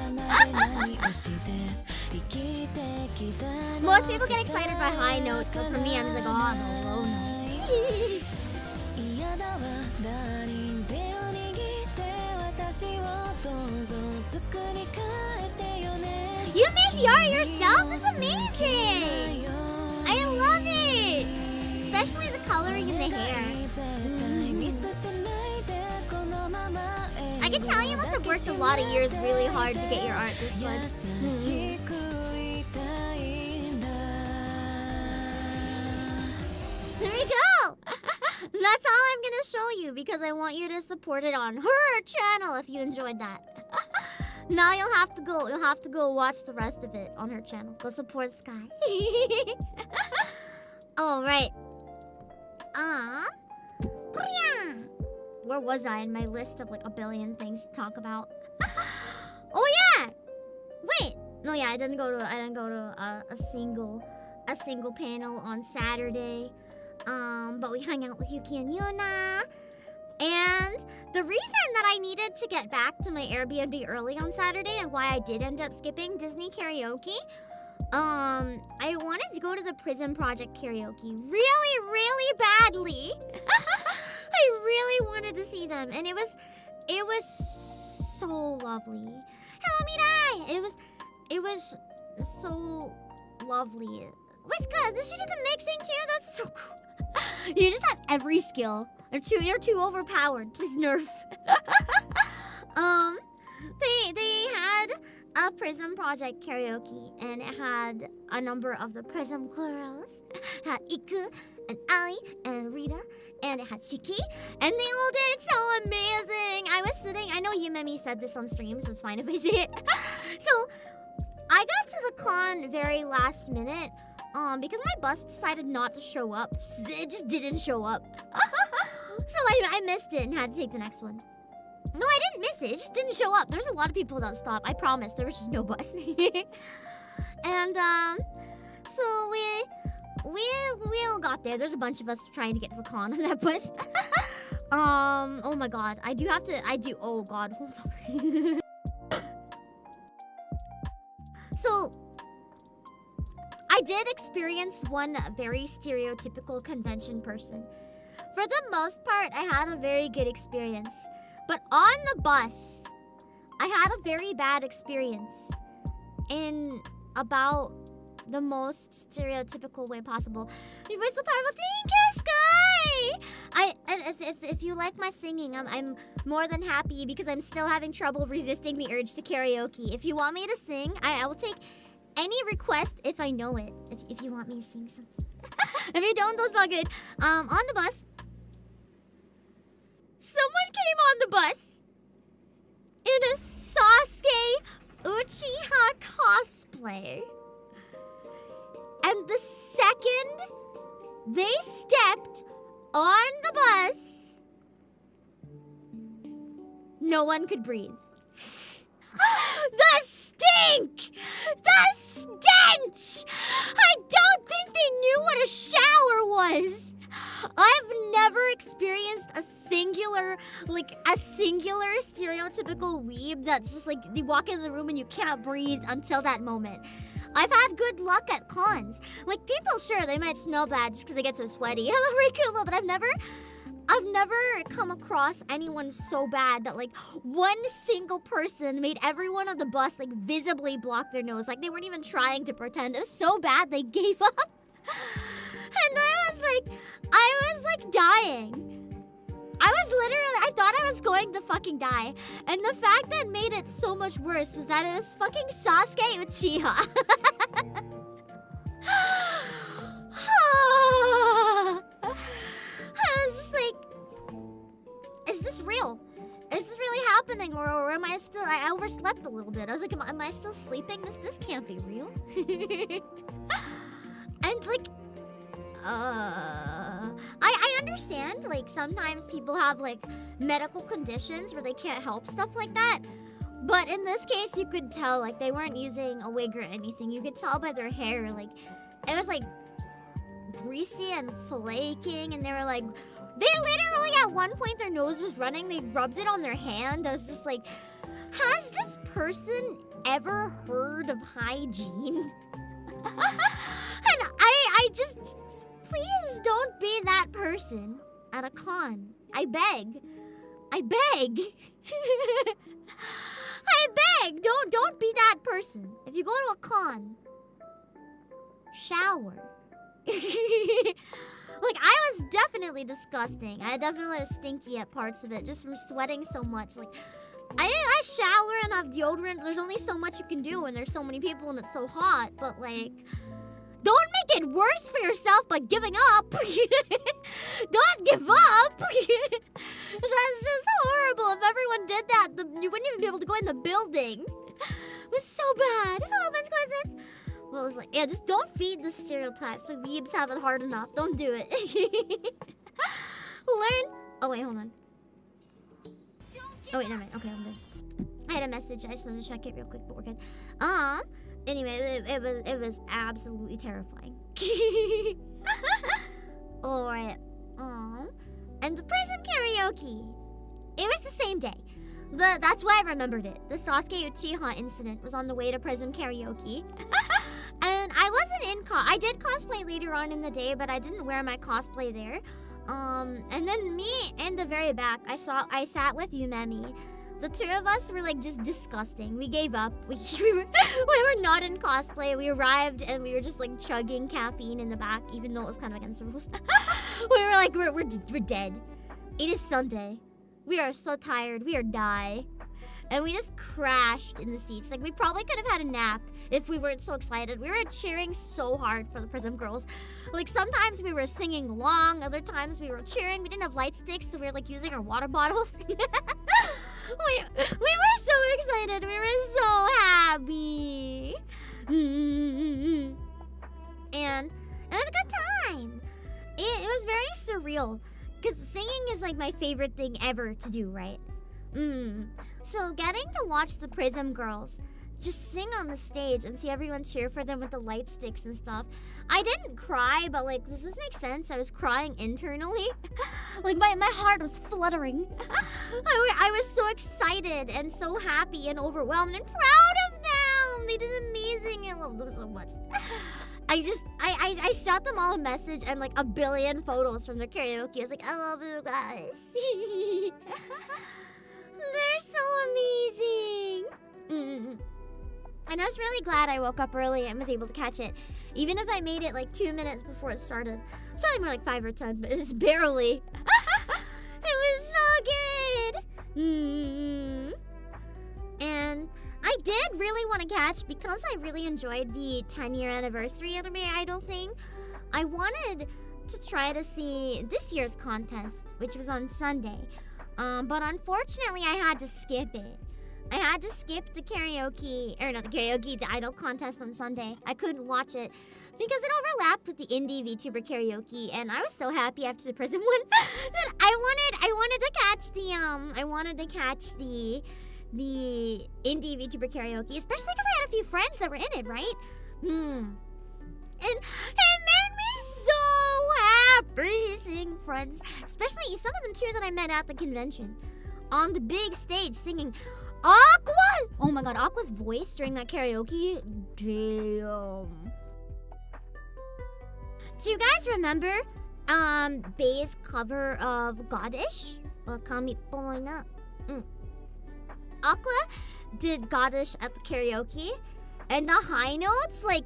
Most people get excited by high notes, but for me, I'm just like, oh, the low notes. You make the art yourself? That's amazing! I love it! Especially the coloring in the hair. I can tell you must have worked a lot of years really hard to get your art this good. There we go! That's all I'm gonna show you because I want you to support it on her channel if you enjoyed that. Now you'll have to go watch the rest of it on her channel. Go support Sky. Alright. Where was I in my list of like a billion things to talk about? Oh yeah! Wait! No, yeah, I didn't go to a single panel on Saturday. But we hung out with Yuki and Yuna. And the reason that I needed to get back to my Airbnb early on Saturday and why I did end up skipping Disney karaoke, I wanted to go to the Prism Project karaoke really, really badly. I really wanted to see them, and it was so lovely. Hello, Mirai! It was so lovely. Whiska, does she do the mixing too? That's so cool. You just have every skill. You're too overpowered. Please nerf. They had a Prism Project karaoke, and it had a number of the Prism girls. It had Iku and Ali and Rita, and it had Shiki, and they all did so amazing. I was sitting. I know Yumemi said this on stream, so it's fine if I say it. So I got to the con very last minute. Because my bus decided not to show up. It just didn't show up. So I missed it and had to take the next one. No, I didn't miss it. It just didn't show up. There's a lot of people that stopped. I promise. There was just no bus. And, so we all got there. There's a bunch of us trying to get to the con on that bus. Oh my god. Oh god, hold on. So, I did experience one very stereotypical convention person. For the most part, I had a very good experience. But on the bus, I had a very bad experience in about the most stereotypical way possible. You're so powerful. Thank you, Sky! If you like my singing, I'm more than happy because I'm still having trouble resisting the urge to karaoke. If you want me to sing, I will take any request if I know it. If you want me to sing something. If you don't, that's all good. On the bus, someone came on the bus in a Sasuke Uchiha cosplay. And the second they stepped on the bus, no one could breathe. The stink! The stench! I don't think they knew what a shower was. I've never experienced a singular stereotypical weeb that's just like, you walk into the room and you can't breathe until that moment. I've had good luck at cons. Like, people, sure, they might smell bad just because they get so sweaty. Hello, Rikumo, but I've never come across anyone so bad that like one single person made everyone on the bus like visibly block their nose. Like they weren't even trying to pretend. It was so bad they gave up. And I was like dying. I thought I was going to fucking die. And the fact that made it so much worse was that it was fucking Sasuke Uchiha. I was just like, is this real? Is this really happening? Or am I still, I overslept a little bit. I was like, am I still sleeping? This can't be real. And like, I understand, like, sometimes people have, like, medical conditions where they can't help stuff like that. But in this case, you could tell, like, they weren't using a wig or anything. You could tell by their hair, like, it was, like, greasy and flaking. And they were, like, They literally at one point their nose was running. They rubbed it on their hand. I was just like, has this person ever heard of hygiene? And I just, please don't be that person at a con. I beg. I beg. I beg. Don't be that person. If you go to a con, shower. Like, I was definitely disgusting. I definitely was stinky at parts of it just from sweating so much. Like, I shower and have deodorant. There's only so much you can do when there's so many people and it's so hot. But, like, don't make it worse for yourself by giving up. Don't give up. That's just horrible. If everyone did that, you wouldn't even be able to go in the building. It was so bad. Hello, Vince Quentin. Well, it was like, yeah, just don't feed the stereotypes. Like, weebs have it hard enough. Don't do it. Learn. Oh, wait, hold on. Oh, wait, never mind. Okay, I'm good. I had a message. I just wanted to check it real quick, but we're good. Anyway, it was absolutely terrifying. Alright. And the Prism Karaoke. It was the same day. That's why I remembered it. The Sasuke Uchiha incident was on the way to Prism Karaoke. And I wasn't in I did cosplay later on in the day, but I didn't wear my cosplay there. And then me in the very back, I sat with Yumemi. The two of us were like just disgusting. We gave up. We were not in cosplay. We arrived and we were just like chugging caffeine in the back, even though it was kind of against the rules. We were like, we're dead. It is Sunday. We are so tired. We are die. And we just crashed in the seats. Like, we probably could have had a nap if we weren't so excited. We were cheering so hard for the Prism girls. Like, sometimes we were singing along. Other times we were cheering. We didn't have light sticks, so we were, like, using our water bottles. We were so excited. We were so happy. And it was a good time. It was very surreal. Because singing is, like, my favorite thing ever to do, right? So getting to watch the Prism girls just sing on the stage and see everyone cheer for them with the light sticks and stuff. I didn't cry, but like, does this make sense? I was crying internally. Like my heart was fluttering. I was so excited and so happy and overwhelmed and proud of them. They did amazing. I love them so much. I shot them all a message and like a billion photos from their karaoke. I was like, I love you guys. They're so amazing. And I was really glad I woke up early and was able to catch it. Even if I made it like 2 minutes before it started. It's probably more like 5 or 10, but it's barely. It was so good. And I did really want to catch, because I really enjoyed the 10-year anniversary Anime Idol thing. I wanted to try to see this year's contest, which was on Sunday. But unfortunately, I had to skip it. I had to skip the karaoke, or not the karaoke, the idol contest on Sunday. I couldn't watch it because it overlapped with the indie VTuber karaoke, and I was so happy after the Prism one that I wanted to catch the indie VTuber karaoke, especially because I had a few friends that were in it, right? And it made me so happy seeing friends, especially some of them too that I met at the convention on the big stage singing Aqua. Oh my god, Aqua's voice during that karaoke, damn. Do you guys remember Bei's cover of Goddish? Kami Poina? Aqua did Goddish at the karaoke, and the high notes, like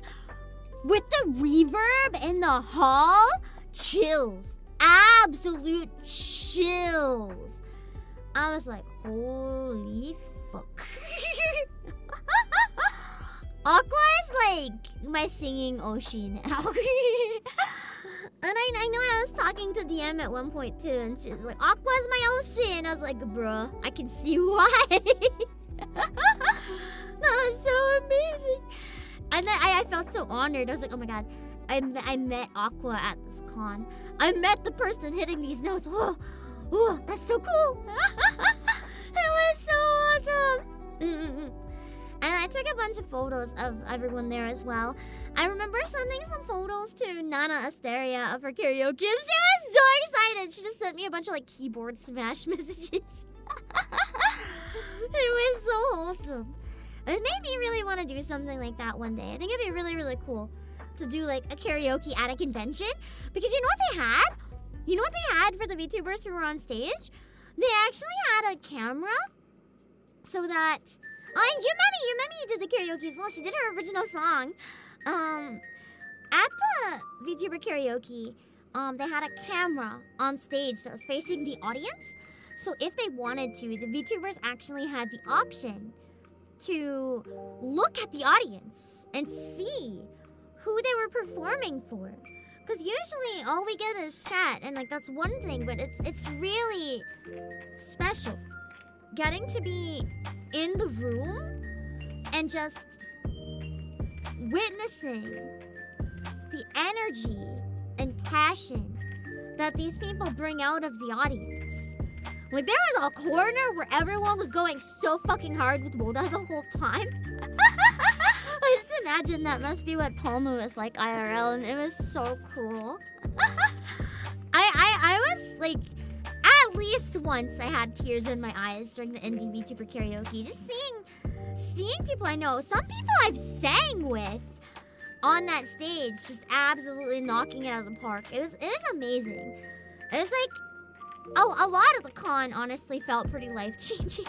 with the reverb in the hall, chills. Absolute chills. I was like, holy fuck. Aqua is like my singing Oshi now. And I know I was talking to DM at one point too, and she was like, Aqua's my Oshi, and I was like, bruh, I can see why. That was so amazing. And then I felt so honored. I was like, oh my god, I met Aqua at this con. I met the person hitting these notes. Oh, that's so cool. It was so awesome. And I took a bunch of photos of everyone there as well. I remember sending some photos to Nana Asteria of her karaoke, and she was so excited. She just sent me a bunch of like keyboard smash messages. It was so wholesome. It made me really want to do something like that one day. I think it'd be really, really cool to do like a karaoke at a convention. Because you know what they had? You know what they had for the VTubers who were on stage? They actually had a camera so that... Oh, Yumemi did the karaoke as well. She did her original song. At the VTuber karaoke, they had a camera on stage that was facing the audience. So if they wanted to, the VTubers actually had the option to look at the audience and see who they were performing for. Because usually all we get is chat, and like that's one thing, but it's really special getting to be in the room and just witnessing the energy and passion that these people bring out of the audience. Like there was a corner where everyone was going so fucking hard with Woda the whole time. I just imagine that must be what Palmu is like IRL, and it was so cool. I was like, at least once I had tears in my eyes during the indie VTuber karaoke. Just seeing people I know, some people I've sang with on that stage, just absolutely knocking it out of the park. It was amazing. It was like a lot of the con honestly felt pretty life-changing.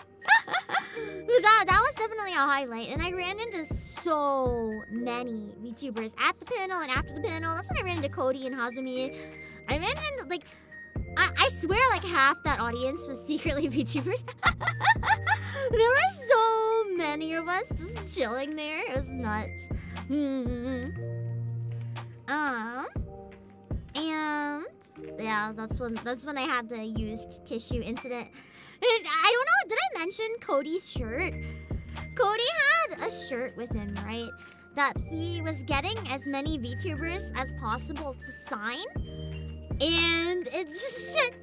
that was definitely a highlight, and I ran into so many VTubers at the panel and after the panel. That's when I ran into Cody and Hazumi. I ran into like I swear like half that audience was secretly VTubers. There were so many of us just chilling there. It was nuts. And yeah, that's when I had the used tissue incident. And I don't know, did I mention Cody's shirt? Cody had a shirt with him, right? That he was getting as many VTubers as possible to sign. And it just said,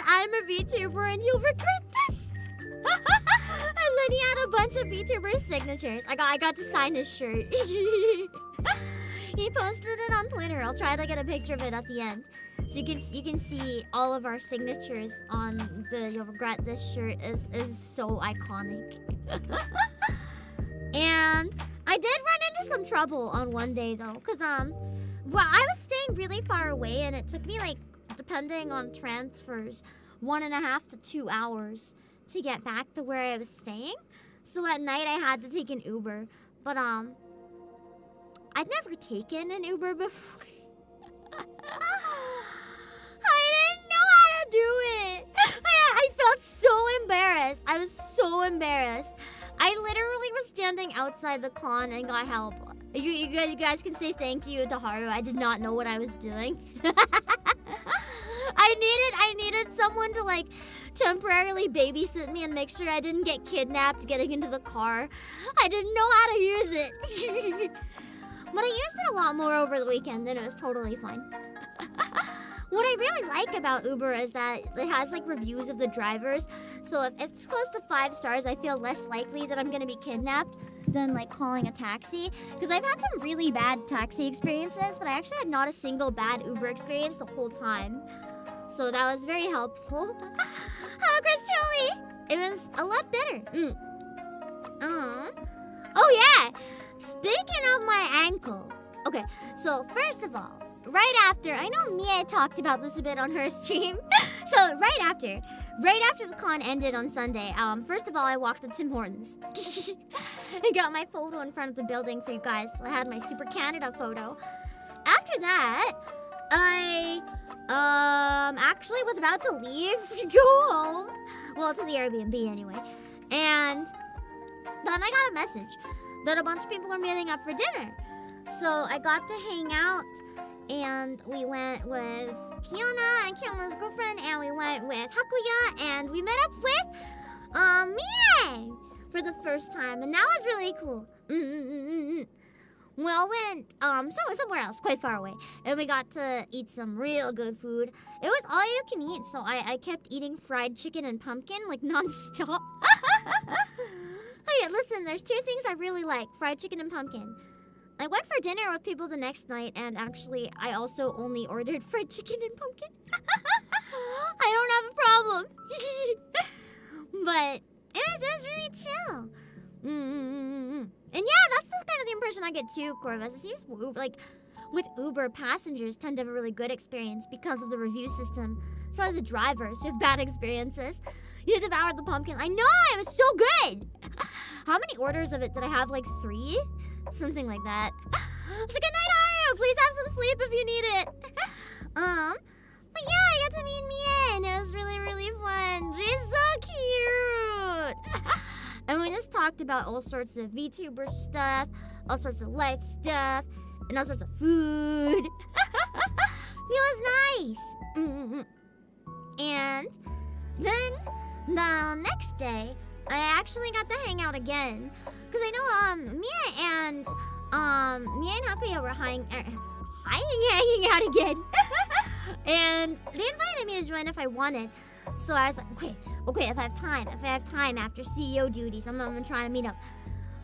I'm a VTuber and you'll regret this. And then he had a bunch of VTuber signatures. I got to sign his shirt. He posted it on Twitter. I'll try to get a picture of it at the end. So you can see all of our signatures on the You'll Regret This shirt is so iconic. And I did run into some trouble on one day though, cause well, I was staying really far away, and it took me like, depending on transfers, 1.5 to 2 hours to get back to where I was staying. So at night I had to take an Uber, but I'd never taken an Uber before. I didn't know how to do it. I felt so embarrassed. I was so embarrassed. I literally was standing outside the con and got help. You guys can say thank you to Haru. I did not know what I was doing. I needed someone to like temporarily babysit me and make sure I didn't get kidnapped getting into the car. I didn't know how to use it. But I used it a lot more over the weekend, and it was totally fine. What I really like about Uber is that it has like reviews of the drivers. So if it's close to 5 stars, I feel less likely that I'm gonna be kidnapped than like calling a taxi. Because I've had some really bad taxi experiences, but I actually had not a single bad Uber experience the whole time. So that was very helpful. Hello, Chris Tully! It was a lot better. Oh yeah! Speaking of my ankle. Okay, so first of all, right after, I know Mie talked about this a bit on her stream. So right after the con ended on Sunday, first of all, I walked to Tim Hortons. I got my photo in front of the building for you guys. I had my Super Canada photo. After that, I actually was about to leave to go home. Well, to the Airbnb anyway. And then I got a message that a bunch of people are meeting up for dinner. So I got to hang out, and we went with Kiona and Kiona's girlfriend, and we went with Hakuya, and we met up with Mie for the first time, and that was really cool. We all went somewhere else, quite far away, and we got to eat some real good food. It was all you can eat, so I kept eating fried chicken and pumpkin like non-stop. Okay, listen, there's two things I really like. Fried chicken and pumpkin. I went for dinner with people the next night, and actually, I also only ordered fried chicken and pumpkin. I don't have a problem. But it was really chill. And yeah, that's the kind of the impression I get too, Corvus. It seems like with Uber, passengers tend to have a really good experience because of the review system. It's probably the drivers who have bad experiences. You devoured the pumpkin. I know, it was so good. How many orders of it did I have? Like 3? Something like that. So good night, Haru. Please have some sleep if you need it. But yeah, I got to meet Mia, and it was really, really fun. She's so cute. And we just talked about all sorts of VTuber stuff, all sorts of life stuff, and all sorts of food. It was nice. And then the next day, I actually got to hang out again. Because I know Mia and Hakuya were hanging out again. And they invited me to join if I wanted. So I was like, okay, if I have time after CEO duties, I'm gonna try to meet up.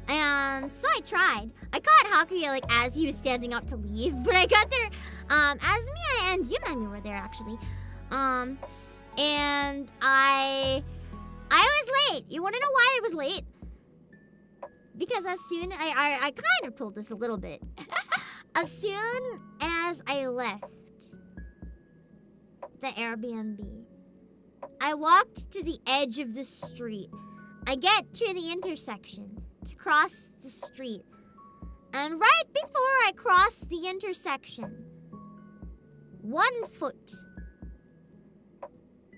And so I tried. I caught Hakuya like as he was standing up to leave, but I got there as Mia and Yumemi were there actually. And I was late. You wanna know why I was late? Because as soon I kind of told this a little bit. As soon as I left the Airbnb, I walked to the edge of the street. I get to the intersection to cross the street. And right before I cross the intersection, one foot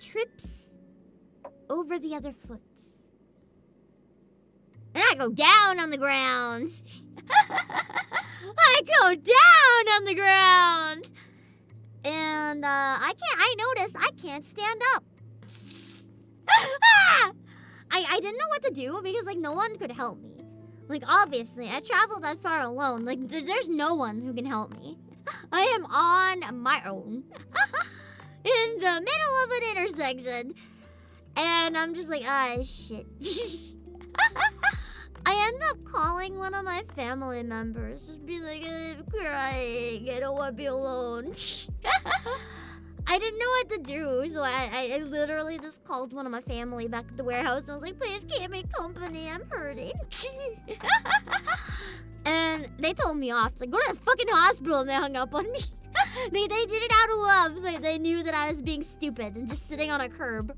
trips over the other foot. And I go down on the ground. I go down on the ground. And I noticed I can't stand up. I didn't know what to do because like no one could help me. Like obviously I traveled that far alone. Like there's no one who can help me. I am on my own. In the middle of an intersection. And I'm just like, shit. I end up calling one of my family members. Just be like, I'm crying. I don't want to be alone. I didn't know what to do, so I literally just called one of my family back at the warehouse and I was like, please keep me company, I'm hurting. And they told me off. It's like, go to the fucking hospital, and they hung up on me. They did it out of love. They knew that I was being stupid and just sitting on a curb.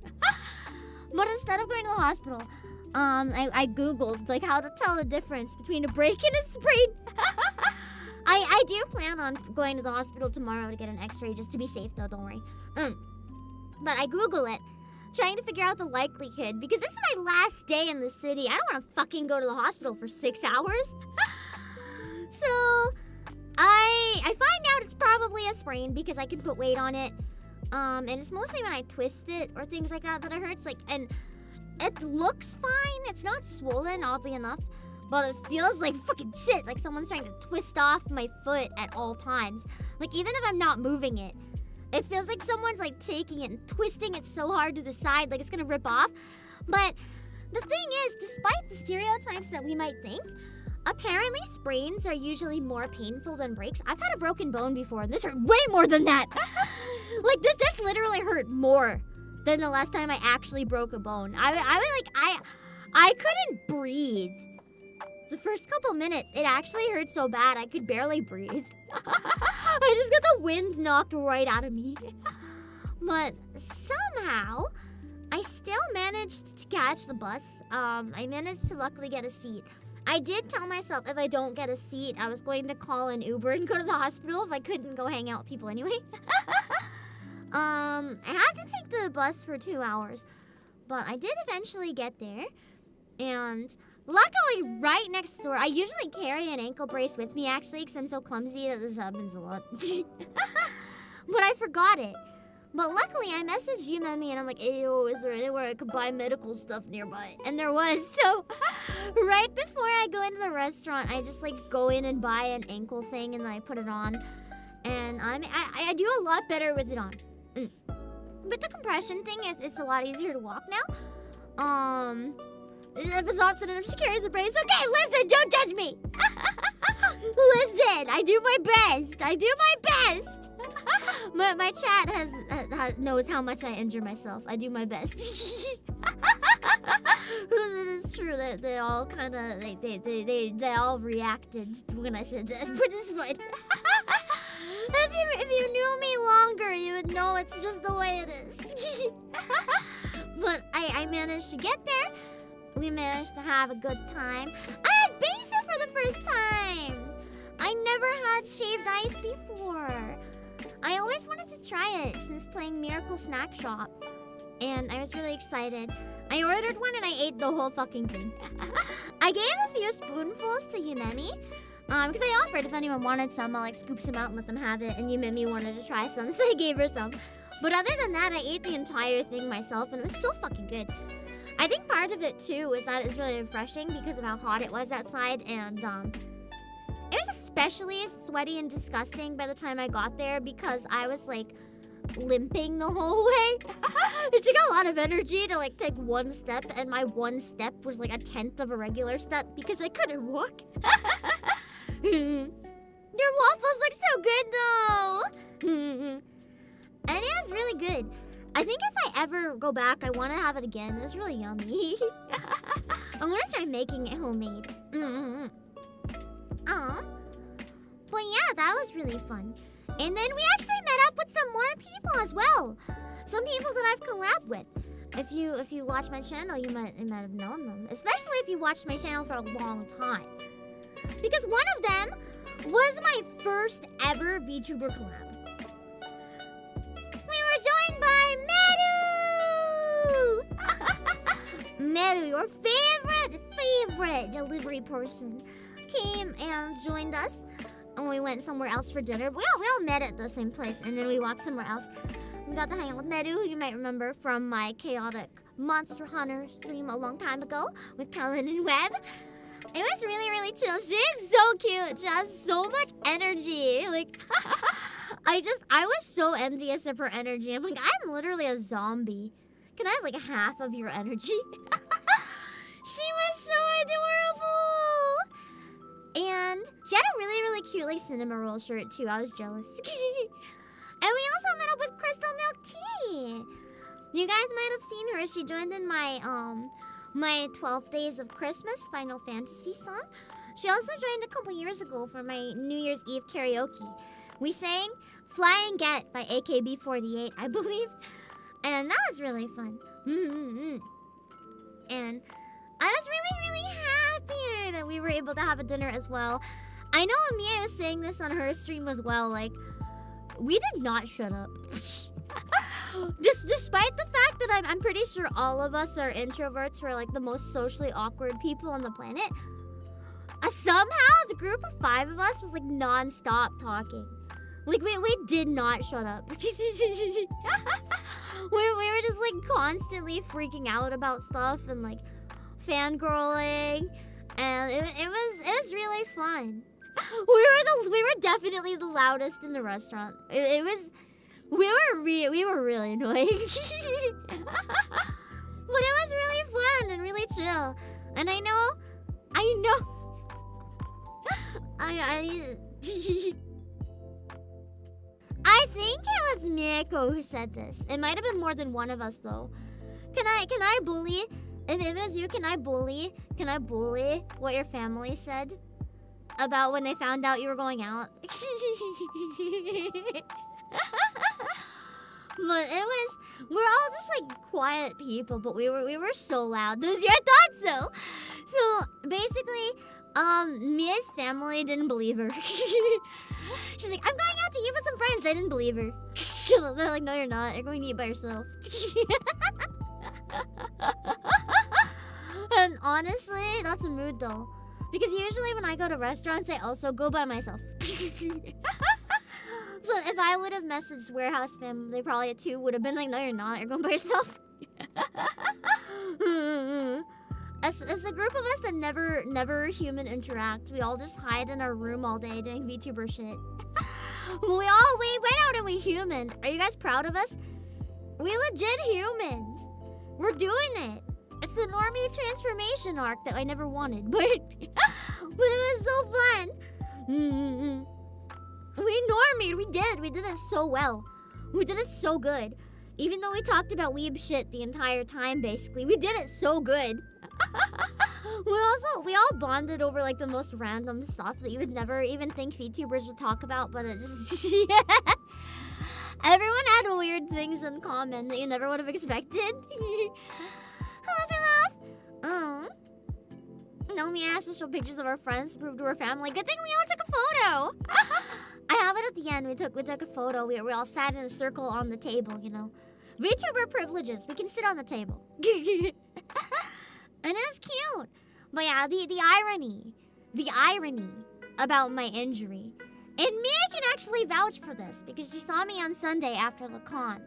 But instead of going to the hospital, I googled like how to tell the difference between a break and a sprain. I do plan on going to the hospital tomorrow to get an x-ray just to be safe though, don't worry. But I google it, trying to figure out the likelihood because this is my last day in the city. I don't want to fucking go to the hospital for 6 hours. So I find out it's probably a sprain because I can put weight on it. And it's mostly when I twist it or things like that it hurts. Like, and it looks fine. It's not swollen, oddly enough. But it feels like fucking shit. Like someone's trying to twist off my foot at all times. Like even if I'm not moving it, it feels like someone's like taking it and twisting it so hard to the side, like it's gonna rip off. But the thing is, despite the stereotypes that we might think, apparently sprains are usually more painful than breaks. I've had a broken bone before, and this hurt way more than that. Like this literally hurt more than the last time I actually broke a bone. I couldn't breathe. The first couple minutes, it actually hurt so bad I could barely breathe. I just got the wind knocked right out of me. But somehow, I still managed to catch the bus. I managed to luckily get a seat. I did tell myself if I don't get a seat, I was going to call an Uber and go to the hospital if I couldn't go hang out with people anyway. I had to take the bus for 2 hours, but I did eventually get there. And luckily, right next door, I usually carry an ankle brace with me actually because I'm so clumsy that this happens a lot. But I forgot it. But luckily, I messaged Yumemi and I'm like, "Ayo, is there anywhere I could buy medical stuff nearby?" And there was. So right before I go into the restaurant, I just like go in and buy an ankle thing and then I put it on. And I do a lot better with it on. But the compression thing is, it's a lot easier to walk now. If it's often enough, she carries a brace. Okay, listen, don't judge me. Listen, I do my best. I do my best. my chat knows how much I injure myself. I do my best. It is true that they all kind of they all reacted when I said that, but it's fine. If you knew me longer, you would know it's just the way it is. But I managed to get there. We managed to have a good time. I had bingsu for the first time. I never had shaved ice before. I always wanted to try it since playing Miracle Snack Shop. And I was really excited. I ordered one and I ate the whole fucking thing. I gave a few spoonfuls to Yumemi. Because I offered if anyone wanted some, I'll like scoop some out and let them have it. And Yumemi wanted to try some, so I gave her some. But other than that, I ate the entire thing myself and it was so fucking good. I think part of it too is that it's really refreshing because of how hot it was outside, and it was especially sweaty and disgusting by the time I got there because I was like limping the whole way. It took a lot of energy to like take one step, and my one step was like a 1/10 of a regular step because I couldn't walk. Your waffles look so good though. And it was really good. I think if I ever go back, I want to have it again. It was really yummy. I want to start making it homemade. But yeah, that was really fun. And then we actually met up with some more people as well. Some people that I've collabed with. If you watch my channel, you might have known them. Especially if you watched my channel for a long time. Because one of them was my first ever VTuber collab. We were joined by Meru! Meru, your favorite delivery person, came and joined us. And we went somewhere else for dinner. We all met at the same place, and then we walked somewhere else. We got to hang out with Meru, who you might remember from my chaotic Monster Hunter stream a long time ago with Kellen and Webb. It was really, really chill. She's so cute. She has so much energy. Like, I was so envious of her energy. I'm like, I'm literally a zombie. Can I have like half of your energy? She was so adorable. And she had a really, really cute like cinema roll shirt too. I was jealous. And we also met up with Crystal Milk Tea. You guys might have seen her. She joined in my 12 Days of Christmas Final Fantasy song. She also joined a couple years ago for my New Year's Eve karaoke. We sang Fly and Get by AKB48, I believe. And that was really fun. And I was really, really happy that we were able to have a dinner as well. I know Amia was saying this on her stream as well. Like, we did not shut up. Despite the fact that I'm pretty sure all of us are introverts. We're like the most socially awkward people on the planet. Somehow the group of 5 of us was like non-stop talking. Like we did not shut up. we were just like constantly freaking out about stuff and like fangirling, and it was really fun. We were definitely the loudest in the restaurant. We were really annoying. But it was really fun and really chill. And I know I think it was Miko who said this. It might have been more than one of us though. Can I bully? If it was you, can I bully what your family said about when they found out you were going out? But we're all just like quiet people, but we were so loud. Those your thoughts though. So basically, Mia's family didn't believe her. She's like, I'm going out to eat with some friends. They didn't believe her. They're like, no, you're not. You're going to eat by yourself. And honestly, that's a mood though. Because usually when I go to restaurants, I also go by myself. So if I would have messaged Warehouse Fam, they probably too would have been like, no, you're not. You're going by yourself. It's a group of us that never human interact. We all just hide in our room all day doing VTuber shit. We went out and we humaned. Are you guys proud of us? We legit humaned. We're doing it. It's the normie transformation arc that I never wanted, but it was so fun. We normied, we did it so well. We did it so good. Even though we talked about weeb shit the entire time, basically, we did it so good. We all bonded over like the most random stuff that you would never even think VTubers would talk about, but it just everyone had weird things in common that you never would have expected. Hello. Nomi asked us to show pictures of our friends to prove to our family. Good thing we all took a photo. I have it at the end. We took a photo. We all sat in a circle on the table, you know. VTuber privileges. We can sit on the table. And it was cute. But yeah, the irony about my injury. And Mia can actually vouch for this because she saw me on Sunday after the con.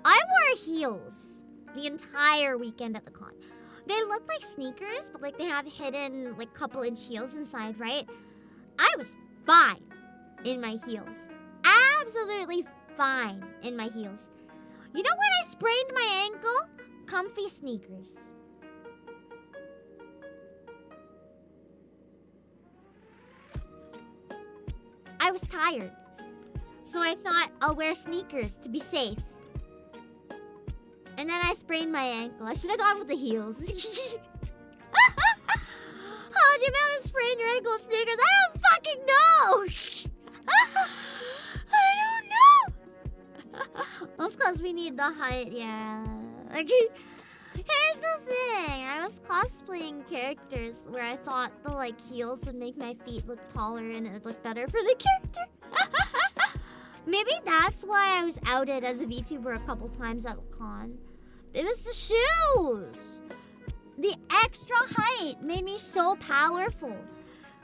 I wore heels the entire weekend at the con. They look like sneakers, but like they have hidden like couple-inch heels inside, right? I was fine in my heels. Absolutely fine in my heels. You know when I sprained my ankle? Comfy sneakers. I was tired, so I thought I'll wear sneakers to be safe. And then I sprained my ankle. I should have gone with the heels. How'd you manage to sprain your ankle with sneakers? I don't fucking know! I don't know! That's because we need the height, yeah. Like, here's the thing. I was cosplaying characters where I thought the like heels would make my feet look taller and it would look better for the character. Maybe that's why I was outed as a VTuber a couple times at the con. It was the shoes. The extra height made me so powerful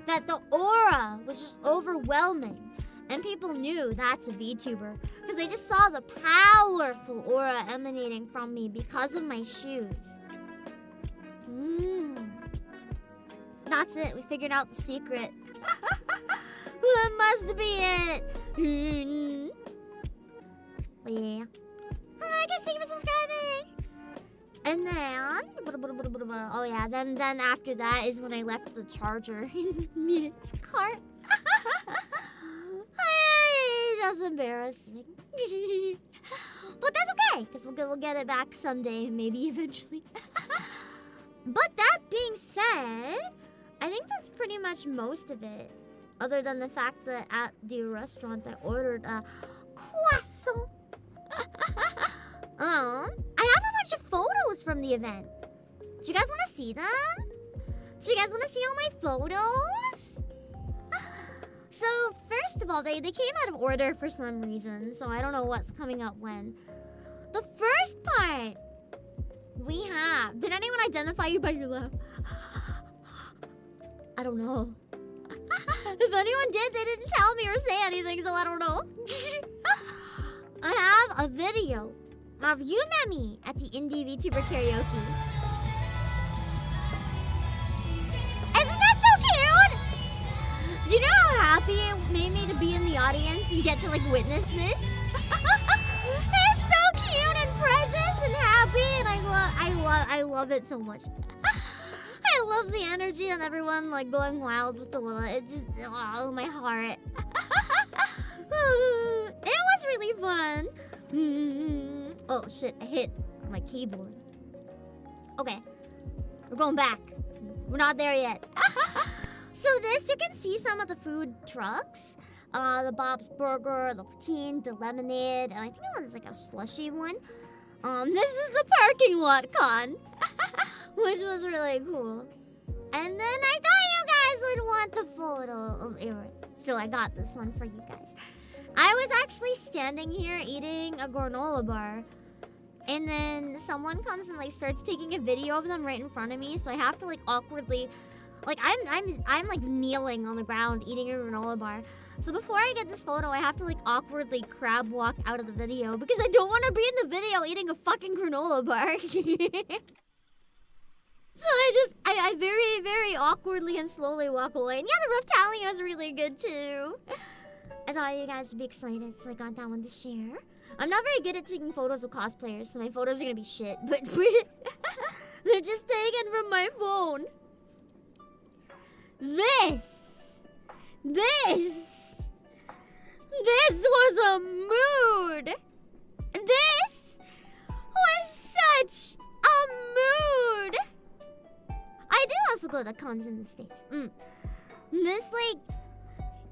that the aura was just overwhelming. And people knew that's a VTuber because they just saw the powerful aura emanating from me because of my shoes. That's it. We figured out the secret. That must be it. But yeah. Hello guys, thank you for subscribing. And then, oh yeah, then after that is when I left the charger in Mia's cart. That's embarrassing. But that's okay, because we'll get it back someday, maybe eventually. But that being said, I think that's pretty much most of it. Other than the fact that at the restaurant I ordered a croissant. I have a bunch of photos from the event. Do you guys want to see them? Do you guys want to see all my photos? So, first of all, they came out of order for some reason, so I don't know what's coming up when. The first part we have... Did anyone identify you by your laugh? I don't know. If anyone did, they didn't tell me or say anything, so I don't know. I have a video of you met me at the Indie VTuber Karaoke. Isn't that so cute? Do you know how happy it made me to be in the audience and get to like witness this? It's so cute and precious and happy, and I love it so much. I love the energy and everyone like going wild with the world. It just my heart. It was really fun. Oh shit! I hit my keyboard. Okay, we're going back. We're not there yet. So this, you can see some of the food trucks. The Bob's Burger, the poutine, the lemonade, and I think that one's like a slushy one. This is the parking lot con, which was really cool. And then I thought you guys would want the photo of Eric, so I got this one for you guys. I was actually standing here eating a granola bar, and then someone comes and like starts taking a video of them right in front of me, so I have to like awkwardly, like I'm like kneeling on the ground eating a granola bar. So before I get this photo, I have to like awkwardly crab walk out of the video because I don't want to be in the video eating a fucking granola bar. So I very, very awkwardly and slowly walk away. And yeah, the Reptalian was really good too. I thought you guys would be excited, so I got that one to share. I'm not very good at taking photos of cosplayers, so my photos are gonna be shit, but They're just taken from my phone. This was a mood. This was such a mood. I do also go to cons in the States. This, like,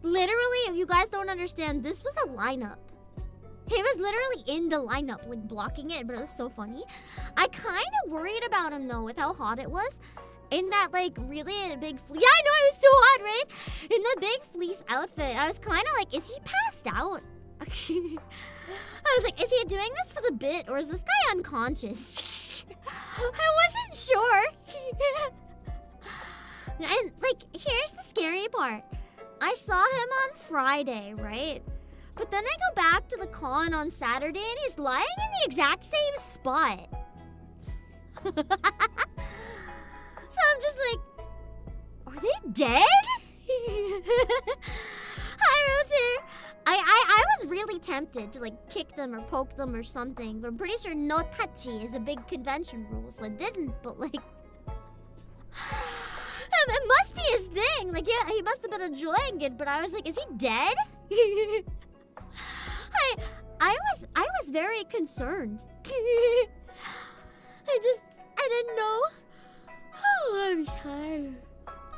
literally, you guys don't understand. This was a lineup. He was literally in the lineup, like, blocking it, but it was so funny. I kind of worried about him, though, with how hot it was. In that, like, really big fleece. Yeah, I know, it was so hot, right? In the big fleece outfit, I was kind of like, is he passed out? I was like, is he doing this for the bit, or is this guy unconscious? I wasn't sure. And, like, here's the scary part. I saw him on Friday, right? But then I go back to the con on Saturday, and he's lying in the exact same spot. So I'm just like, are they dead? Hi, Rotier. I was really tempted to, like, kick them or poke them or something, but I'm pretty sure no touchy is a big convention rule, so I didn't, but, like, it must be his thing. Like, yeah, he must have been enjoying it, but I was like, is he dead? I was very concerned. I didn't know. Oh, I'm tired.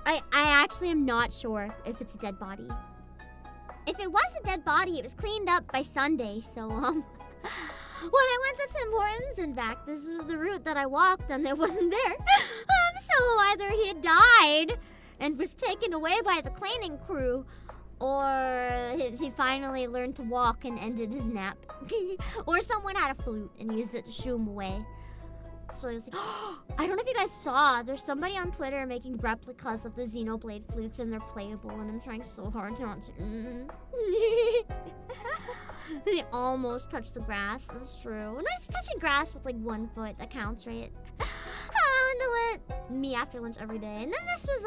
I actually am not sure if it's a dead body. If it was a dead body, it was cleaned up by Sunday, so, when I went to Tim Hortons and back, this was the route that I walked, and it wasn't there. So either he had died and was taken away by the cleaning crew, or he finally learned to walk and ended his nap. Or someone had a flute and used it to shoo him away. So I was like, I don't know if you guys saw, there's somebody on Twitter making replicas of the Xenoblade flutes, and they're playable, and I'm trying so hard not to. They almost touched the grass, that's true. And it's touching grass with like 1 foot, that counts, right? I do it. Me after lunch every day. And then this was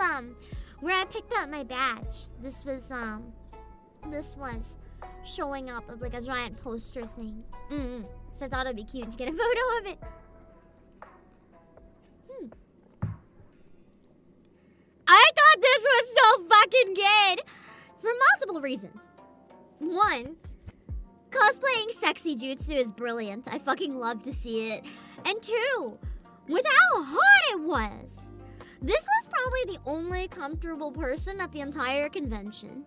where I picked up my badge. This was showing up as like a giant poster thing. So I thought it'd be cute to get a photo of it. I thought this was so fucking good for multiple reasons. One, cosplaying sexy jutsu is brilliant. I fucking love to see it. And two, with how hot it was, this was probably the only comfortable person at the entire convention.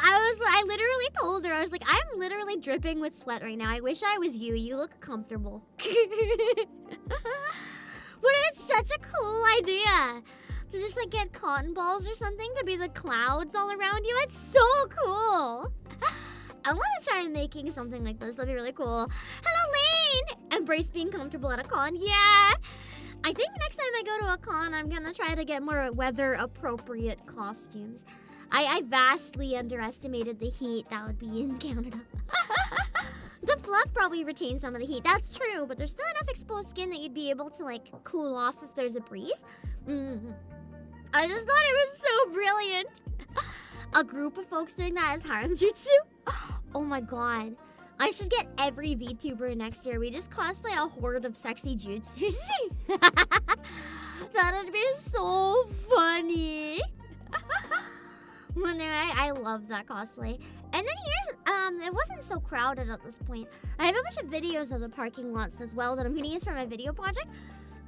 I literally told her, I was like, I'm literally dripping with sweat right now. I wish I was you. You look comfortable. But it's such a cool idea to just like get cotton balls or something to be the clouds all around you. It's so cool. I want to try making something like this. That'd be really cool. Hello, Lane! Embrace being comfortable at a con. Yeah! I think next time I go to a con, I'm gonna try to get more weather-appropriate costumes. I vastly underestimated the heat that would be in Canada. The fluff probably retains some of the heat. That's true, but there's still enough exposed skin that you'd be able to, like, cool off if there's a breeze. I just thought it was so brilliant. A group of folks doing that as harem jutsu? Oh my god. I should get every VTuber next year. We just cosplay a horde of sexy jutsus. That'd be so funny. Anyway, I love that cosplay. And then here's, it wasn't so crowded at this point. I have a bunch of videos of the parking lots as well that I'm gonna use for my video project.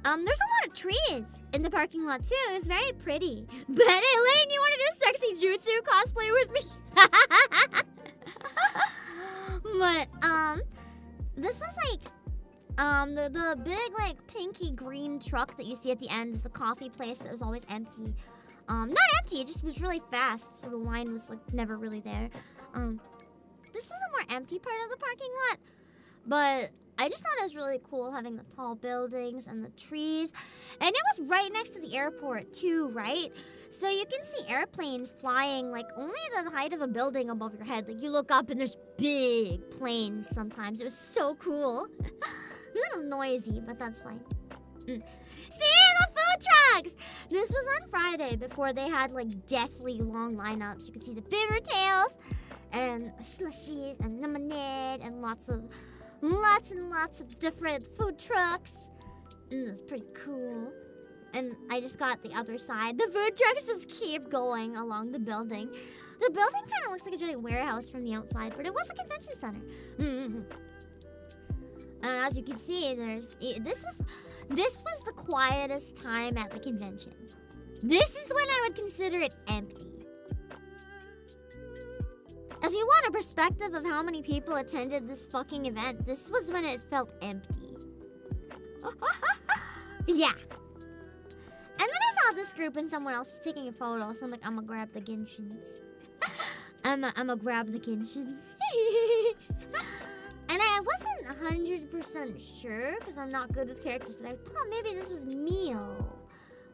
There's a lot of trees in the parking lot too. It's very pretty. But hey, Lane, you wanna do sexy jutsu cosplay with me? But, this was like, the big, like, pinky green truck that you see at the end was the coffee place that was always empty. Not empty, it just was really fast, so the line was, like, never really there. This was a more empty part of the parking lot, but I just thought it was really cool having the tall buildings and the trees, and it was right next to the airport, too, right? So you can see airplanes flying, like, only the height of a building above your head. Like, you look up and there's big planes sometimes. It was so cool. A little noisy, but that's fine. See, the food trucks! This was on Friday before they had, like, deathly long lineups. You could see the beaver tails and slushies and lemonade and lots and lots of different food trucks. And it was pretty cool. And I just got the other side. The food trucks just keep going along the building. The building kind of looks like a giant warehouse from the outside, but it was a convention center. And as you can see, this was the quietest time at the convention. This is when I would consider it empty. If you want a perspective of how many people attended this fucking event, this was when it felt empty. Yeah. And then I saw this group and someone else was taking a photo, so I'm like, I'm gonna grab the Genshins. I'm gonna grab the Genshins. And I wasn't 100% sure, because I'm not good with characters, but I thought maybe this was Mio.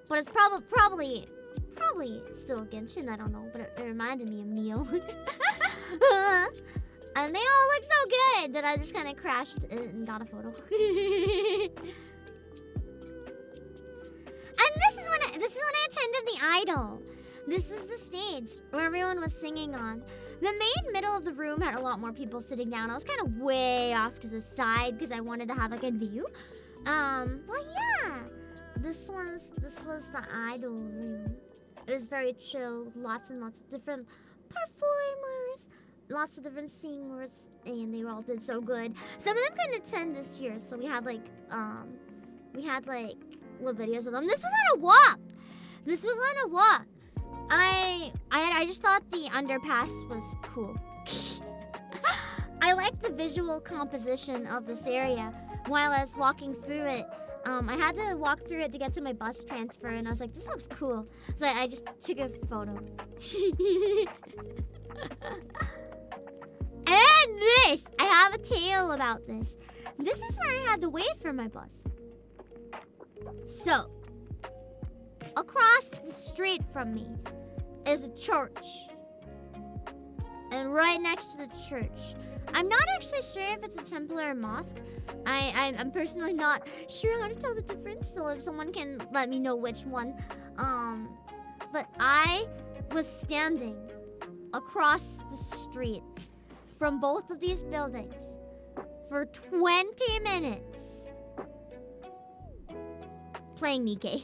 But it's probably still Genshin, I don't know, but it reminded me of Mio. And they all look so good that I just kind of crashed and got a photo. And this is when I attended the Idol. This is the stage where everyone was singing on. The main middle of the room had a lot more people sitting down. I was kind of way off to the side because I wanted to have a good view. Well, yeah, this was the Idol room. It was very chill, with lots and lots of different performers, lots of different singers, and they all did so good. Some of them couldn't attend this year, so we had like little videos of them. This was on a walk. I just thought the underpass was cool. I like the visual composition of this area. While I was walking through it, I had to walk through it to get to my bus transfer, and I was like, this looks cool. So I just took a photo. And this! I have a tale about this. This is where I had to wait for my bus. So, across the street from me is a church. And right next to the church, I'm not actually sure if it's a temple or a mosque. I'm personally not sure how to tell the difference, so if someone can let me know which one. But I was standing across the street from both of these buildings for 20 minutes playing Nikkei.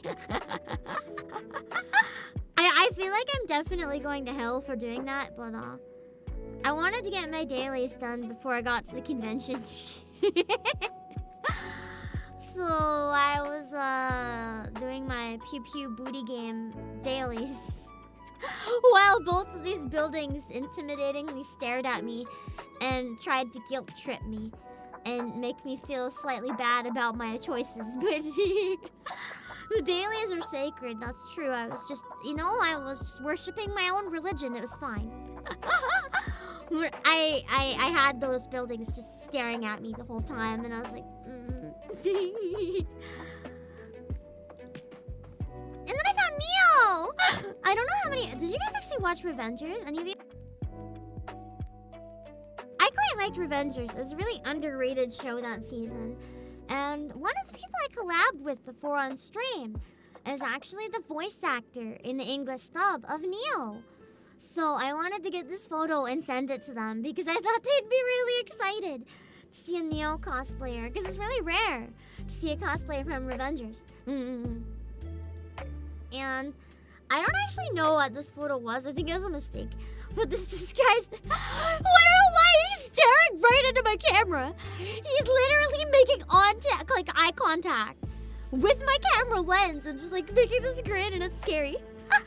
I feel like I'm definitely going to hell for doing that, but I wanted to get my dailies done before I got to the convention. So I was doing my pew pew booty game dailies while both of these buildings intimidatingly stared at me and tried to guilt trip me and make me feel slightly bad about my choices. But the dailies are sacred, that's true. I was just, I was just worshipping my own religion. It was fine. I had those buildings just staring at me the whole time, and I was like, And then I found Neo! I don't know how many... Did you guys actually watch Revengers? Any of you? I quite liked Revengers. It was a really underrated show that season. And one of the people I collabed with before on stream is actually the voice actor in the English dub of Neo. So I wanted to get this photo and send it to them because I thought they'd be really excited to see a Neo cosplayer, because it's really rare to see a cosplayer from Revengers. And I don't actually know what this photo was. I think it was a mistake. But this guy's... I don't know why he's staring right into my camera. He's literally making eye contact with my camera lens and just like making this grin, and it's scary. I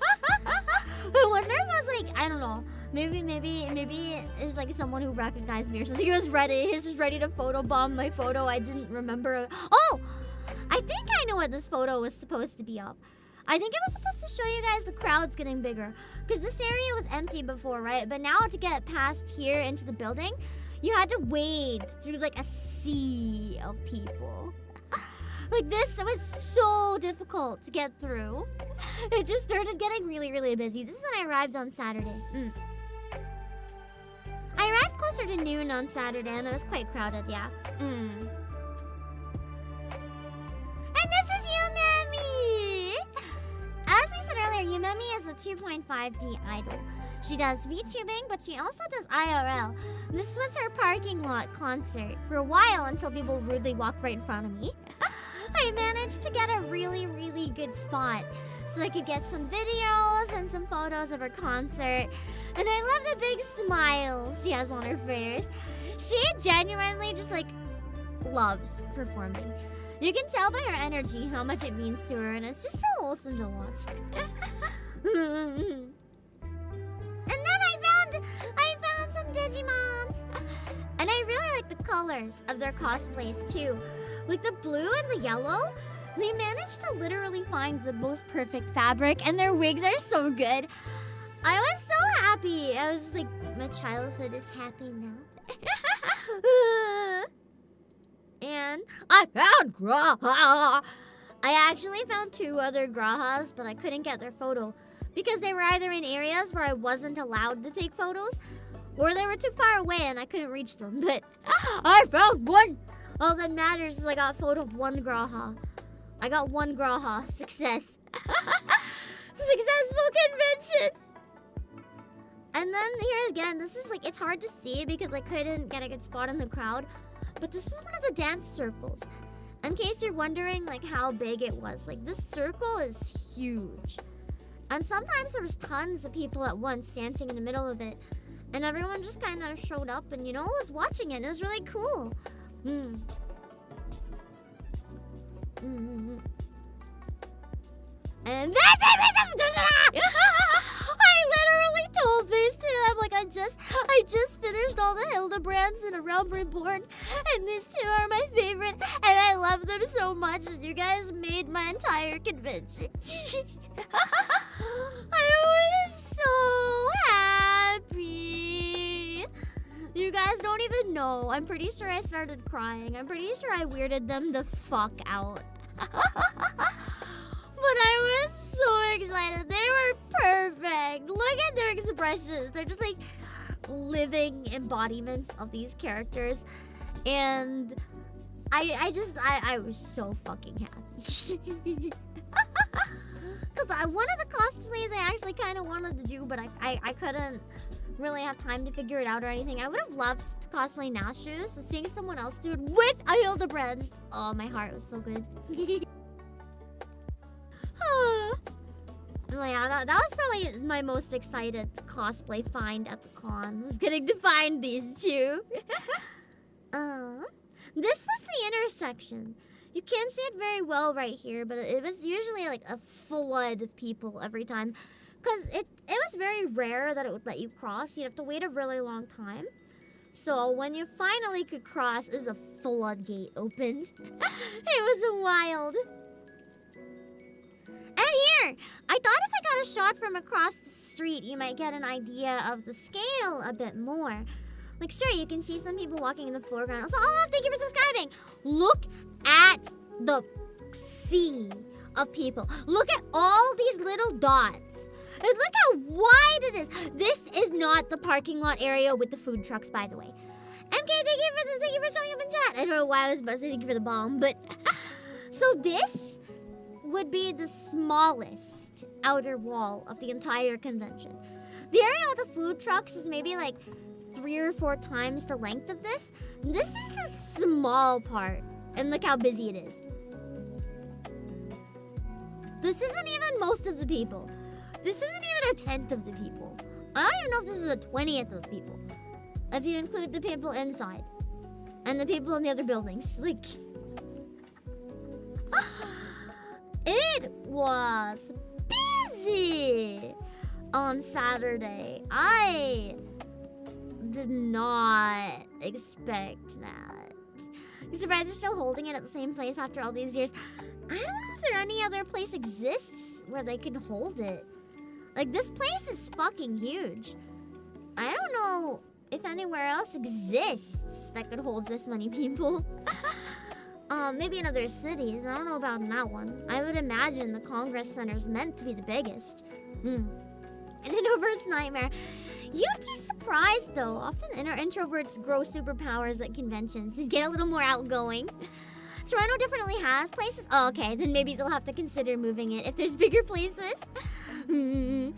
wonder if I was like, I don't know. Maybe it was like someone who recognized me or something. He was just ready to photobomb my photo. I didn't remember. Oh! I think I know what this photo was supposed to be of. I think it was supposed to show you guys the crowds getting bigger. Because this area was empty before, right? But now to get past here into the building, you had to wade through like a sea of people. Like this was so difficult to get through. It just started getting really, really busy. This is when I arrived on Saturday. I arrived closer to noon on Saturday and it was quite crowded, yeah. And this is Yumemi! As we said earlier, Yumemi is a 2.5D idol. She does VTubing, but she also does IRL. This was her parking lot concert for a while until people rudely walked right in front of me. I managed to get a really, really good spot so I could get some videos and some photos of her concert. And I love the big smile she has on her face. She genuinely just like loves performing. You can tell by her energy how much it means to her, and it's just so awesome to watch. And then I found some Digimons. And I really like the colors of their cosplays too. Like the blue and the yellow, they managed to literally find the most perfect fabric, and their wigs are so good. I was so happy. I was just like, my childhood is happy now. And I found Graha! I actually found 2 other Grahas, but I couldn't get their photo because they were either in areas where I wasn't allowed to take photos, or they were too far away and I couldn't reach them. But I found one! All that matters is I got a photo of 1 Graha. I got 1 Graha. Success. Successful convention! And then here again, this is like, it's hard to see because I couldn't get a good spot in the crowd. But this was one of the dance circles. In case you're wondering like how big it was, like this circle is huge. And sometimes there was tons of people at once dancing in the middle of it. And everyone just kind of showed up and, you know, was watching it. And it was really cool. And that's it! I literally told this to them, like I just finished all the Hildebrands in A Realm Reborn, and these 2 are my favorite, and I love them so much, and you guys made my entire convention. I was so happy. You guys don't even know. I'm pretty sure I started crying. I'm pretty sure I weirded them the fuck out. But I was so excited. They were perfect. Look at their expressions. They're just like living embodiments of these characters. And I was so fucking happy. Because one of the cosplays I actually kind of wanted to do, but I couldn't really have time to figure it out or anything. I would have loved to cosplay Nashu, so seeing someone else do it with a Hildebrand, oh, my heart was so good. Yeah, that was probably my most excited cosplay find at the con. Was getting to find these 2. This was the intersection. You can't see it very well right here, but it was usually like a flood of people every time. Because it was very rare that it would let you cross. You'd have to wait a really long time. So when you finally could cross, it was a floodgate opened. It was wild. And here, I thought if I got a shot from across the street, you might get an idea of the scale a bit more. Like, sure, you can see some people walking in the foreground. Also, thank you for subscribing. Look at the sea of people. Look at all these little dots. And look how wide it is. This is not the parking lot area with the food trucks, by the way. MK, thank you for showing up in chat. I don't know why I was about to say thank you for the bomb, but... So this would be the smallest outer wall of the entire convention. The area with the food trucks is maybe like 3 or 4 times the length of this. This is the small part. And look how busy it is. This isn't even most of the people. This isn't even a 10th of the people. I don't even know if this is a 20th of the people. If you include the people inside. And the people in the other buildings. Like... It was busy on Saturday. I did not expect that. I'm surprised they're still holding it at the same place after all these years. I don't know if there any other place exists where they can hold it. Like, this place is fucking huge. I don't know if anywhere else exists that could hold this many people. Maybe in other cities. I don't know about in that one. I would imagine the Congress Center's meant to be the biggest. An introvert's nightmare. You'd be surprised, though. Often introverts grow superpowers at conventions. They get a little more outgoing. Toronto definitely has places. Oh, okay, then maybe they'll have to consider moving it if there's bigger places. I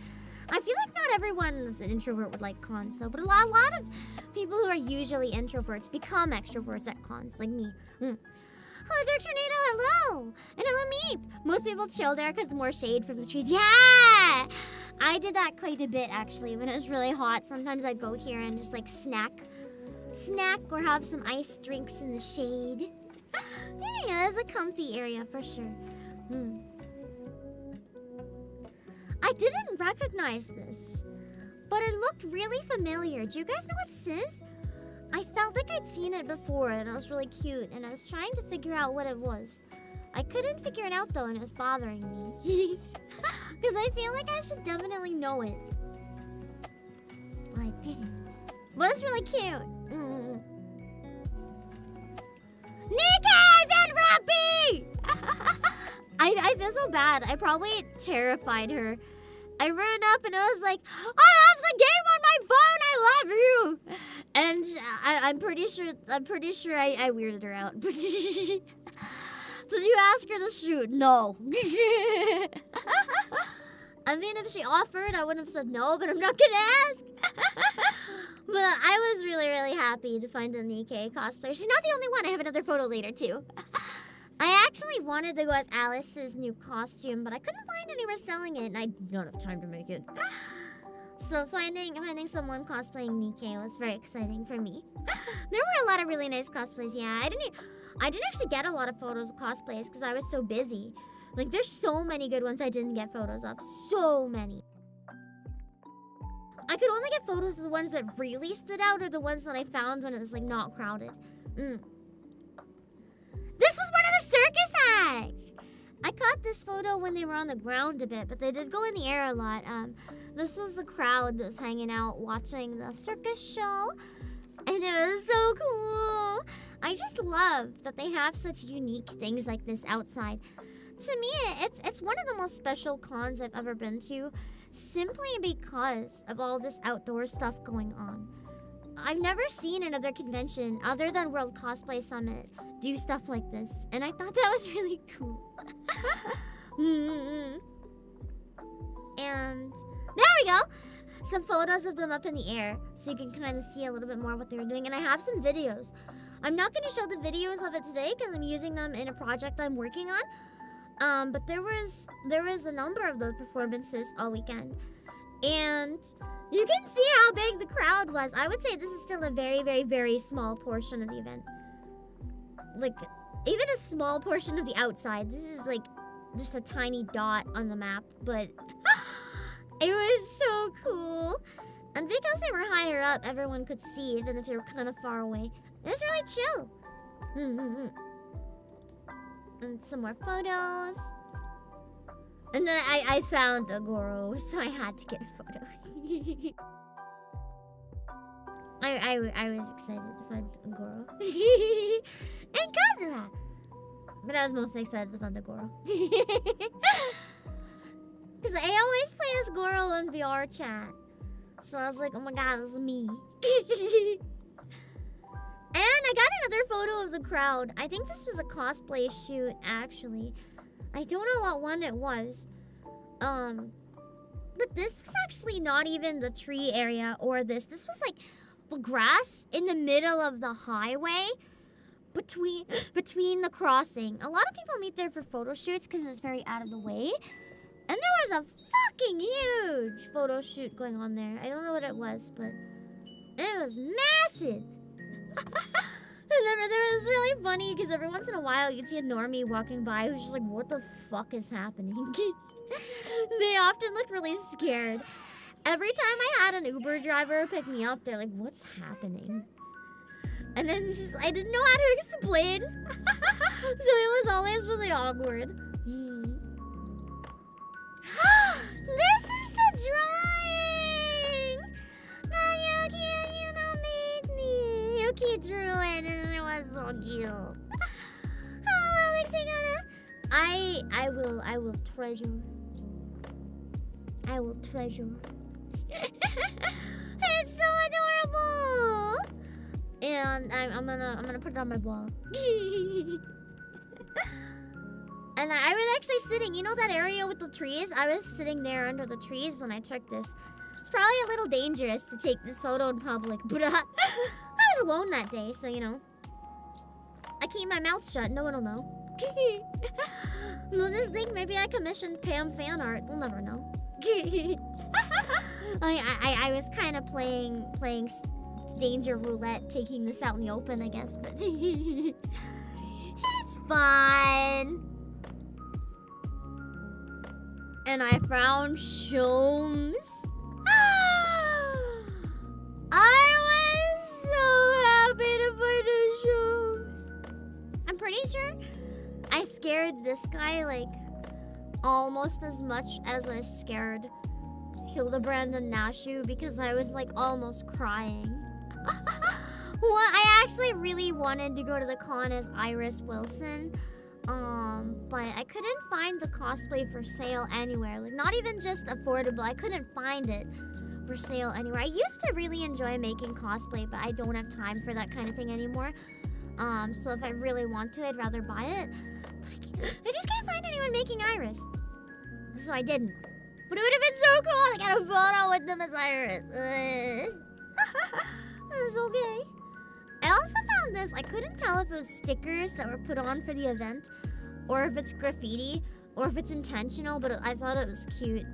feel like not everyone that's an introvert would like cons, though. But a lot of people who are usually introverts become extroverts at cons, like me. Oh, Dark Tornado, hello! And hello, Meep! Most people chill there because more shade from the trees. Yeah! I did that quite a bit, actually, when it was really hot. Sometimes I'd go here and just, like, snack or have some iced drinks in the shade. Yeah, that's a comfy area for sure. I didn't recognize this, but it looked really familiar. Do you guys know what this is? I felt like I'd seen it before, and it was really cute, and I was trying to figure out what it was. I couldn't figure it out, though, and it was bothering me. Because I feel like I should definitely know it. But I didn't. But it's really cute. Nikki! Van Rappy! I feel so bad. I probably terrified her. I ran up and I was like, I have the game on my phone. I love you. And I'm pretty sure I weirded her out. Did you ask her to shoot? No. I mean, if she offered, I wouldn't have said no, but I'm not gonna ask. But I was really, really happy to find a Nikkei cosplayer. She's not the only one. I have another photo later, too. I actually wanted to go as Alice's new costume, but I couldn't find anywhere selling it, and I don't have time to make it. So finding someone cosplaying Nikkei was very exciting for me. There were a lot of really nice cosplays, yeah. I didn't actually get a lot of photos of cosplays because I was so busy. Like, there's so many good ones I didn't get photos of. So many. I could only get photos of the ones that really stood out or the ones that I found when it was, like, not crowded. This was one of the circus acts! I caught this photo when they were on the ground a bit, but they did go in the air a lot. This was the crowd that was hanging out watching the circus show, and it was so cool. I just love that they have such unique things like this outside. To me, it's one of the most special cons I've ever been to, simply because of all this outdoor stuff going on. I've never seen another convention other than World Cosplay Summit do stuff like this, and I thought that was really cool. And there we go! Some photos of them up in the air, so you can kind of see a little bit more what they were doing, and I have some videos. I'm not going to show the videos of it today because I'm using them in a project I'm working on. But there was a number of those performances all weekend, and you can see how big the crowd was. I would say this is still a very, very, very small portion of the event. Like, even a small portion of the outside. This is like just a tiny dot on the map, but it was so cool. And because they were higher up, everyone could see, even if they were kind of far away. It was really chill. And some more photos. And then I found a Goro, so I had to get a photo. I was excited to find a Goro. And Kazuha! But I was mostly excited to find a Goro. Because I always play as Goro in VR chat. So I was like, oh my god, it's me. And I got another photo of the crowd. I think this was a cosplay shoot, actually. I don't know what one it was. But this was actually not even the tree area or this. This was like the grass in the middle of the highway between the crossing. A lot of people meet there for photo shoots because it's very out of the way. And there was a fucking huge photo shoot going on there. I don't know what it was, but it was massive. And then it was really funny because every once in a while you'd see a normie walking by who's just like, what the fuck is happening? They often looked really scared. Every time I had an Uber driver pick me up, they're like, what's happening? And then I didn't know how to explain. So it was always really awkward. This is the drawing that Yuki drew it, and it was so cute. Oh, Alexigana. I will treasure. I will treasure. It's so adorable. And I'm gonna put it on my wall. And I was actually sitting, you know that area with the trees? I was sitting there under the trees when I took this. It's probably a little dangerous to take this photo in public, but I was alone that day, so you know. I keep my mouth shut. No one will know. They'll just think maybe I commissioned Pam fan art. They'll never know. I was kind of playing danger roulette, taking this out in the open, I guess, but it's fun. And I found Shomes. I was so happy to find a Shomes. I'm pretty sure I scared this guy like almost as much as I scared Hildebrand and Nashu because I was like almost crying. Well, I actually really wanted to go to the con as Iris Wilson, but I couldn't find the cosplay for sale anywhere. Like, not even just affordable. I couldn't find it for sale anywhere. I used to really enjoy making cosplay, but I don't have time for that kind of thing anymore. So if I really want to, I'd rather buy it. But I just can't find anyone making Iris, so I didn't. But it would have been so cool. I got a photo with them as Iris. It's okay. I also found this. I couldn't tell if it was stickers that were put on for the event, or if it's graffiti, or if it's intentional, but I thought it was cute.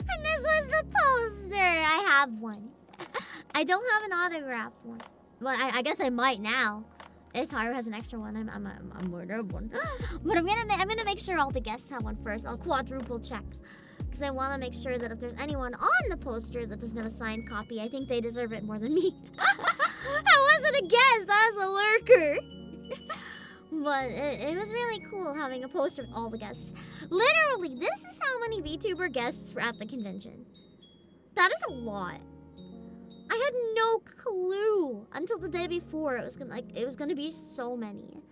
And this was the poster. I have one. I don't have an autographed one. Well, I guess I might now. If Haru has an extra one, I'm more of one. But I'm gonna make sure all the guests have one first. I'll quadruple check. Because I want to make sure that if there's anyone on the poster that doesn't have a signed copy, I think they deserve it more than me. That wasn't a guest, that was a lurker. But it was really cool having a poster with all the guests. Literally, this is how many VTuber guests were at the convention. That is a lot. I had no clue until the day before it was gonna be so many.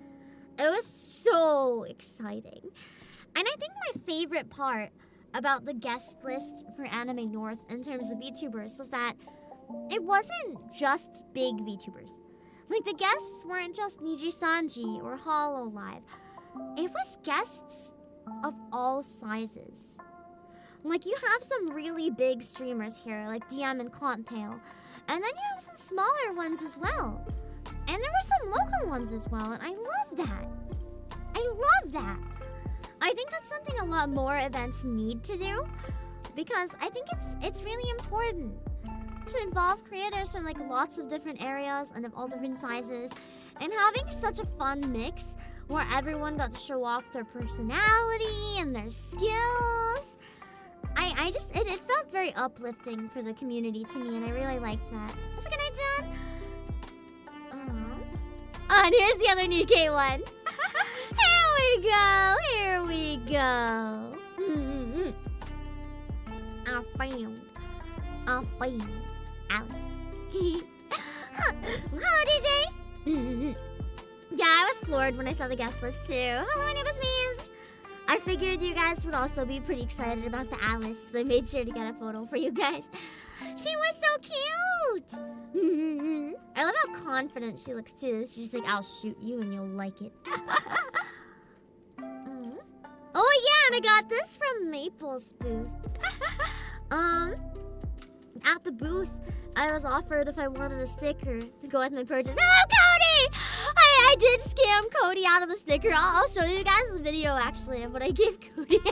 It was so exciting. And I think my favorite part about the guest list for Anime North in terms of VTubers was that it wasn't just big VTubers. Like, the guests weren't just Niji Sanji or Hololive. It was guests of all sizes. Like, you have some really big streamers here, like DM and Cottontail. And then you have some smaller ones as well. And there were some local ones as well, and I love that. I love that. I think that's something a lot more events need to do, because I think it's really important to involve creators from like lots of different areas and of all different sizes, and having such a fun mix where everyone got to show off their personality and their skills. It felt very uplifting for the community to me, and I really liked that. What's gonna done? And here's the other Nikkei one. Here we go. I found Alice. Hello, DJ. Yeah, I was floored when I saw the guest list too. Hello, my name is Means. I figured you guys would also be pretty excited about the Alice, so I made sure to get a photo for you guys. She was so cute. I love how confident she looks too. She's like, I'll shoot you and you'll like it. Oh yeah, and I got this from Maple's booth. At the booth, I was offered if I wanted a sticker to go with my purchase. Hello, Cody! I did scam Cody out of a sticker. I'll show you guys the video, actually, of what I gave Cody. He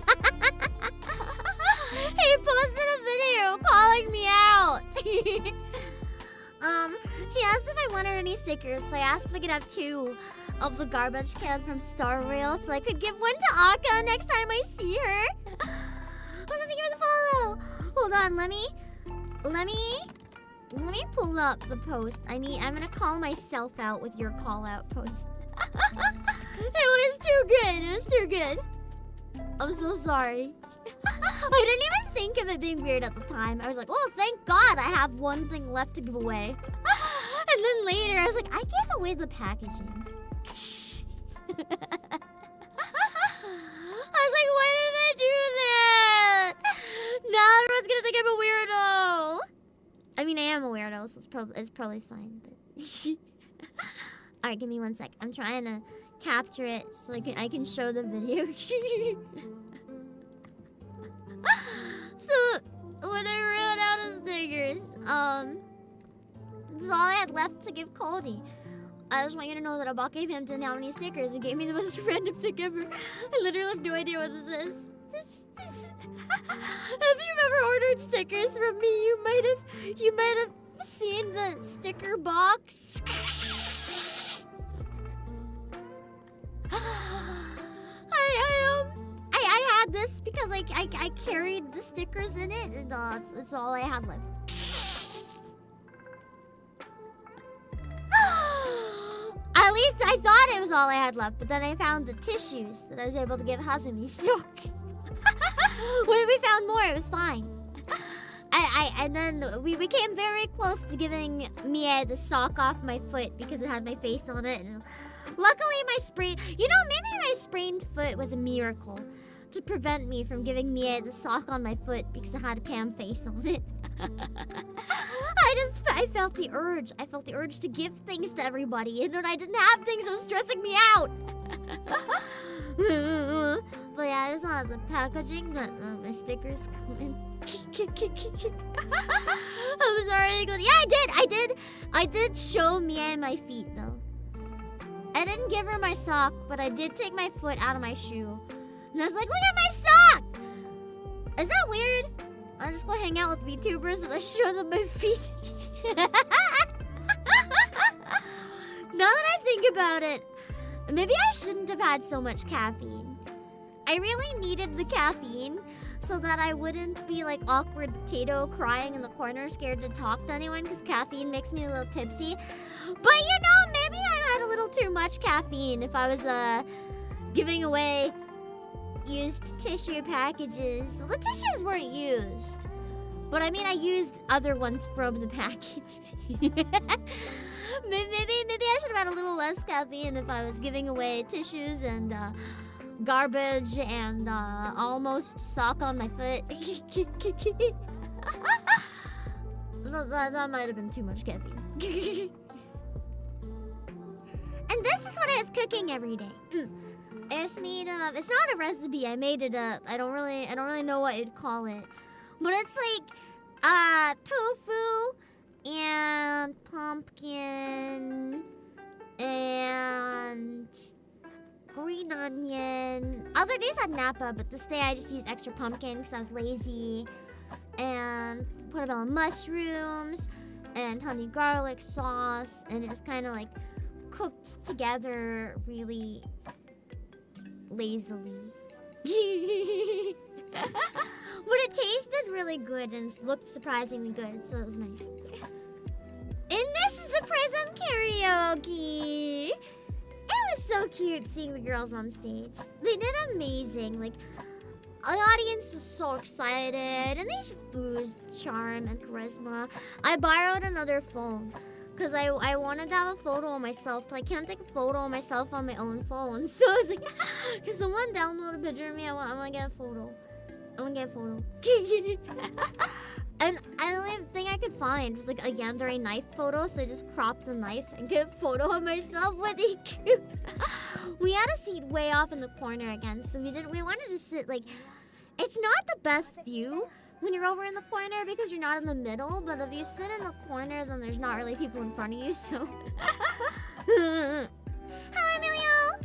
posted a video calling me out. She asked if I wanted any stickers, so I asked if I could have 2 of the garbage can from Star Rail so I could give one to Akka next time I see her. Oh, thank you for the follow. Hold on, let me pull up the post. I'm gonna call myself out with your call out post. It was too good. It was too good. I'm so sorry. I didn't even think of it being weird at the time. I was like, oh, thank God I have one thing left to give away. And then later I was like, I gave away the packaging. I was like, why did I do that? Now everyone's gonna think I'm a weirdo. I mean, I am a weirdo, so it's probably fine. But alright, give me 1 sec. I'm trying to capture it so I can show the video. So when I ran out of stickers, This is all I had left to give Cody. I just want you to know that Obake Pam didn't have any stickers and gave me the most random stick ever. I literally have no idea what this is. If you've ever ordered stickers from me, you might have seen the sticker box. I had this because I carried the stickers in it, and it's all I had left. At least I thought it was all I had left, but then I found the tissues that I was able to give Hazumi. So when we found more, it was fine. And then we came very close to giving Mie the sock off my foot because it had my face on it. And luckily, my sprained... You know, maybe my sprained foot was a miracle to prevent me from giving Mie the sock on my foot because it had a Pam face on it. I felt the urge. I felt the urge to give things to everybody. And when I didn't have things, it was stressing me out. But yeah, it was not the packaging that my stickers come in. I'm sorry. Yeah, I did show Mia my feet though. I didn't give her my sock, but I did take my foot out of my shoe. And I was like, look at my sock! Is that weird? I just go hang out with VTubers and I show them my feet. Now that I think about it, maybe I shouldn't have had so much caffeine. I really needed the caffeine so that I wouldn't be like awkward potato crying in the corner scared to talk to anyone because caffeine makes me a little tipsy. But you know, maybe I had a little too much caffeine if I was giving away used tissue packages. Well, the tissues weren't used. But I mean, I used other ones from the package. Maybe I should have had a little less caffeine if I was giving away tissues and garbage and almost sock on my foot. that might have been too much caffeine. And this is what I was cooking every day. It's made of. It's not a recipe. I made it up. I don't really know what you'd call it, but it's like tofu and pumpkin and green onion. Other days I had napa, but this day I just used extra pumpkin because I was lazy. And portobello mushrooms and honey garlic sauce, and it was kind of like cooked together really lazily. But it tasted really good and looked surprisingly good, so it was nice. And this is the Prism Karaoke. It was so cute seeing the girls on stage. They did amazing. Like, the audience was so excited, and they just oozed charm and charisma. I borrowed another phone because I wanted to have a photo of myself, but I can't take a photo of myself on my own phone. So I was like, can someone download a picture of me? I want to get a photo. I want to get a photo. And the only thing I could find was like a yandere knife photo, so I just cropped the knife and get a photo of myself with it. We had a seat way off in the corner again, so we wanted to sit like, it's not the best view when you're over in the corner because you're not in the middle, but if you sit in the corner, then there's not really people in front of you, so. Hello, Emilio!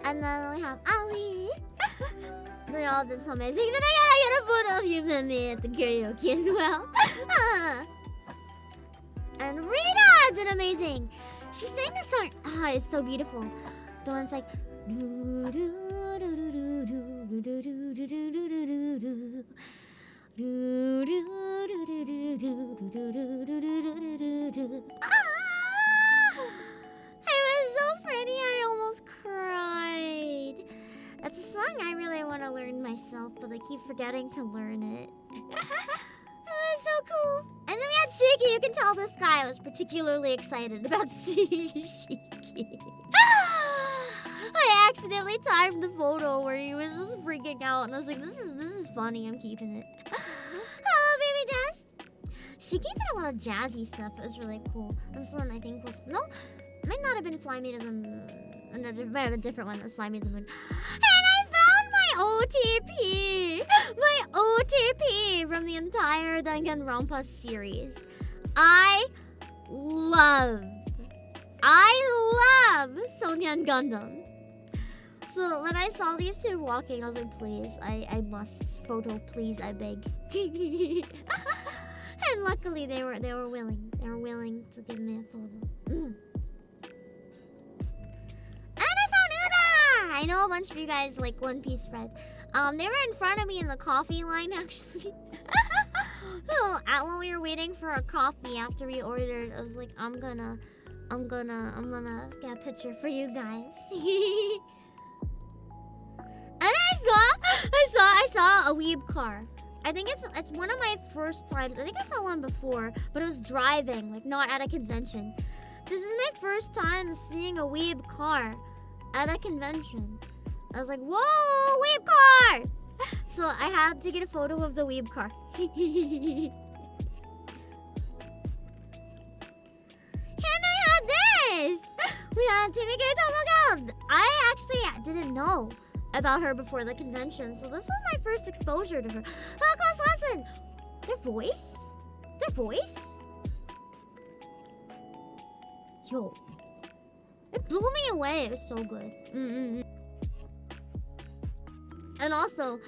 And then we have Ali. They all did so amazing. Then I gotta get a photo of you and me at the karaoke as well. And Rita did amazing. She sang that song. Ah, it's so beautiful. The one's like. It was so pretty, I almost cried. That's a song I really want to learn myself, but I keep forgetting to learn it. It was so cool. And then we had Shiki. You can tell this guy was particularly excited about seeing Shiki. I accidentally timed the photo where he was just freaking out, and I was like, this is funny. I'm keeping it. Hello, baby Dust. Shiki did a lot of jazzy stuff. It was really cool. This one I think was it might not have been Fly Me to the Moon. It might have been a different one that was Fly Me to the Moon. And I found my OTP! My OTP MVP from the entire Danganronpa series. I love Sonyeon Gundam. So when I saw these two walking, I was like, please, I must photo, please, I beg. And luckily they were willing. They were willing to give me a photo. And I found Uda! I know a bunch of you guys like One Piece Fred. They were in front of me in the coffee line actually. So when we were waiting for our coffee after we ordered, I was like, I'm gonna get a picture for you guys. And I saw a weeb car. I think it's one of my first times. I think I saw one before, but it was driving, like not at a convention. This is my first time seeing a weeb car at a convention. I was like, whoa, weeb car! So I had to get a photo of the weeb car. And I had this! We had Timike Tomogal! I actually didn't know about her before the convention, so this was my first exposure to her. Class lesson! Their voice? Yo. It blew me away. It was so good. And also,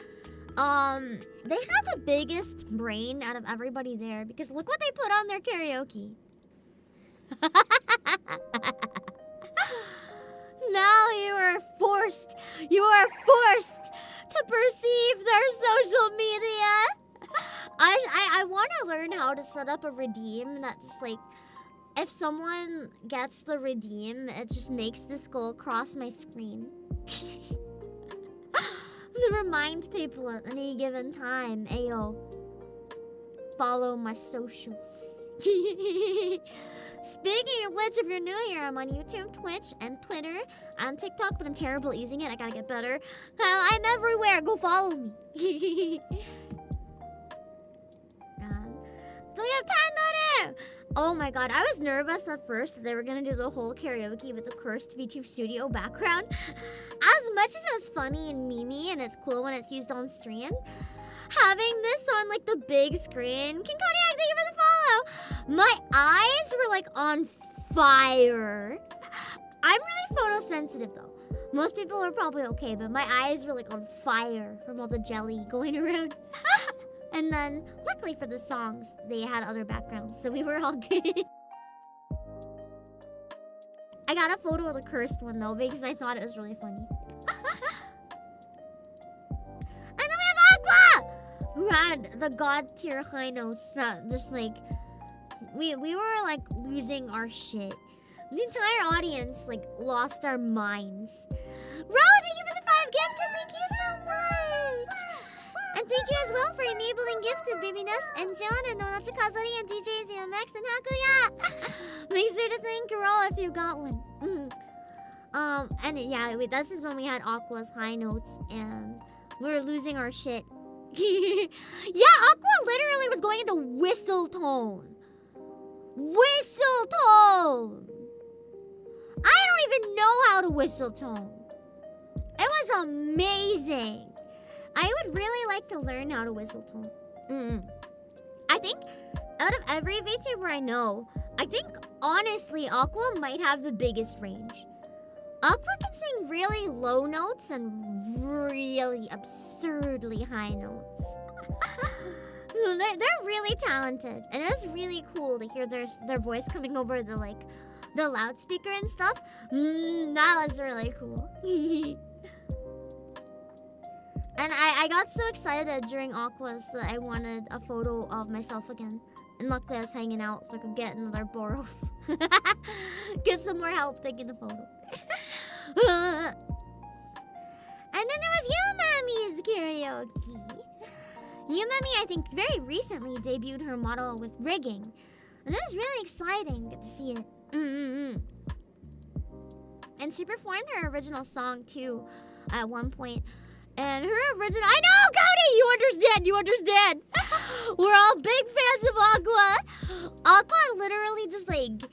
they had the biggest brain out of everybody there because look what they put on their karaoke. Now you are forced to perceive their social media. I want to learn how to set up a redeem that just like, if someone gets the redeem, it just makes this go across my screen. To remind people at any given time, ayo, follow my socials. Speaking of which, if you're new here, I'm on YouTube, Twitch, and Twitter, and TikTok, but I'm terrible at using it. I gotta get better. I'm everywhere. Go follow me. So we have Pandora! Oh my god, I was nervous at first that they were gonna do the whole karaoke with the cursed VTube Studio background. As much as it was funny and memey and it's cool when it's used on stream, having this on like the big screen. King Kodiak, thank you for the follow! My eyes were like on fire. I'm really photosensitive though. Most people are probably okay, but my eyes were like on fire from all the jelly going around. And then, luckily for the songs, they had other backgrounds, so we were all good. I got a photo of the cursed one though, because I thought it was really funny. And then we have Aqua! Who had the god tier high notes that just like, we were like losing our shit. The entire audience like lost our minds. Ro, thank you for the 5 gifted, thank you so much! And thank you as well for enabling gifted Baby Ness and Sion and Nonatsu Kazari and DJ ZMX and Hakuya! Make sure to thank Ro if you got one. And yeah, this is when we had Aqua's high notes and we were losing our shit. Yeah, Aqua literally was going into whistle tone. Whistle tone! I don't even know how to whistle tone. It was amazing. I would really like to learn how to whistle tone. I think out of every VTuber I know, I think honestly Aqua might have the biggest range. Aqua can sing really low notes and really absurdly high notes. So they're really talented, and it was really cool to hear their voice coming over the the loudspeaker and stuff. That was really cool. And I got so excited during Aqua's that I wanted a photo of myself again. And luckily I was hanging out so I could get another Borough. Get some more help taking the photo. And then there was Yumami's karaoke. Yumami, I think, very recently debuted her model with rigging. And it was really exciting. Good to see it. And she performed her original song too at one point. And her original... I know, Cody! You understand. We're all big fans of Aqua. Aqua literally just like...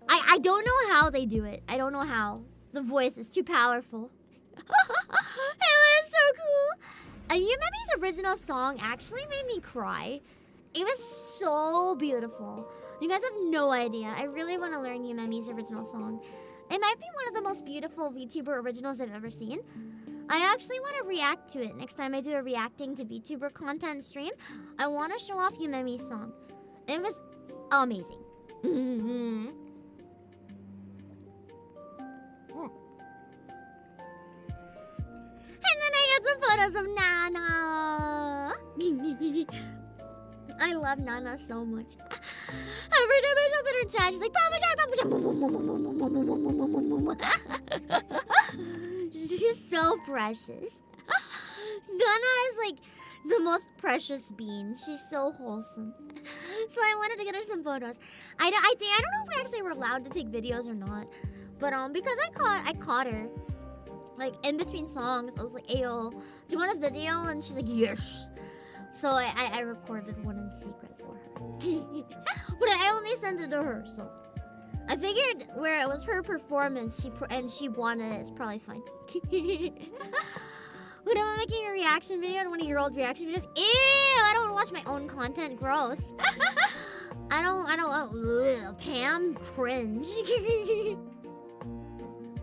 I don't know how they do it. I don't know how. The voice is too powerful. It was so cool. Yumemi's original song actually made me cry. It was so beautiful. You guys have no idea. I really want to learn Yumemi's original song. It might be one of the most beautiful VTuber originals I've ever seen. I actually want to react to it next time I do a reacting to VTuber content stream. I want to show off Yumemi's song. It was amazing. And then I got some photos of Nana. I love Nana so much. Every time I jump in her chat, she's like, she's so precious. Nana is like the most precious bean. She's so wholesome. So I wanted to get her some photos. I don't know if we actually were allowed to take videos or not. But because I caught her like in between songs. I was like, ayo, do you want a video? And she's like, yes. So I recorded one in secret for her. But I only sent it to her, so I figured where it was her performance, she wanted it, it's probably fine. When I'm making a reaction video to one of your old reaction videos, ew, I don't watch my own content, gross. I don't, ugh, Pam, cringe.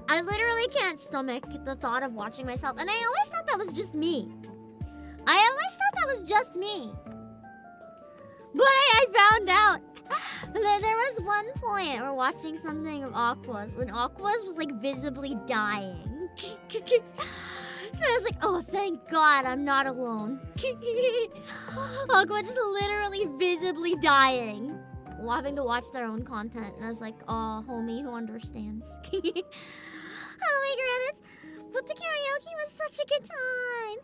I literally can't stomach the thought of watching myself, and I always thought that was just me. I always thought that was just me. But I found out that there was one point we're watching something of Aqua's when Aqua's was like visibly dying. So I was like, oh, thank God I'm not alone. Aqua's just literally visibly dying while having to watch their own content. And I was like, oh, homie who understands. Oh my credits. But the karaoke was such a good time.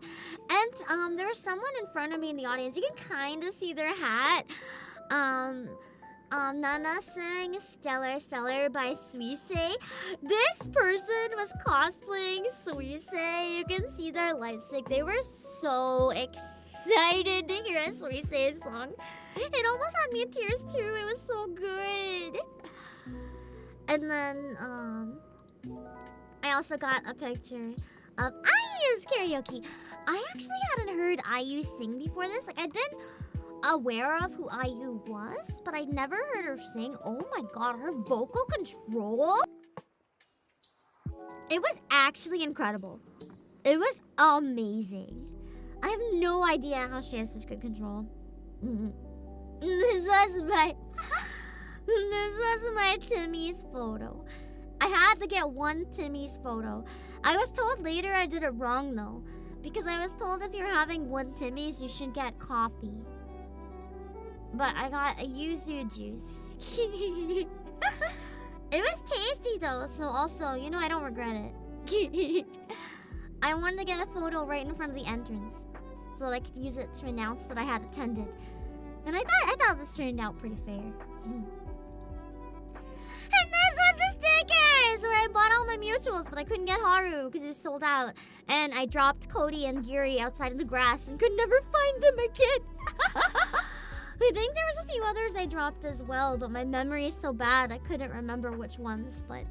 And there was someone in front of me in the audience. You can kind of see their hat. Nana sang Stellar Stellar by Suisei. This person was cosplaying Suisei. You can see their light stick. They were so excited to hear a Suisei song. It almost had me in tears too. It was so good. And then, I also got a picture of IU's karaoke. I actually hadn't heard IU sing before this. Like, I'd been aware of who IU was, but I'd never heard her sing. Oh my God, her vocal control. It was actually incredible. It was amazing. I have no idea how she has such good control. This was my Timmy's photo. I had to get one Timmy's photo. I was told later I did it wrong though, because I was told if you're having one Timmy's, you should get coffee. But I got a yuzu juice. It was tasty though, so also, you know, I don't regret it. I wanted to get a photo right in front of the entrance, so I could use it to announce that I had attended. And I thought this turned out pretty fair. And this was the stickers where I bought all my mutuals, but I couldn't get Haru because it was sold out. And I dropped Cody and Giri outside in the grass and could never find them again. I think there was a few others I dropped as well, but my memory is so bad I couldn't remember which ones. But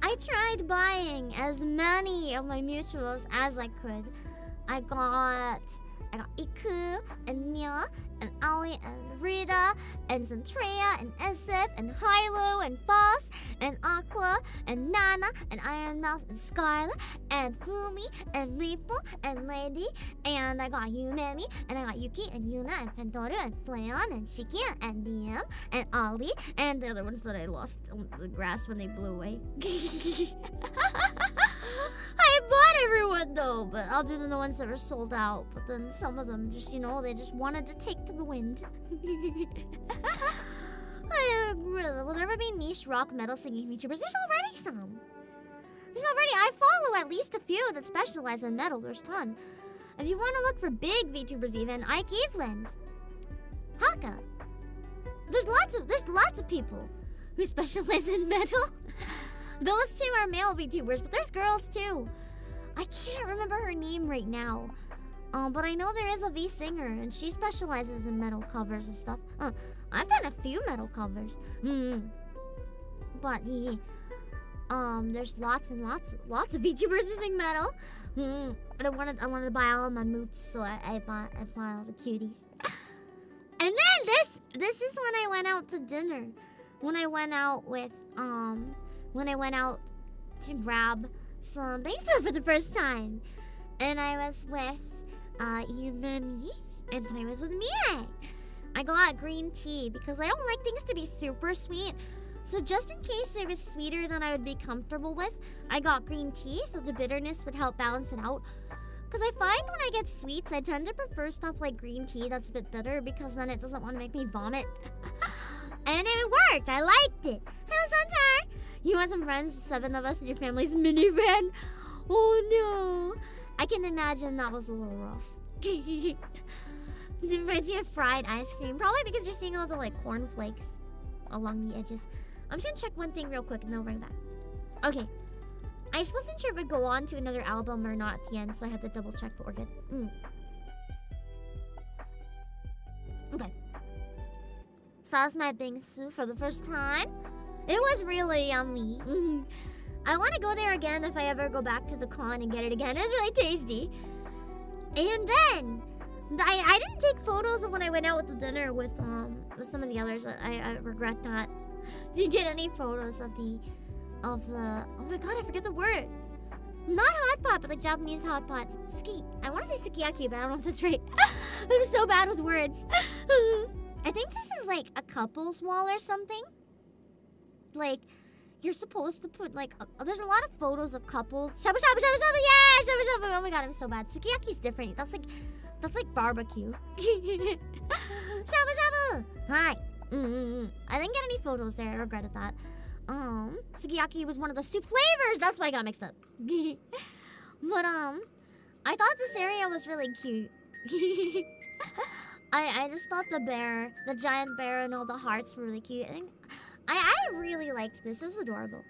I tried buying as many of my mutuals as I could. I got Iku and Nya and Ali and Rita and Zentrea and Esif and Hilo and Foss and Aqua and Nana and Iron Mouse and Skylar and Fumi and Ripple and Lady, and I got Yumemi and I got Yuki and Yuna and Pantoru and Fleon and Shiki and DM and Ali and the other ones that I lost on the grass when they blew away. I bought everyone though, but I'll do the ones that were sold out. But then some of them just, you know, they just wanted to take to the wind. Will there ever be niche rock metal singing YouTubers? There's already some. I follow at least a few that specialize in metal. There's a ton. If you want to look for big VTubers even, Ike Eveland, Haka. There's lots of people who specialize in metal. Those two are male VTubers, but there's girls too. I can't remember her name right now. But I know there is a V singer, and she specializes in metal covers of stuff. I've done a few metal covers. But there's lots and lots of VTubers who sing metal. But I wanted to buy all of my moots, so I bought all the cuties. And then this is when I went out to dinner. When I went out to grab some pizza for the first time. And I was with Yumemi, and then I was with Mie. I got green tea because I don't like things to be super sweet. So just in case it was sweeter than I would be comfortable with, I got green tea so the bitterness would help balance it out. Because I find when I get sweets, I tend to prefer stuff like green tea that's a bit bitter because then it doesn't want to make me vomit. And it worked. I liked it. Hello, Suntar. You want some friends, 7 of us in your family's minivan? Oh no. I can imagine that was a little rough. Did you have fried ice cream? Probably because you're seeing all the like cornflakes along the edges. I'm just gonna check one thing real quick and then I'll bring it back. Okay. I just wasn't sure if it would go on to another album or not at the end, so I had to double check, but we're good. Okay. So that was my bingsu for the first time. It was really yummy. I want to go there again if I ever go back to the con and get it again. It was really tasty. And then I didn't take photos of when I went out with the dinner with some of the others. I regret that. Didn't get any photos of the oh my god, I forget the word. Not hot pot, but like Japanese hot pot. I want to say sukiyaki, but I don't know if that's right. I'm so bad with words. I think this is like a couple's wall or something. Like, you're supposed to put like there's a lot of photos of couples. Shabu shabu shabu shabu, yeah, shabu shabu. Oh my god, I'm so bad. Sukiyaki's different. That's like barbecue. Shabu shabu. Hi. I didn't get any photos there. I regretted that. Sukiyaki was one of the soup flavors. That's why I got mixed up. But I thought this area was really cute. I just thought the giant bear and all the hearts were really cute. I really liked this. It was adorable.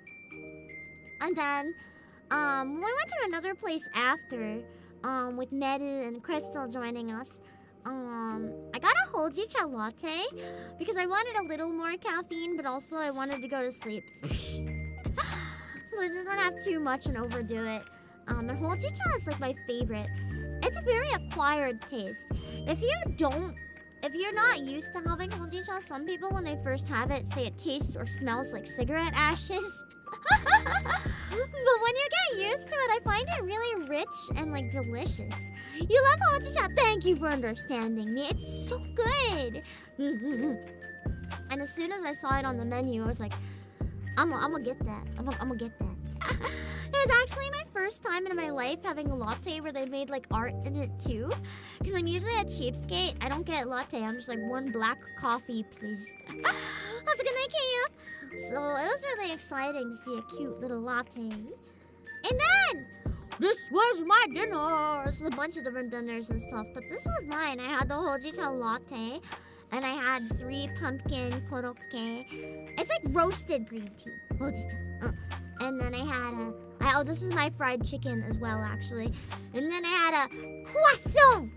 And then we went to another place after with Neru and Crystal joining us. I got a hojicha latte because I wanted a little more caffeine, but also I wanted to go to sleep. So I didn't have too much and overdo it. And hojicha is like my favorite. It's a very acquired taste. If you're not used to having hojicha, some people when they first have it say it tastes or smells like cigarette ashes. But when you get used to it, I find it really rich and like delicious. You love hojicha? Thank you for understanding me. It's so good. And as soon as I saw it on the menu, I was like, I'm gonna get that. I'm gonna get that. It was actually my first time in my life having a latte where they made like art in it too. Because I'm usually a cheapskate. I don't get latte. I'm just like 1 black coffee, please. That's a good night, Kaya. So it was really exciting to see a cute little latte. And then this was my dinner. It's a bunch of different dinners and stuff, but this was mine. I had the hojicha latte, and I had 3 pumpkin korokke. It's like roasted green tea. Hojicha. And then I had this was my fried chicken as well, actually. And then I had a croissant.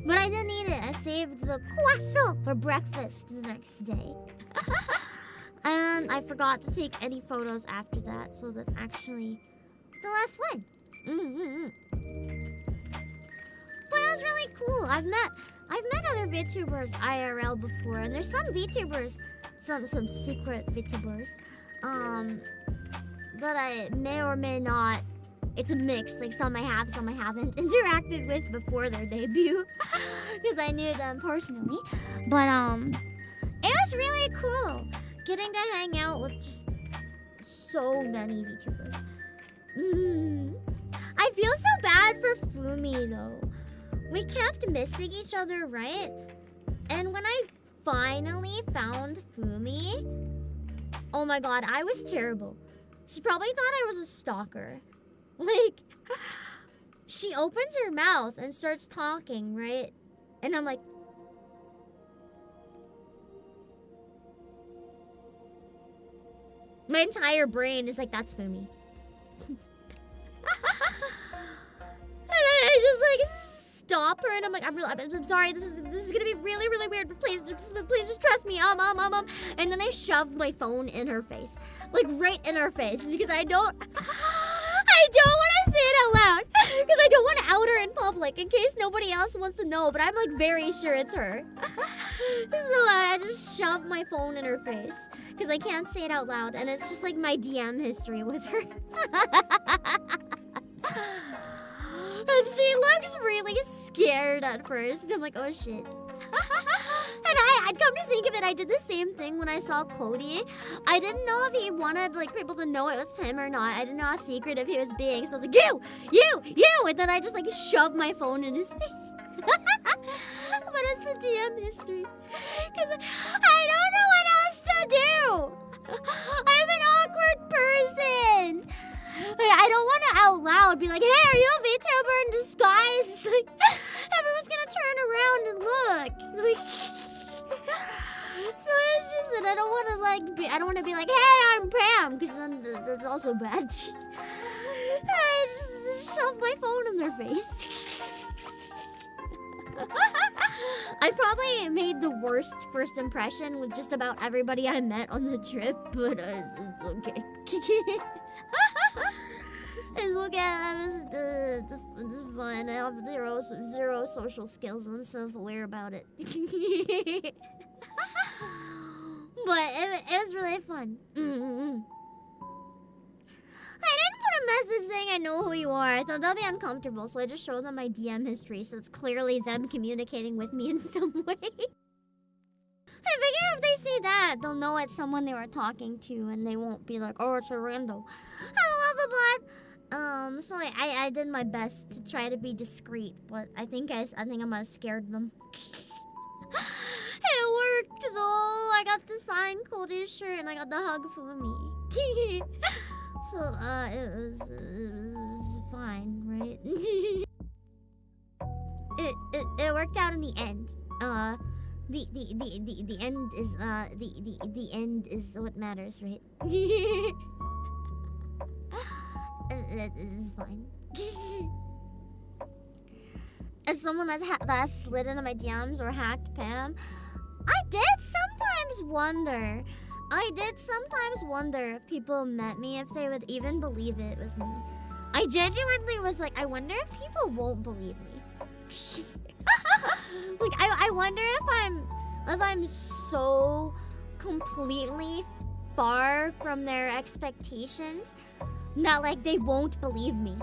But I didn't eat it. I saved the croissant for breakfast the next day. And I forgot to take any photos after that, so that's actually the last one. But it was really cool. I've met other VTubers IRL before, and there's some VTubers, some secret VTubers, that I may or may not. It's a mix. Like some I have, some I haven't interacted with before their debut, because I knew them personally. But it was really cool getting to hang out with just so many VTubers. I feel so bad for Fumi though. We kept missing each other, right? And when I finally found Fumi, oh my god, I was terrible. She probably thought I was a stalker. Like, she opens her mouth and starts talking, right? And I'm like, my entire brain is like, that's Fumi. And I just like stop her, and I'm like, I'm sorry, this is gonna be really, really weird, but please just trust me, And then I shoved my phone in her face, like right in her face, because I don't want to say it out loud, Because I don't want to out her in public in case nobody else wants to know, but I'm like very sure it's her. So I just shove my phone in her face because I can't say it out loud, and it's just like my DM history with her. And she looks really scared at first. I'm like, oh shit. And I'd come to think of it, I did the same thing when I saw Cody. I didn't know if he wanted like people to know it was him or not. I didn't know how secretive he was being. So I was like, you! And then I just like shoved my phone in his face. But it's the DM history. Because I don't know what else to do. I'm an awkward person. Like, I don't want to out loud be like, hey, are you a VTuber in disguise? Like, everyone's gonna turn around and look. Like, so it's just that I don't want to I don't want to be like, hey, I'm Pam, because then that's also bad. I just shove my phone in their face. I probably made the worst first impression with just about everybody I met on the trip, but it's okay. It's okay. It's fine. I have zero social skills. I'm self-aware about it. But it was really fun. I didn't put a message saying I know who you are. I thought that'd be uncomfortable, so I just showed them my DM history, so it's clearly them communicating with me in some way. I figure if they see that, they'll know it's someone they were talking to, and they won't be like, oh, it's a rando. I love the blood. So I did my best to try to be discreet, but I think I might have scared them. It worked though. I got to sign Cody's shirt and I got the hug Fumi. So it was fine, right? It worked out in the end. The end is the end is what matters, right? It is fine. As someone that slid into my DMs or hacked Pam, I did sometimes wonder if people met me, if they would even believe it was me. I genuinely was like, I wonder if people won't believe me. Like, I wonder if I'm so completely far from their expectations that like they won't believe me.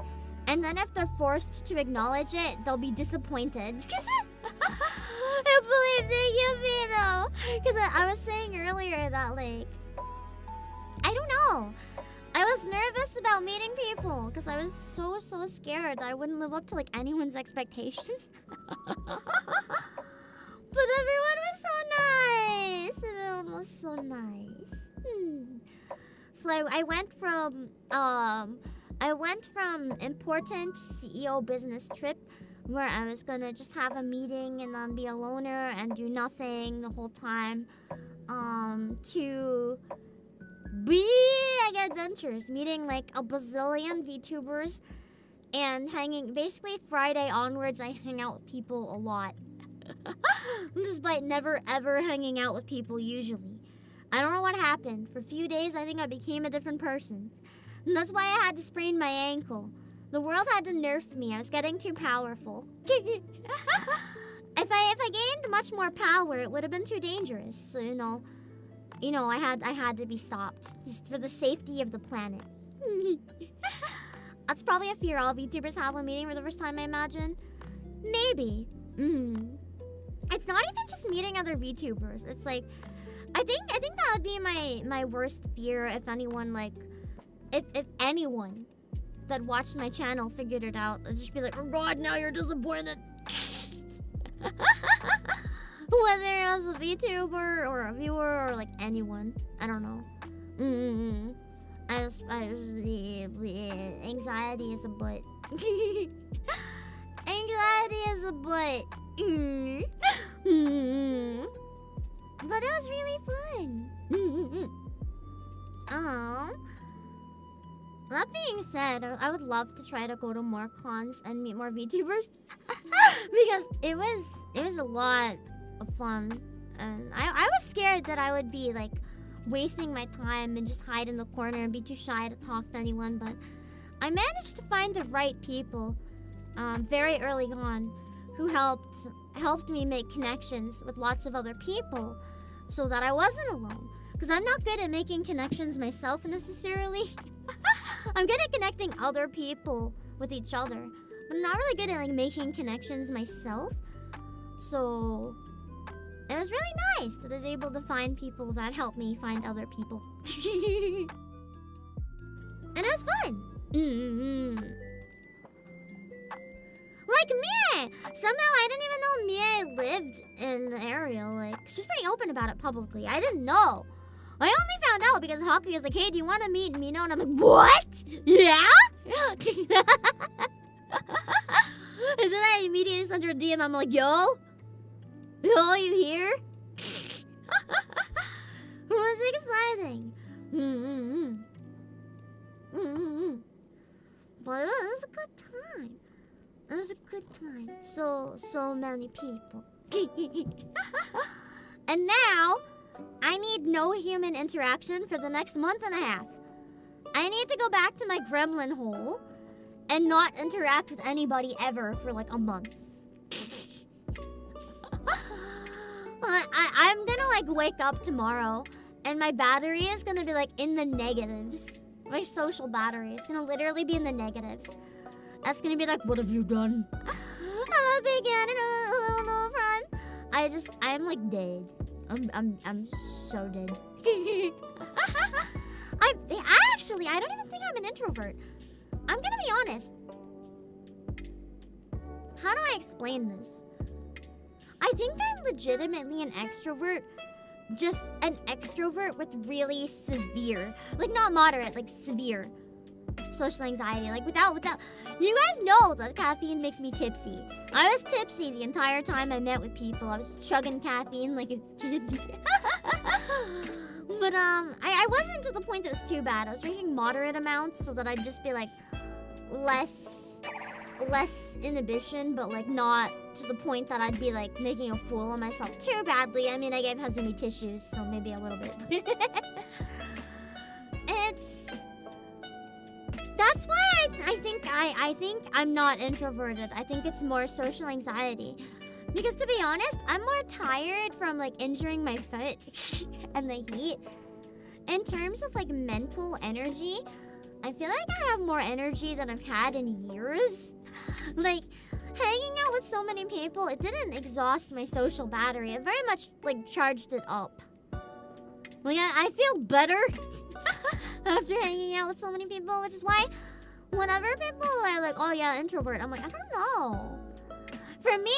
And then if they're forced to acknowledge it, they'll be disappointed. Because I believe they give me though. Because I was saying earlier that like, I don't know. I was nervous about meeting people because I was so scared I wouldn't live up to like anyone's expectations. But everyone was so nice. Everyone was so nice. So I went from important CEO business trip where I was gonna just have a meeting and then be a loner and do nothing the whole time, to big adventures, meeting like a bazillion VTubers and hanging. Basically, Friday onwards, I hang out with people a lot. Despite never ever hanging out with people usually. I don't know what happened. For a few days, I think I became a different person. And that's why I had to sprain my ankle. The world had to nerf me. I was getting too powerful. If I gained much more power, it would have been too dangerous. So, you know, I had to be stopped. Just for the safety of the planet. That's probably a fear all VTubers have when meeting for the first time, I imagine. Maybe. It's not even just meeting other VTubers. It's like, I think that would be my worst fear if anyone like, if anyone that watched my channel figured it out. I'd just be like, oh god, now you're disappointed. Whether it was a VTuber or a viewer or like anyone. I don't know. I just anxiety is a butt. Anxiety is a butt. But it was really fun. That being said, I would love to try to go to more cons and meet more VTubers because it was a lot of fun, and I was scared that I would be like wasting my time and just hide in the corner and be too shy to talk to anyone, but I managed to find the right people very early on, who helped me make connections with lots of other people so that I wasn't alone. Because I'm not good at making connections myself necessarily. I'm good at connecting other people with each other, but I'm not really good at like making connections myself. So it was really nice that I was able to find people that helped me find other people. And it was fun. Like Mie! Somehow I didn't even know Mie lived in the area. Like, she's pretty open about it publicly. I didn't know. I only found out because Haku was like, hey, do you want to meet Mino? And I'm like, what? Yeah? And then I immediately sent her a DM. I'm like, yo? Yo, you here? It was exciting. But it was a good time. It was a good time. So many people. And now, I need no human interaction for the next month and a half. I need to go back to my gremlin hole and not interact with anybody ever for like a month. I'm gonna like wake up tomorrow and my battery is gonna be like in the negatives. My social battery. It's gonna literally be in the negatives. That's gonna be like, what have you done? Hello, big Anna. Hello, friend. I'm like dead. I'm so dead. I don't even think I'm an introvert. I'm gonna be honest. How do I explain this? I think I'm legitimately an extrovert. Just an extrovert with really severe, like not moderate, like severe social anxiety. Like without, you guys know that caffeine makes me tipsy. I was tipsy the entire time I met with people. I was chugging caffeine like a kid. But I wasn't to the point that was too bad. I was drinking moderate amounts so that I'd just be like less inhibition, but like not to the point that I'd be like making a fool of myself too badly. I mean, I gave Hazumi tissues, so maybe a little bit. That's why I think I'm not introverted. I think it's more social anxiety. Because to be honest, I'm more tired from like injuring my foot and the heat. In terms of like mental energy, I feel like I have more energy than I've had in years. Like, hanging out with so many people, it didn't exhaust my social battery. It very much like charged it up. Like I feel better after hanging out with so many people, which is why whenever people are like, oh yeah, introvert, I'm like, I don't know. For me,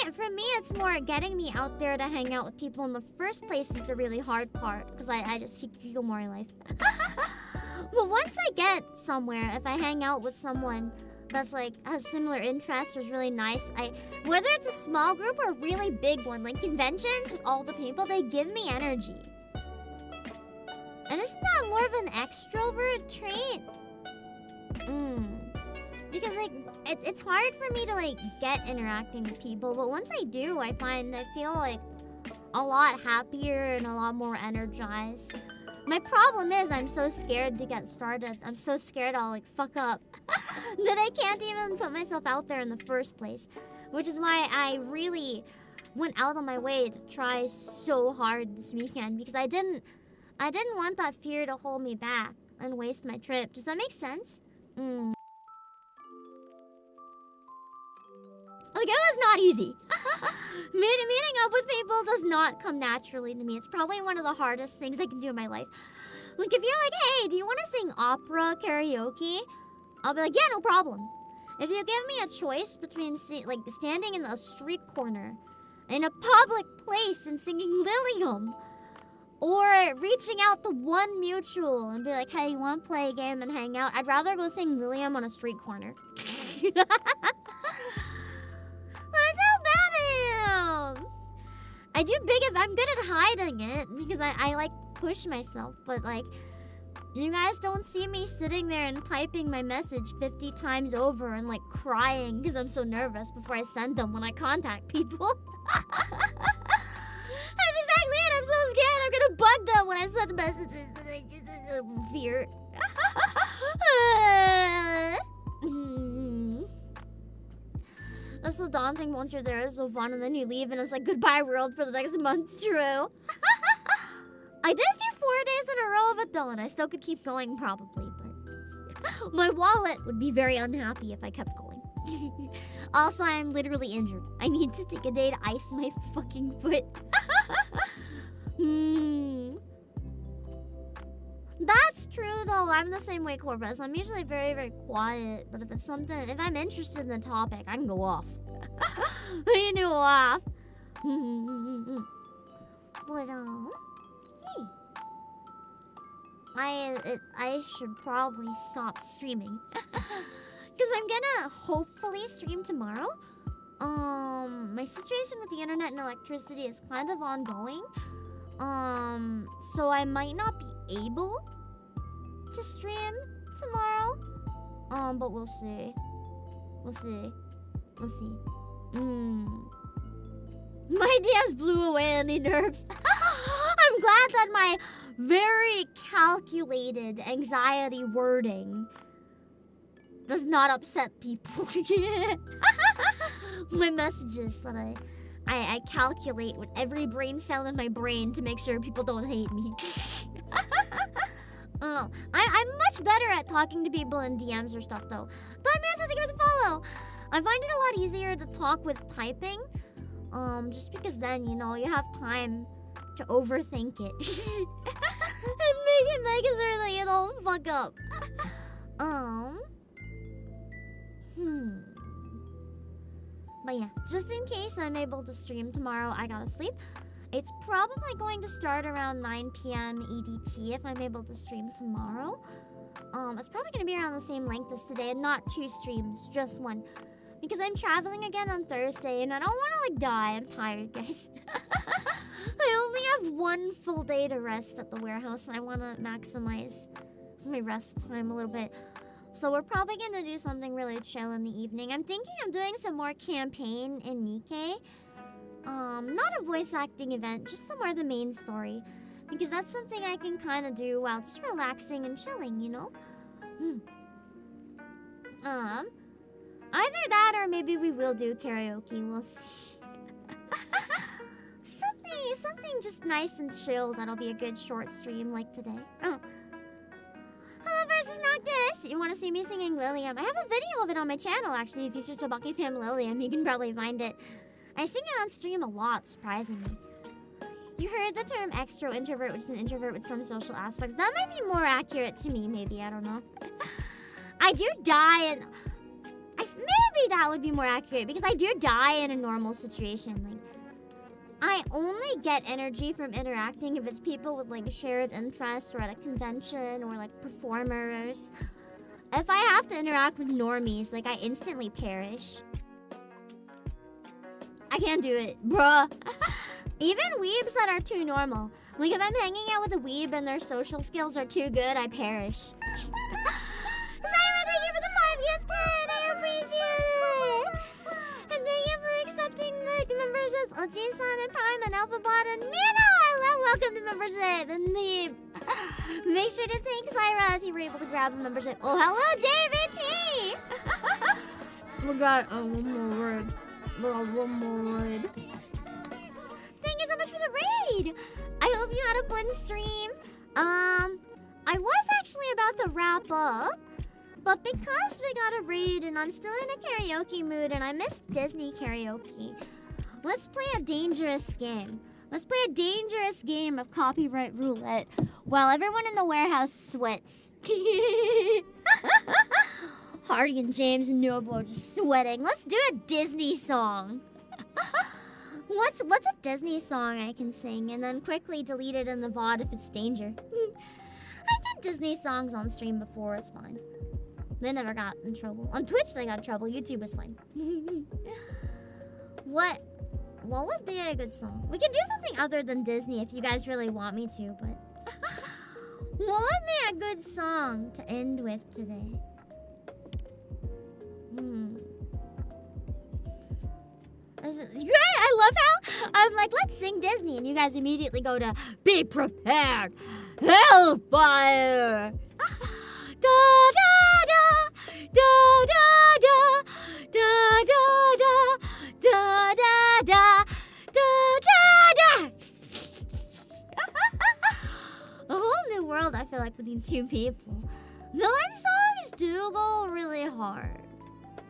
it's more getting me out there to hang out with people in the first place is the really hard part, because I just hikikomori life. But once I get somewhere, if I hang out with someone that's like has similar interests or is really nice, whether it's a small group or a really big one, like conventions with all the people, they give me energy. And isn't that more of an extrovert trait? Because like it's hard for me to like get interacting with people, but once I do, I feel like a lot happier and a lot more energized. My problem is I'm so scared to get started. I'm so scared I'll like fuck up that I can't even put myself out there in the first place. Which is why I really went out on my way to try so hard this weekend, because I didn't want that fear to hold me back and waste my trip. Does that make sense? Like, it was not easy. Meeting up with people does not come naturally to me. It's probably one of the hardest things I can do in my life. Like, if you're like, hey, do you want to sing opera karaoke? I'll be like, yeah, no problem. If you give me a choice between like standing in a street corner in a public place and singing Lilium, or reaching out to one mutual and be like, hey, you want to play a game and hang out? I'd rather go sing Lilium on a street corner. That's how bad I am. I'm good at hiding it because I like push myself, but like, you guys don't see me sitting there and typing my message 50 times over and like crying because I'm so nervous before I send them when I contact people. That's exactly it. I'm so scared I'm gonna bug them when I send messages and I just fear. That's so daunting once you're there. It's so fun, and then you leave, and it's like goodbye world for the next month. True. I did do 4 days in a row of it though, and I still could keep going probably, but my wallet would be very unhappy if I kept going. Also, I'm literally injured. I need to take a day to ice my fucking foot. That's true though. I'm the same way, Corvus. I'm usually very, very quiet, but if I'm interested in the topic, I can go off. I can go off. But I should probably stop streaming. Because I'm gonna hopefully stream tomorrow. My situation with the internet and electricity is kind of ongoing. So I might not be able to stream tomorrow. But we'll see. We'll see. My DMs blew away any nerves. I'm glad that my very calculated anxiety wording does not upset people. My messages that I calculate with every brain cell in my brain to make sure people don't hate me. I'm much better at talking to people in DMs or stuff though. Don Manson, thank you for the follow. I find it a lot easier to talk with typing. Just because then, you know, you have time to overthink it. And make sure that you don't fuck up. But yeah, just in case I'm able to stream tomorrow, I gotta sleep. It's probably going to start around 9 p.m. EDT if I'm able to stream tomorrow. It's probably gonna be around the same length as today and not 2 streams, just 1. Because I'm traveling again on Thursday and I don't want to like die. I'm tired, guys. I only have 1 full day to rest at the warehouse and I want to maximize my rest time a little bit. So we're probably going to do something really chill in the evening. I'm thinking of doing some more campaign in Nikkei. Not a voice acting event, just some more of the main story. Because that's something I can kind of do while just relaxing and chilling, you know? Either that or maybe we will do karaoke. We'll see. something just nice and chill that'll be a good short stream like today. Oh. Hello versus Noctis! You want to see me singing Lilium? I have a video of it on my channel actually. If you search Obake Fam Lilium, you can probably find it. I sing it on stream a lot, surprisingly. You heard the term extro introvert, which is an introvert with some social aspects. That might be more accurate to me, maybe. I don't know. I do die and... maybe that would be more accurate because I do die in a normal situation. Like, I only get energy from interacting if it's people with like shared interests or at a convention or like performers. If I have to interact with normies, like I instantly perish. I can't do it, bruh. Even weebs that are too normal. Like if I'm hanging out with a weeb and their social skills are too good, I perish. Zyra, thank you for the 5 gifted! I appreciate it! And thank you for accepting the memberships Ochi-san and Prime and Alphabot and Mino! I love welcome to membership and me. Make sure to thank Zyra if you were able to grab a membership. Oh, hello, JVT! Oh god, one more word. One more word. Thank you so much for the raid! I hope you had a fun stream. I was actually about to wrap up. But because we got a raid and I'm still in a karaoke mood and I miss Disney karaoke, let's play a dangerous game. Let's play a dangerous game of copyright roulette while everyone in the warehouse sweats. Hardy and James and Nobo are just sweating. Let's do a Disney song. What's a Disney song I can sing and then quickly delete it in the VOD if it's danger? I've done Disney songs on stream before, it's fine. They never got in trouble. On Twitch they got in trouble. YouTube was fine. What would be a good song? We can do something other than Disney if you guys really want me to, but... what would be a good song to end with today? I love how I'm like, let's sing Disney, and you guys immediately go to Be Prepared, Hellfire! Da da da da da da da da da feel like we need 2 people. Villain songs do go really hard.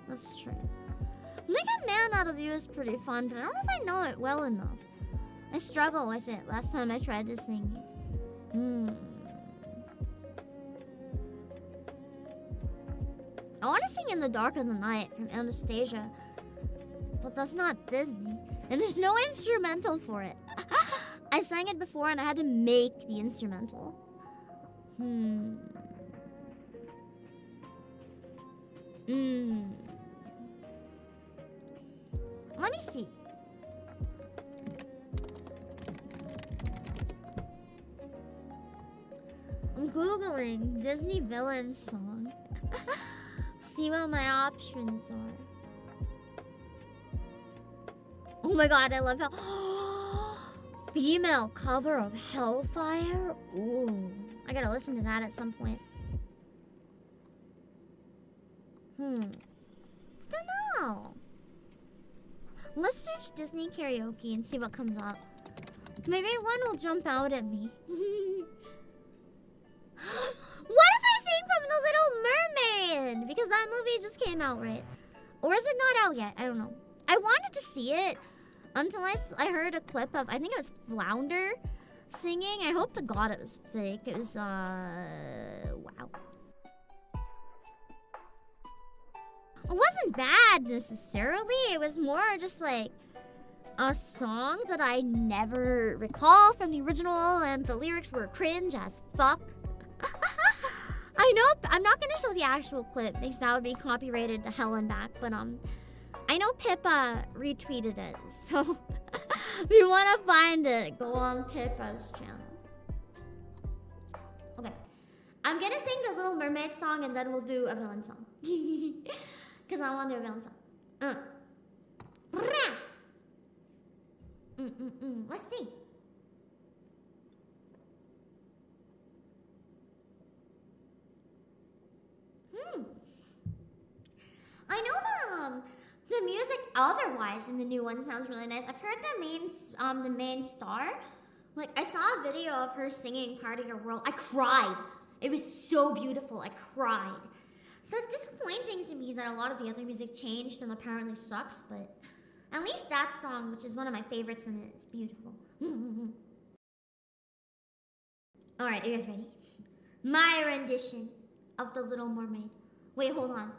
That's true. Make a Man Out of You is pretty fun, but I don't know if I know it well enough. I struggle with it last time I tried to sing it. I want to sing In the Dark of the Night from Anastasia, but that's not Disney, and there's no instrumental for it. I sang it before and I had to make the instrumental. Let me see. I'm Googling Disney villain song. See what my options are. Oh my god, I love how female cover of Hellfire? Ooh. I gotta listen to that at some point. Don't know. Let's search Disney karaoke and see what comes up. Maybe one will jump out at me. What if I sing from The Little Mermaid? Because that movie just came out, right? Or is it not out yet? I don't know. I wanted to see it until I heard a clip of, I think it was Flounder singing. I hope to God it was fake. It was, wow. It wasn't bad necessarily. It was more just like a song that I never recall from the original, and the lyrics were cringe as fuck. I know I'm not gonna show the actual clip because that would be copyrighted to hell and back, but I know Pippa retweeted it, so if you wanna find it, go on Pippa's channel. Okay. I'm gonna sing the Little Mermaid song and then we'll do a villain song. Cause I wanna do a villain song. Let's see. I know the music otherwise in the new one sounds really nice. I've heard the main star. Like, I saw a video of her singing Part of Your World. I cried. It was so beautiful. I cried. So it's disappointing to me that a lot of the other music changed and apparently sucks, but at least that song, which is one of my favorites in it, is beautiful. Alright, are you guys ready? My rendition of The Little Mermaid. Wait, hold on.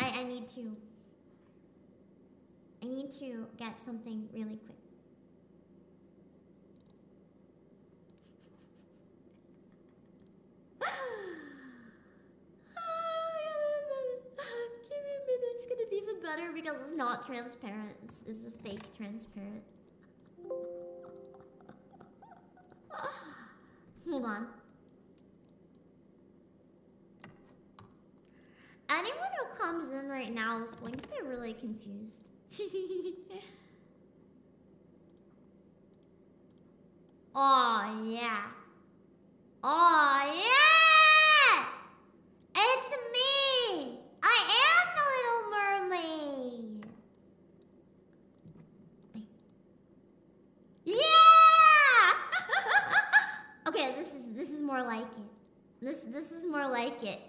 I need to get something really quick. Give me a minute. It's gonna be even better because it's not transparent. It's a fake transparent. Hold on. Anyone who comes in right now is going to be really confused. Oh yeah. Oh yeah! It's me! I am the Little Mermaid! Yeah! Okay, this is more like it. This is more like it.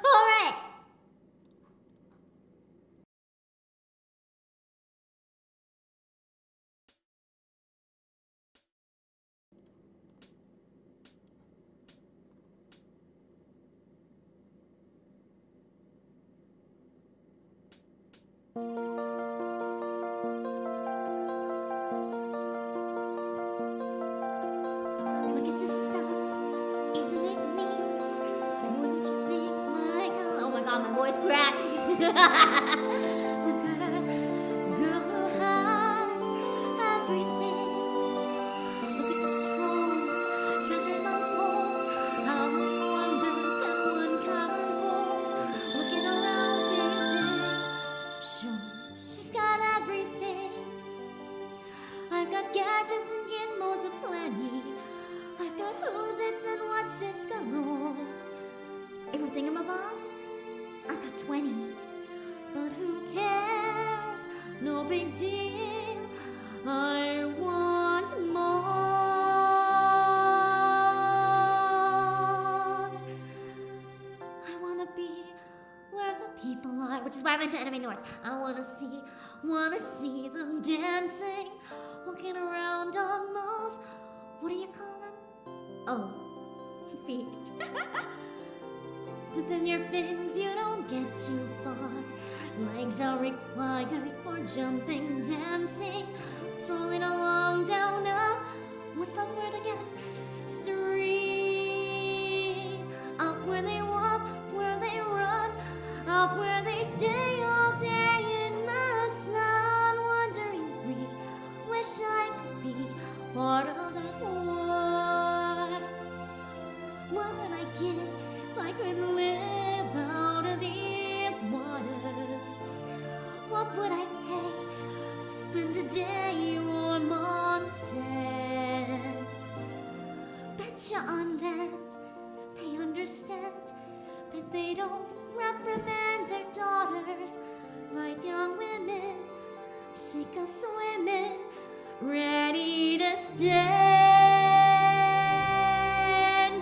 Alright! Look at this stuff, isn't it neat? Wouldn't you think, Michael? Oh my god, my voice cracked. Girl who has everything. Look at the strong treasures untold. How many wonders can one cavern hold? Looking around today, sure, she's got everything. I've got gadgets and gizmos aplenty. I've got who's its and what's its galore. Everything in my box, I've got 20. But who cares? No big deal. I want more. I wanna be where the people are, which is why I went to Anime North. I wanna see them dancing, walking around on those, what do you call them? Oh, feet. Flipping your fins, you don't get too far. Legs are required for jumping, dancing, strolling along down a, what's that word again? Street. Up where they walk, where they run, up where they stay all day in the sun, wandering free. Wish I could be part of that war. What would I give if I could live out of these waters? What would I pay to spend a day warm on sand? Betcha on land, they understand, but they don't reprimand their daughters. Like young women, sick of swimming, ready to stand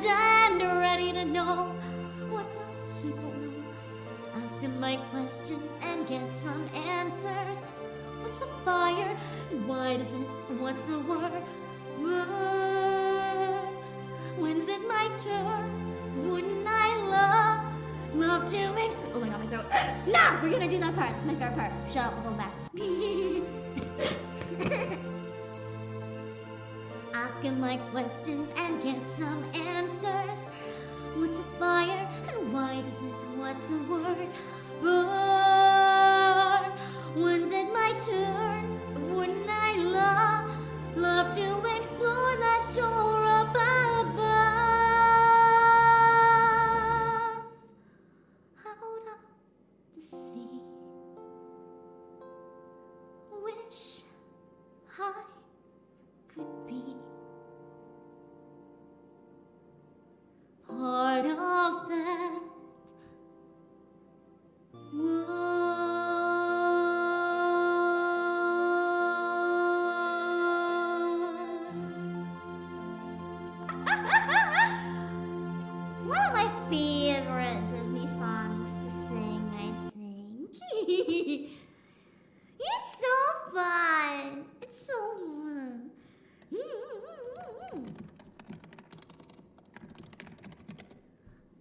and ready to know what the people know. Ask them my questions and get some answers. What's a fire and why does it? What's the word? Burn. When's it my turn? Wouldn't I love to oh my god, my throat. No, we're gonna do that part. It's my favorite part. Shut up, we'll go back. Ask him my questions and get some answers. What's a fire and why does it? What's the word? Burn. When's it my turn? Wouldn't I love to explore that shore up above? Out of the sea. Wish I could be part of that One of my favorite Disney songs to sing, I think. It's so fun. It's so fun.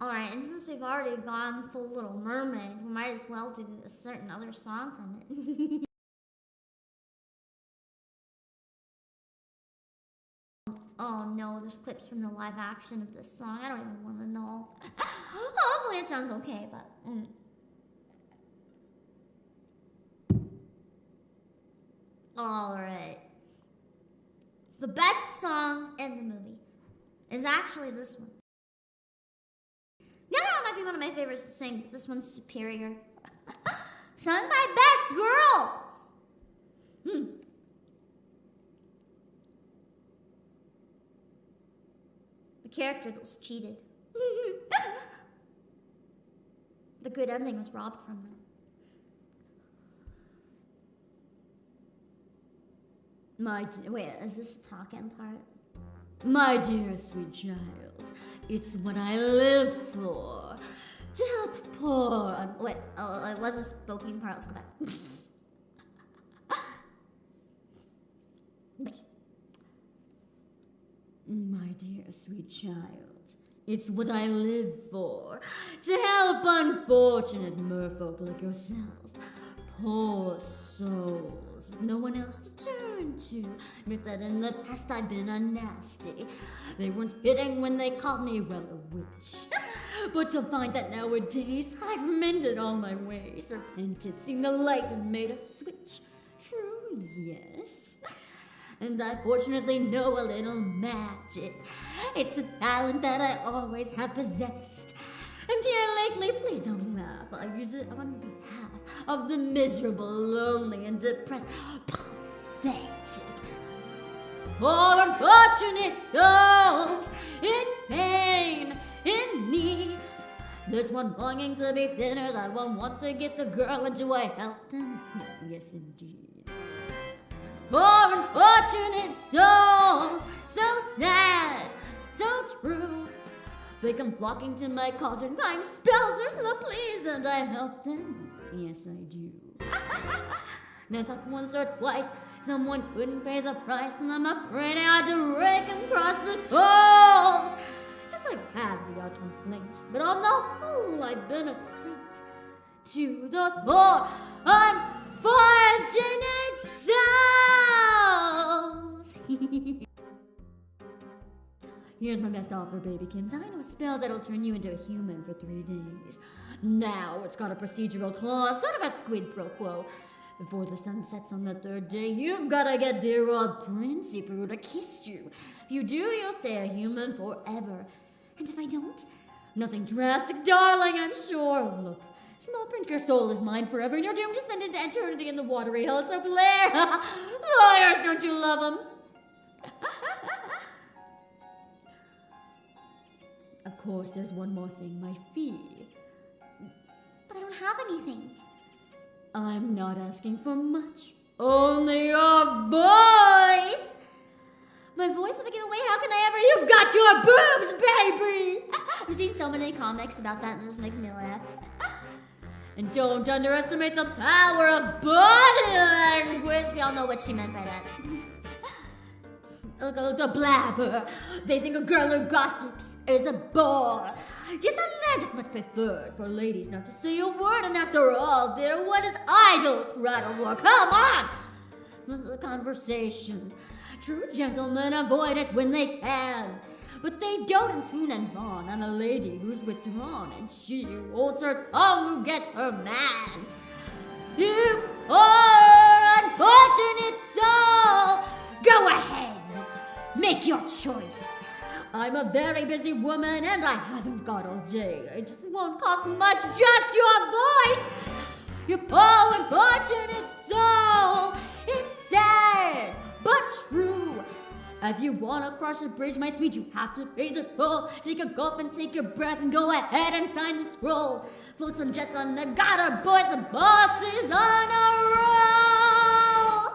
Alright, and since we've already gone full Little Mermaid, we might as well do a certain other song from it. Oh no, there's clips from the live action of this song. I don't even want to know. Hopefully it sounds okay, but... Alright. The best song in the movie is actually this one. The other one might be one of my favorites to sing. This one's superior. Sung by Best Girl! The character that was cheated. The good ending was robbed from them. Wait, is this talking part? My dear sweet child, it's what I live for. To help poor... Wait, it was a spoken part. Let's go back. My dear sweet child, it's what I live for. To help unfortunate merfolk like yourself. Poor souls with no one else to turn to. Admit that in the past I've been a nasty. They weren't kidding when they called me, well, a witch. But you'll find that nowadays I've mended all my ways, repented, seen the light and made a switch. True, yes. And I fortunately know a little magic. It's a talent that I always have possessed. And here lately, please don't laugh. I use it on behalf of the miserable, lonely, and depressed. Pathetic. Poor unfortunate souls in pain, in need. There's one longing to be thinner, that one wants to get the girl, and do I help them? Yes, indeed. poor unfortunate souls. So sad, so true. They come flocking to my cauldron, crying spells are so pleased, and I help them. Yes, I do. That's like once or twice. Someone couldn't pay the price, and I'm afraid I had to rake and cross the coals. Yes, I've had the odd complaint, but on the whole, I've been a saint to those poor, unfortunate souls. Here's my best offer, babykins. I know a spell that'll turn you into a human for 3 days. Now it's got a procedural clause, sort of a squid pro quo. Before the sun sets on the 3rd day, you've gotta get dear old Princey Pooh to kiss you. If you do, you'll stay a human forever. And if I don't, nothing drastic, darling, I'm sure. Look, small print, your soul is mine forever, and you're doomed to spend into eternity in the watery hell, so Blair, lawyers, don't you love them? Of course, there's one more thing, my fee. But I don't have anything. I'm not asking for much, only your voice. My voice will give away, how can I ever? You've got your boobs, baby! I've seen so many comics about that, and this makes me laugh. And don't underestimate the power of body language. We all know what she meant by that. The blabber. They think a girl who gossips is a bore. Yes, I learned it's much preferred for ladies not to say a word, and after all, dear, what is idle prattle war? Come on! This is a conversation. True gentlemen avoid it when they can, but they dote and swoon and fawn on a lady who's withdrawn, and she who holds her tongue who gets her man. You poor unfortunate soul, go ahead, make your choice. I'm a very busy woman and I haven't got all day. It just won't cost much, just your voice. You poor unfortunate soul. It's sad, but true. If you wanna cross a bridge, my sweet, you have to pay the toll. Take a gulp and take your breath and go ahead and sign the scroll. Float some jets on the gutter, boys, the boss is on a roll.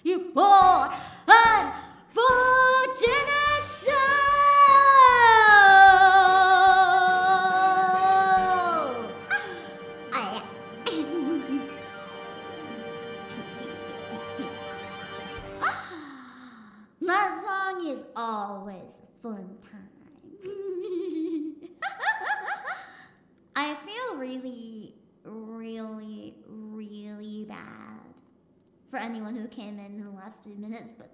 You poor unfortunate soul. That song is always a fun time. I feel really, really, really bad for anyone who came in the last few minutes, but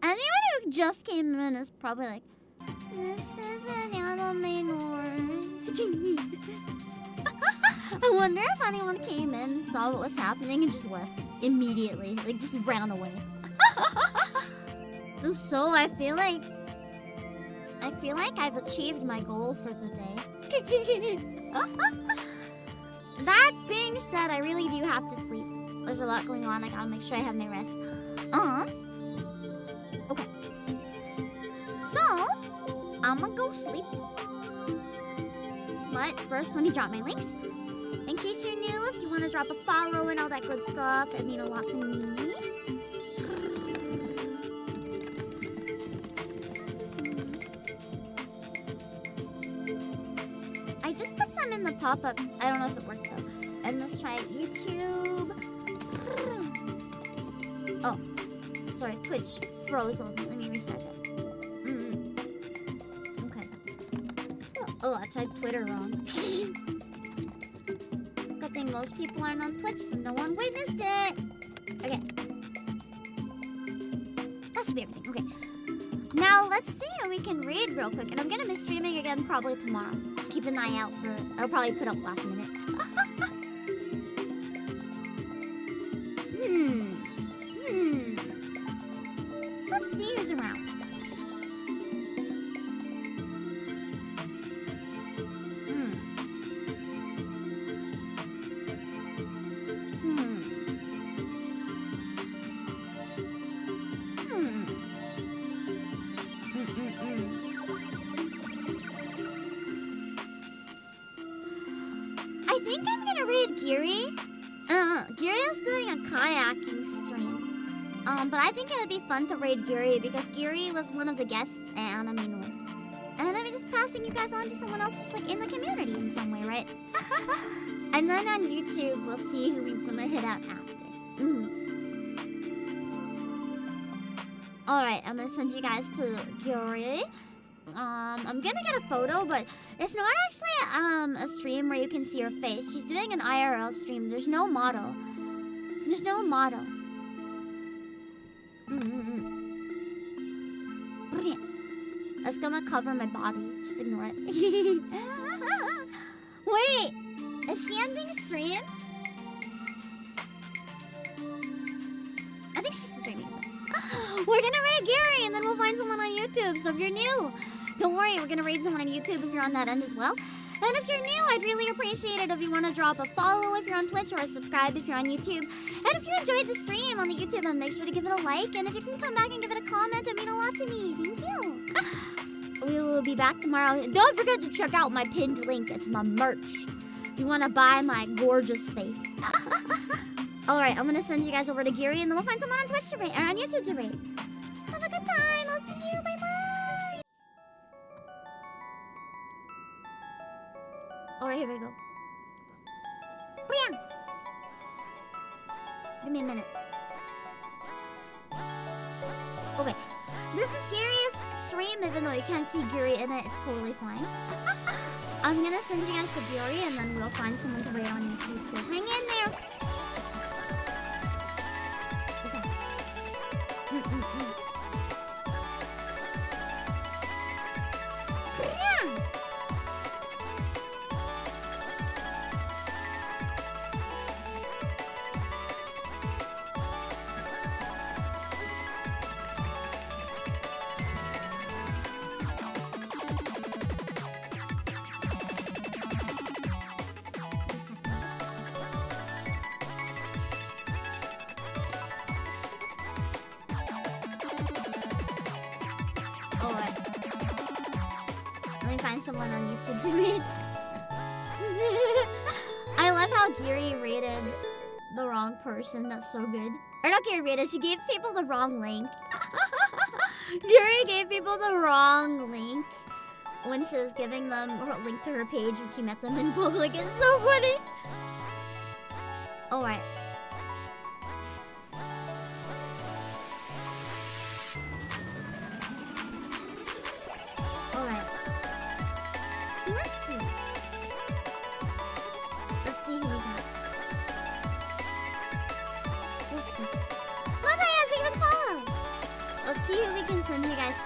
anyone who just came in is probably like, this isn't anime norms. I wonder if anyone came in, saw what was happening, and just left immediately. Like, just ran away. So I feel like I've achieved my goal for the day. That being said, I really do have to sleep. There's a lot going on. I gotta make sure I have my rest. Okay. So, I'ma go sleep. But first, let me drop my links. In case you're new, if you want to drop a follow and all that good stuff, that'd mean a lot to me. I just put some in the pop-up. I don't know if it worked though. And let's try YouTube. Oh, sorry, Twitch froze on me. Let me restart it. Okay. Oh, I typed Twitter wrong. Good thing most people aren't on Twitch, so no one witnessed it. Okay. That should be everything. Okay. Now, let's see what we can read real quick. And I'm gonna miss streaming again probably tomorrow. Just keep an eye out for... I'll probably put up last minute. Let's see who's around. I think I'm gonna read Giri. Giri's doing a kayaking stream. But I think it would be fun to raid Giri because Giri was one of the guests at Anime North. And I'm just passing you guys on to someone else just like in the community in some way, right? And then on YouTube, we'll see who we're gonna hit up after. Alright, I'm gonna send you guys to Giri. I'm gonna get a photo, but it's not actually a stream where you can see her face. She's doing an IRL stream. There's no model. There's no model. That's gonna cover my body. Just ignore it. Wait! Is she ending stream? I think she's streaming. So. We're gonna raid Gary and then we'll find someone on YouTube. So if you're new, don't worry, we're gonna raid someone on YouTube if you're on that end as well. And if you're new, I'd really appreciate it if you want to drop a follow if you're on Twitch or a subscribe if you're on YouTube. And if you enjoyed the stream on the YouTube, then make sure to give it a like. And if you can come back and give it a comment, it would mean a lot to me. Thank you. We will be back tomorrow. Don't forget to check out my pinned link. It's my merch. If you want to buy my gorgeous face. Alright, I'm going to send you guys over to Giri and then we'll find someone on Twitch to rate, or on YouTube to rate. Have a good time. I'll see you. Bye-bye. Alright, here we go. Brian! Give me a minute. Okay. This is Gary's stream, even though you can't see Gary in it, it's totally fine. I'm gonna send you guys to Gary and then we'll find someone to rate on YouTube, so hang in there. Someone on YouTube to read. I love how Giri rated the wrong person. That's so good. Or not Giri rated, she gave people the wrong link. Giri gave people the wrong link when she was giving them her link to her page when she met them in public. It's so funny. Alright.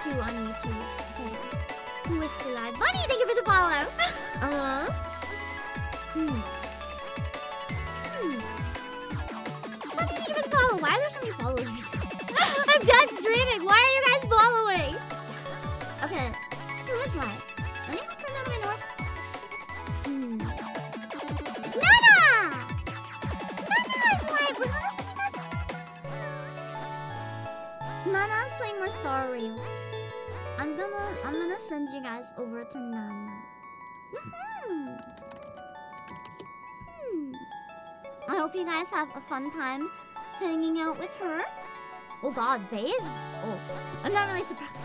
On YouTube. Who is still alive? Bunny, thank you for the follow. Bunny, thank you for the follow. Why are there so many followers? I'm done streaming. Why are you guys following? Okay, who is live? Anyone from Anime North? Nana! Nana is live. We're gonna see Nana's playing more Star Rail. I'm gonna send you guys over to Nana. I hope you guys have a fun time hanging out with her. Oh god, Vey is... Oh, I'm not really surprised.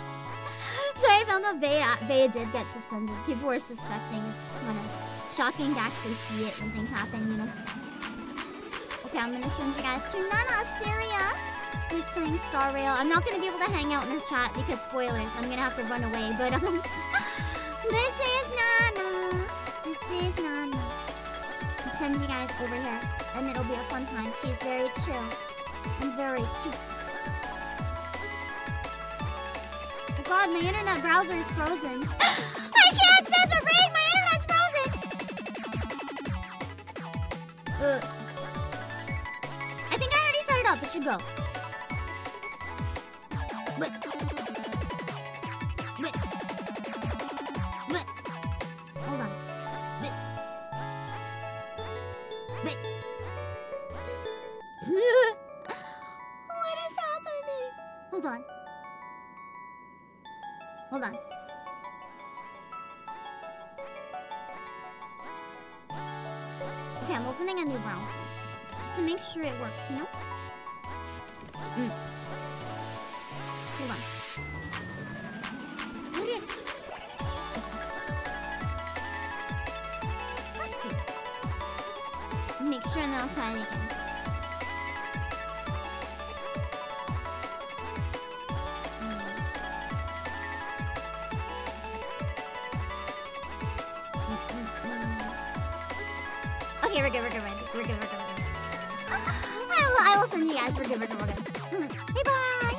Sorry, I found out Vey did get suspended. People were suspecting. It's just kind of shocking to actually see it when things happen, you know? Okay, I'm gonna send you guys to Nana Asteria, who's playing Star Rail. I'm not gonna be able to hang out in her chat because spoilers. I'm gonna have to run away. But this is Nana. This is Nana. I'll send you guys over here, and it'll be a fun time. She's very chill and very cute. Oh God, my internet browser is frozen. I can't send a raid. My internet's frozen. I think I already set it up. It should go. Hold on. What is happening? Hold on. Hold on. Okay, I'm opening a new browser. Just just to make sure it works, you know? Hold on. Let's see. Make sure and then I'll try it again. Okay, we're good. I will send you guys. We're good. Hey, bye.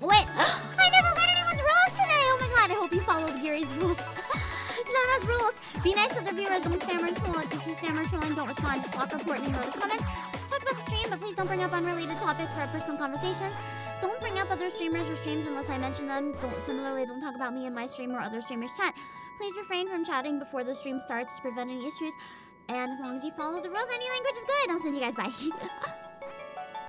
Wait, I never read anyone's rules today. Oh my god, I hope you followed Gary's rules. Lana's rules. Be nice to the viewers. Don't spam or troll. If you see spam or trolling, don't respond. Just block, report, and ignore the comments. Talk about the stream, but please don't bring up unrelated topics or personal conversations. Don't bring up other streamers or streams unless I mention them. Similarly, don't talk about me in my stream or other streamers' chat. Please refrain from chatting before the stream starts to prevent any issues. And as long as you follow the rules, any language is good. I'll send you guys bye.